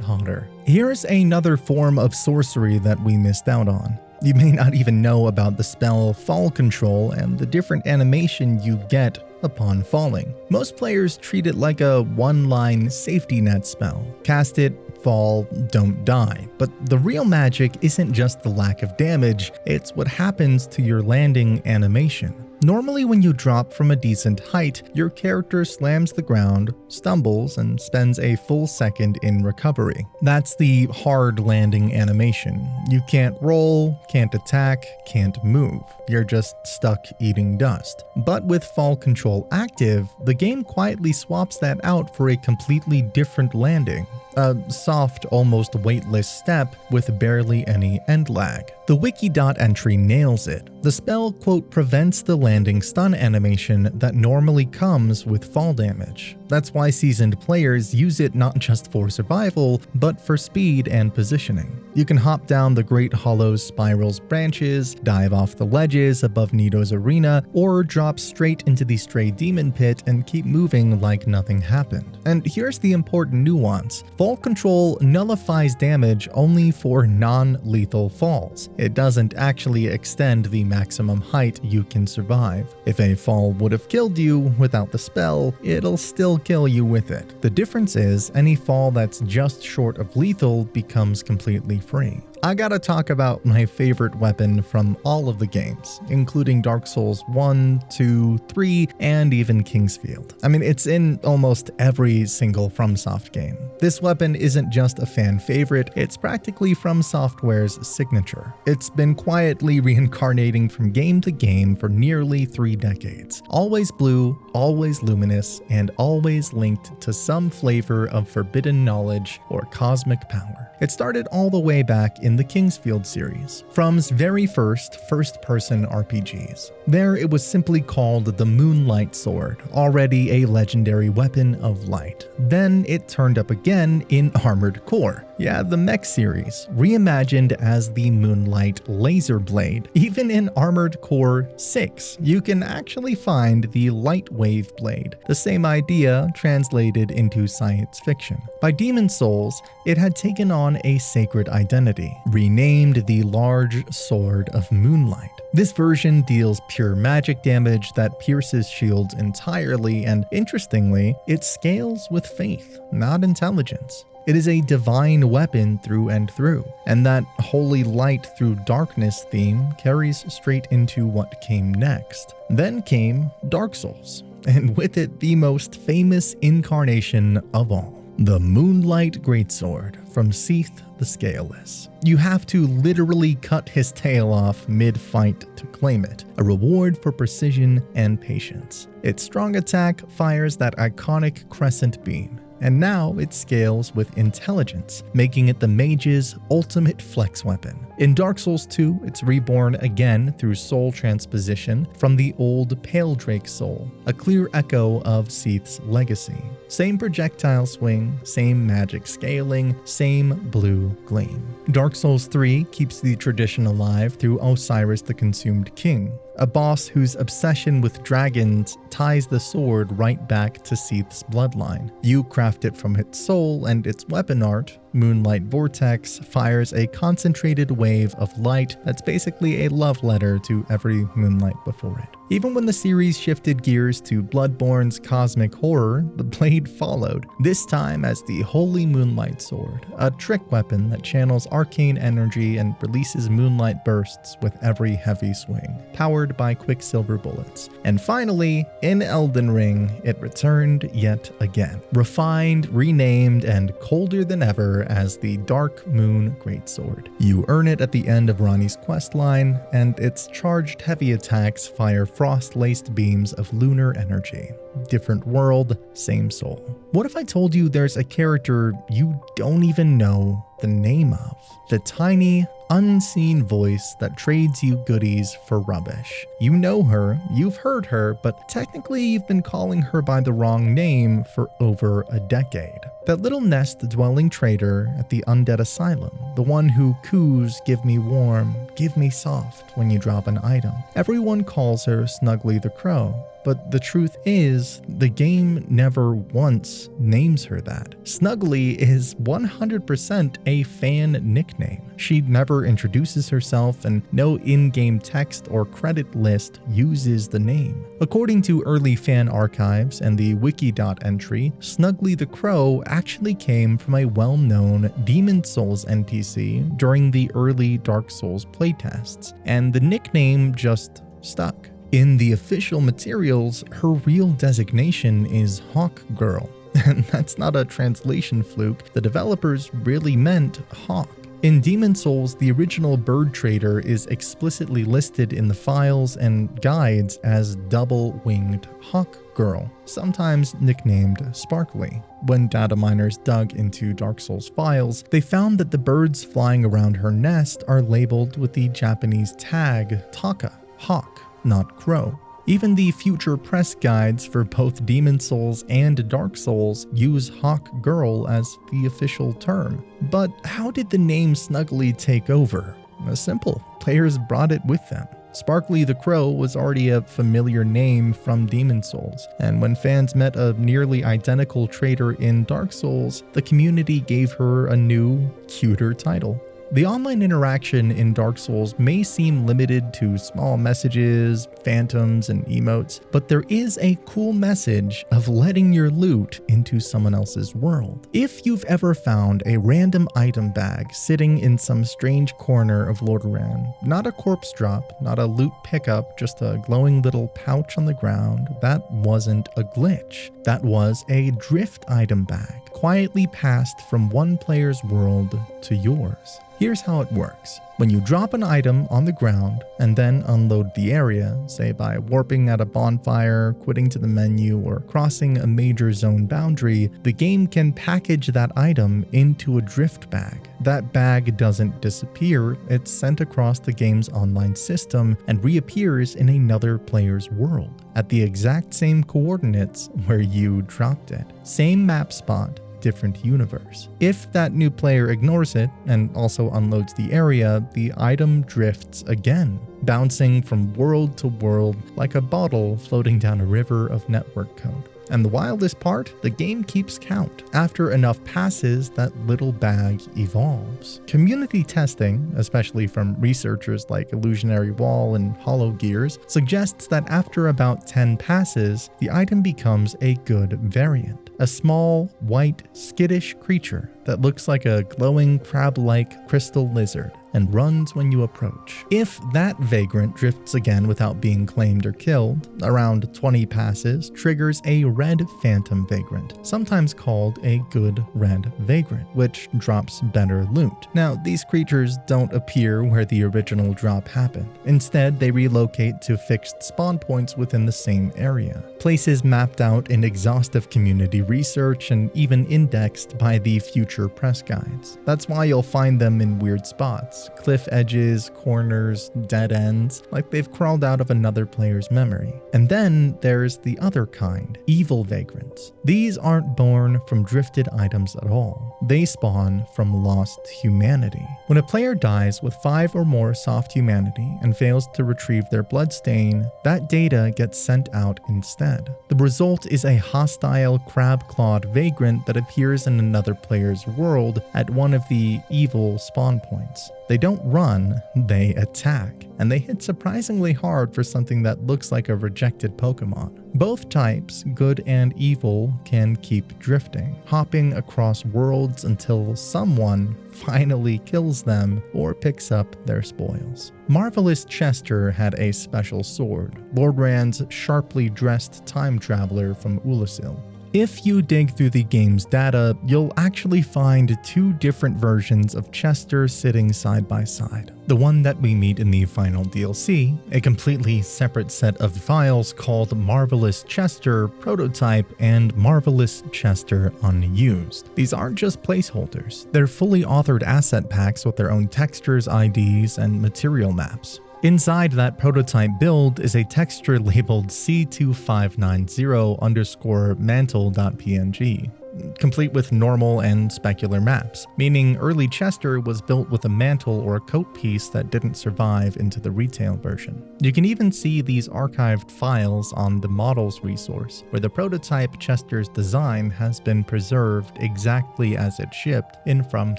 hotter. Here's another form of sorcery that we missed out on. You may not even know about the spell Fall Control and the different animation you get upon falling. Most players treat it like a one-line safety net spell. Cast it, fall, don't die. But the real magic isn't just the lack of damage, it's what happens to your landing animation. Normally when you drop from a decent height, your character slams the ground, stumbles, and spends a full second in recovery. That's the hard landing animation. You can't roll, can't attack, can't move. You're just stuck eating dust. But with Fall Control active, the game quietly swaps that out for a completely different landing. A soft, almost weightless step with barely any end lag. The Wikidot entry nails it. The spell, quote, prevents the landing stun animation that normally comes with fall damage. That's why seasoned players use it not just for survival, but for speed and positioning. You can hop down the Great Hollow's spiral's branches, dive off the ledges above Nito's arena, or drop straight into the Stray Demon Pit and keep moving like nothing happened. And here's the important nuance. Fall control nullifies damage only for non-lethal falls. It doesn't actually extend the maximum height you can survive. If a fall would have killed you without the spell, it'll still kill you with it. The difference is any fall that's just short of lethal becomes completely free. I gotta talk about my favorite weapon from all of the games, including Dark Souls 1, 2, 3, and even Kingsfield. I mean, it's in almost every single FromSoft game. This weapon isn't just a fan favorite, it's practically From Software's signature. It's been quietly reincarnating from game to game for nearly 3 decades. Always blue, always luminous, and always linked to some flavor of forbidden knowledge or cosmic power. It started all the way back in the Kingsfield series, From's very first-person RPGs. There it was simply called the Moonlight Sword, already a legendary weapon of light. Then it turned up again in Armored Core. Yeah, the mech series, reimagined as the Moonlight Laser Blade. Even in Armored Core 6, you can actually find the Light Wave Blade, the same idea translated into science fiction. By Demon Souls, it had taken on a sacred identity, renamed the Large Sword of Moonlight. This version deals pure magic damage that pierces shields entirely, and interestingly, it scales with faith, not intelligence. It is a divine weapon through and through, and that holy light through darkness theme carries straight into what came next. Then came Dark Souls, and with it the most famous incarnation of all, the Moonlight Greatsword from Seath the Scaleless. You have to literally cut his tail off mid-fight to claim it, a reward for precision and patience. Its strong attack fires that iconic crescent beam, and now it scales with intelligence, making it the mage's ultimate flex weapon. In Dark Souls 2, it's reborn again through soul transposition from the old Pale Drake soul, a clear echo of Seath's legacy. Same projectile swing, same magic scaling, same blue gleam. Dark Souls 3 keeps the tradition alive through Osiris the Consumed King, a boss whose obsession with dragons ties the sword right back to Seath's bloodline. You craft it from its soul, and its weapon art, Moonlight Vortex, fires a concentrated wave of light that's basically a love letter to every moonlight before it. Even when the series shifted gears to Bloodborne's cosmic horror, the blade followed, this time as the Holy Moonlight Sword, a trick weapon that channels arcane energy and releases moonlight bursts with every heavy swing, powered by Quicksilver bullets. And finally, in Elden Ring, it returned yet again, refined, renamed, and colder than ever as the Dark Moon Greatsword. You earn it at the end of Ranni's questline, and its charged heavy attacks fire frost-laced beams of lunar energy. Different world, same soul. What if I told you there's a character you don't even know the name of? The tiny, unseen voice that trades you goodies for rubbish. You know her, you've heard her, but technically you've been calling her by the wrong name for over a decade. That little nest-dwelling trader at the Undead Asylum, the one who coos "give me warm, give me soft" when you drop an item. Everyone calls her Snuggly the Crow, but the truth is, the game never once names her that. Snuggly is 100% a fan nickname. She never introduces herself, and no in-game text or credit list uses the name. According to early fan archives and the Wikidot entry, Snuggly the Crow actually came from a well-known Demon Souls NPC during the early Dark Souls playtests, and the nickname just stuck. In the official materials, her real designation is Hawk Girl, and that's not a translation fluke. The developers really meant hawk. In Demon Souls, the original bird trader is explicitly listed in the files and guides as double-winged Hawk Girl, sometimes nicknamed Sparkly. When data miners dug into Dark Souls files, they found that the birds flying around her nest are labeled with the Japanese tag Taka, hawk, not crow. Even the future press guides for both Demon Souls and Dark Souls use Hawk Girl as the official term. But how did the name Snuggly take over? Simple. Players brought it with them. Sparkly the Crow was already a familiar name from Demon Souls, and when fans met a nearly identical traitor in Dark Souls, the community gave her a new, cuter title. The online interaction in Dark Souls may seem limited to small messages, phantoms, and emotes, but there is a cool message of letting your loot into someone else's world. If you've ever found a random item bag sitting in some strange corner of Lordaeron, not a corpse drop, not a loot pickup, just a glowing little pouch on the ground, that wasn't a glitch. That was a drift item bag, quietly passed from one player's world to yours. Here's how it works. When you drop an item on the ground and then unload the area, say by warping at a bonfire, quitting to the menu, or crossing a major zone boundary, the game can package that item into a drift bag. That bag doesn't disappear, it's sent across the game's online system and reappears in another player's world, at the exact same coordinates where you dropped it. Same map spot, different universe. If that new player ignores it and also unloads the area, the item drifts again, bouncing from world to world like a bottle floating down a river of network code. And the wildest part, the game keeps count. After enough passes, that little bag evolves. Community testing, especially from researchers like Illusionary Wall and Hollow Gears, suggests that after about 10 passes, the item becomes a good variant. A small, white, skittish creature that looks like a glowing crab-like crystal lizard and runs when you approach. If that vagrant drifts again without being claimed or killed, around 20 passes triggers a red phantom vagrant, sometimes called a good red vagrant, which drops better loot. Now, these creatures don't appear where the original drop happened. Instead, they relocate to fixed spawn points within the same area, places mapped out in exhaustive community research and even indexed by the future press guides. That's why you'll find them in weird spots, cliff edges, corners, dead ends, like they've crawled out of another player's memory. And then there's the other kind, evil vagrants. These aren't born from drifted items at all. They spawn from lost humanity. When a player dies with 5 or more soft humanity and fails to retrieve their bloodstain, that data gets sent out instead. The result is a hostile crab-clawed vagrant that appears in another player's world at one of the evil spawn points. They don't run, they attack, and they hit surprisingly hard for something that looks like a rejected Pokemon. Both types, good and evil, can keep drifting, hopping across worlds until someone finally kills them or picks up their spoils. Marvelous Chester had a special sword, Lordaeron's sharply dressed time traveler from Ulasil. If you dig through the game's data, you'll actually find 2 different versions of Chester sitting side by side. The one that we meet in the final DLC, a completely separate set of files called Marvelous Chester Prototype and Marvelous Chester Unused. These aren't just placeholders, they're fully authored asset packs with their own textures, IDs, and material maps. Inside that prototype build is a texture labeled C2590_mantle.png, complete with normal and specular maps, meaning early Chester was built with a mantle or a coat piece that didn't survive into the retail version. You can even see these archived files on the models resource, where the prototype Chester's design has been preserved exactly as it shipped in From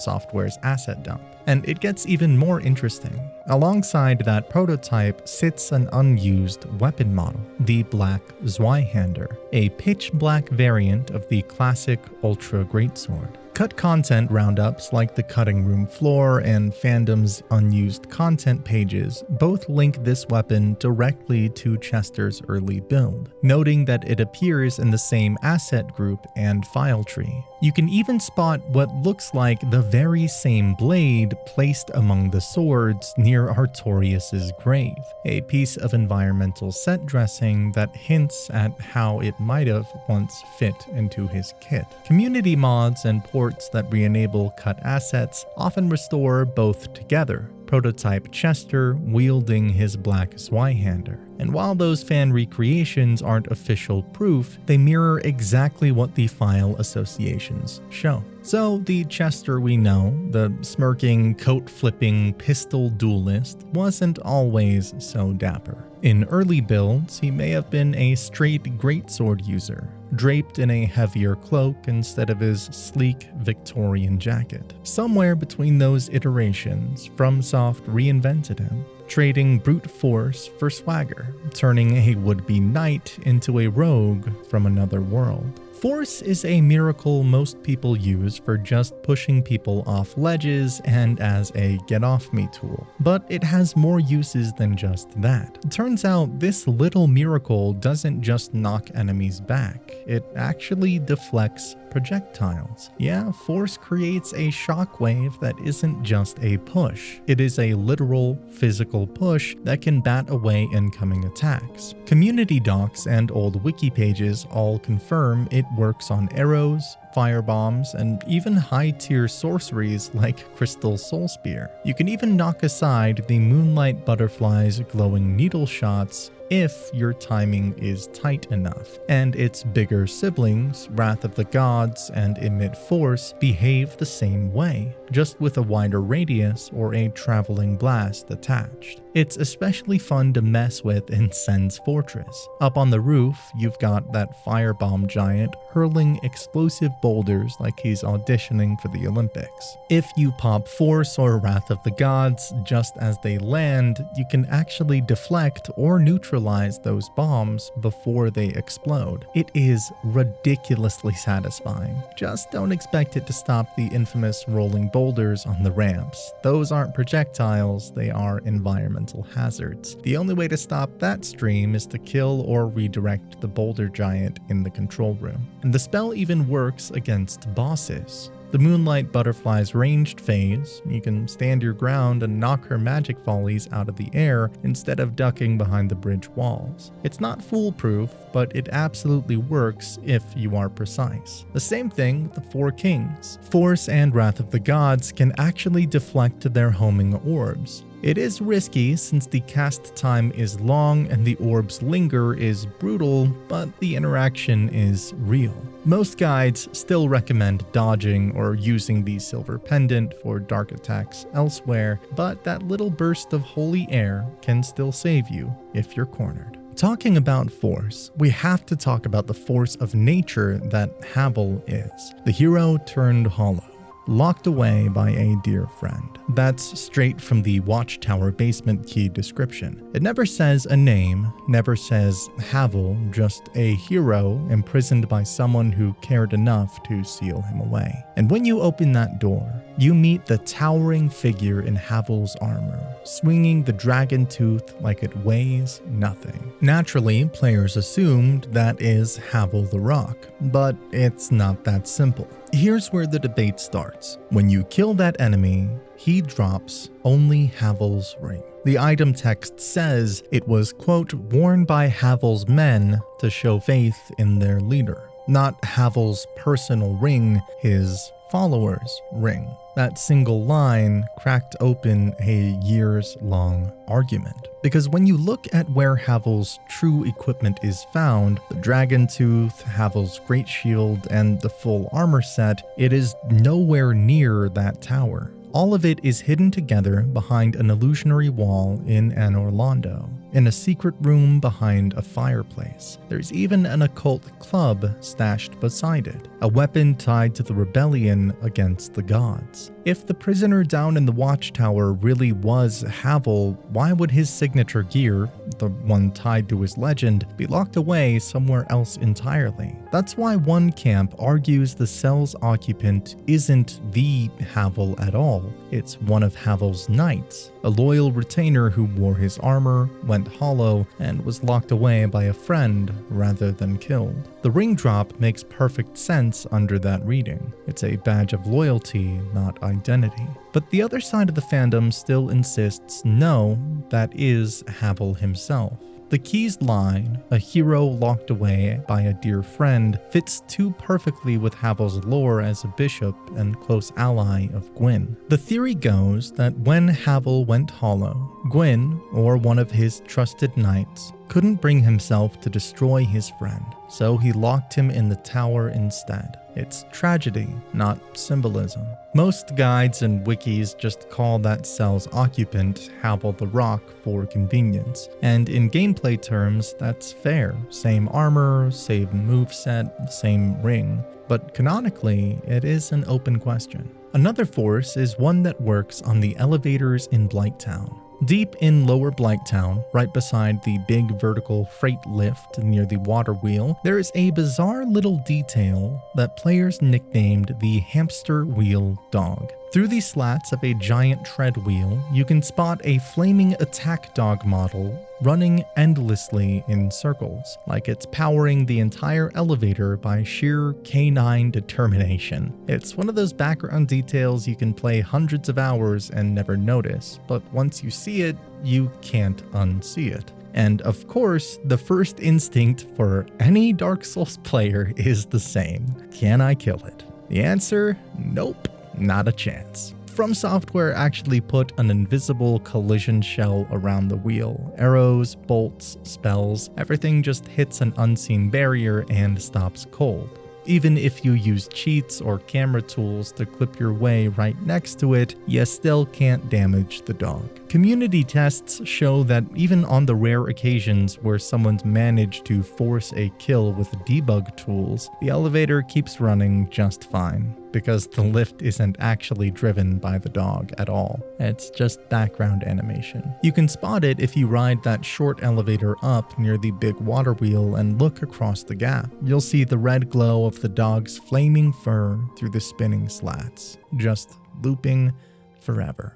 Software's asset dump. And it gets even more interesting. Alongside that prototype sits an unused weapon model, the Black Zweihander, a pitch black variant of the classic Ultra Greatsword. Cut content roundups like the Cutting Room Floor and Fandom's unused content pages both link this weapon directly to Chester's early build, noting that it appears in the same asset group and file tree. You can even spot what looks like the very same blade placed among the swords near Artorias' grave, a piece of environmental set dressing that hints at how it might have once fit into his kit. Community mods and ports that re-enable cut assets often restore both together. Prototype Chester wielding his Black Zweihander. And while those fan recreations aren't official proof, they mirror exactly what the file associations show. So the Chester we know, the smirking, coat-flipping pistol duelist, wasn't always so dapper. In early builds, he may have been a straight greatsword user, draped in a heavier cloak instead of his sleek Victorian jacket. Somewhere between those iterations, FromSoft reinvented him, trading brute force for swagger, turning a would-be knight into a rogue from another world. Force is a miracle most people use for just pushing people off ledges and as a get-off-me tool, but it has more uses than just that. It turns out this little miracle doesn't just knock enemies back, it actually deflects projectiles. Yeah, Force creates a shockwave that isn't just a push. It is a literal, physical push that can bat away incoming attacks. Community docs and old wiki pages all confirm it works on arrows, firebombs, and even high-tier sorceries like Crystal Soul Spear. You can even knock aside the Moonlight Butterfly's glowing needle shots if your timing is tight enough, and its bigger siblings, Wrath of the Gods and Emit Force, behave the same way, just with a wider radius or a traveling blast attached. It's especially fun to mess with in Sen's Fortress. Up on the roof, you've got that firebomb giant hurling explosive boulders like he's auditioning for the Olympics. If you pop Force or Wrath of the Gods just as they land, you can actually deflect or neutralize those bombs before they explode. It is ridiculously satisfying. Just don't expect it to stop the infamous rolling boulders on the ramps. Those aren't projectiles, they are environmental hazards. The only way to stop that stream is to kill or redirect the boulder giant in the control room. And the spell even works against bosses. The Moonlight Butterfly's ranged phase, you can stand your ground and knock her magic volleys out of the air instead of ducking behind the bridge walls. It's not foolproof, but it absolutely works if you are precise. The same thing with the Four Kings. Force and Wrath of the Gods can actually deflect their homing orbs. It is risky since the cast time is long and the orb's linger is brutal, but the interaction is real. Most guides still recommend dodging or using the silver pendant for dark attacks elsewhere, but that little burst of holy air can still save you if you're cornered. Talking about Force, we have to talk about the force of nature that Havel is, the hero turned hollow, locked away by a dear friend. That's straight from the Watchtower basement key description. It never says a name, never says Havel, just a hero imprisoned by someone who cared enough to seal him away. And when you open that door, you meet the towering figure in Havel's armor, swinging the dragon tooth like it weighs nothing. Naturally, players assumed that is Havel the Rock, but it's not that simple. Here's where the debate starts. When you kill that enemy, he drops only Havel's ring. The item text says it was, quote, worn by Havel's men to show faith in their leader, not Havel's personal ring, his followers' ring. That single line cracked open a years-long argument. Because when you look at where Havel's true equipment is found, the dragon tooth, Havel's great shield, and the full armor set, it is nowhere near that tower. All of it is hidden together behind an illusionary wall in Anor Londo, in a secret room behind a fireplace. There's even an occult club stashed beside it, a weapon tied to the rebellion against the gods. If the prisoner down in the Watchtower really was Havel, why would his signature gear, the one tied to his legend, be locked away somewhere else entirely? That's why one camp argues the cell's occupant isn't the Havel at all. It's one of Havel's knights, a loyal retainer who wore his armor, went hollow, and was locked away by a friend rather than killed. The ring drop makes perfect sense under that reading. It's a badge of loyalty, not identity. But the other side of the fandom still insists no, that is Havel himself. The Keys line, a hero locked away by a dear friend, fits too perfectly with Havel's lore as a bishop and close ally of Gwyn. The theory goes that when Havel went hollow, Gwyn, or one of his trusted knights, couldn't bring himself to destroy his friend, so he locked him in the tower instead. It's tragedy, not symbolism. Most guides and wikis just call that cell's occupant Havel the Rock for convenience, and in gameplay terms, that's fair. Same armor, same moveset, same ring. But canonically, it is an open question. Another force is one that works on the elevators in Blighttown. Deep in Lower Blighttown, right beside the big vertical freight lift near the water wheel, there is a bizarre little detail that players nicknamed the hamster wheel dog. Through the slats of a giant tread wheel, you can spot a flaming attack dog model running endlessly in circles, like it's powering the entire elevator by sheer canine determination. It's one of those background details you can play hundreds of hours and never notice, but once you see it, you can't unsee it. And of course, the first instinct for any Dark Souls player is the same. Can I kill it? The answer? Nope. Not a chance. From Software actually put an invisible collision shell around the wheel. Arrows, bolts, spells, everything just hits an unseen barrier and stops cold. Even if you use cheats or camera tools to clip your way right next to it, you still can't damage the dog. Community tests show that even on the rare occasions where someone's managed to force a kill with debug tools, the elevator keeps running just fine, because the lift isn't actually driven by the dog at all. It's just background animation. You can spot it if you ride that short elevator up near the big water wheel and look across the gap. You'll see the red glow of the dog's flaming fur through the spinning slats, just looping forever.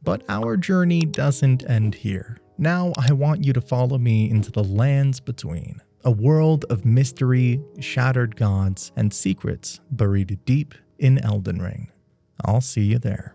But our journey doesn't end here. Now I want you to follow me into the lands between. A world of mystery, shattered gods, and secrets buried deep in Elden Ring. I'll see you there.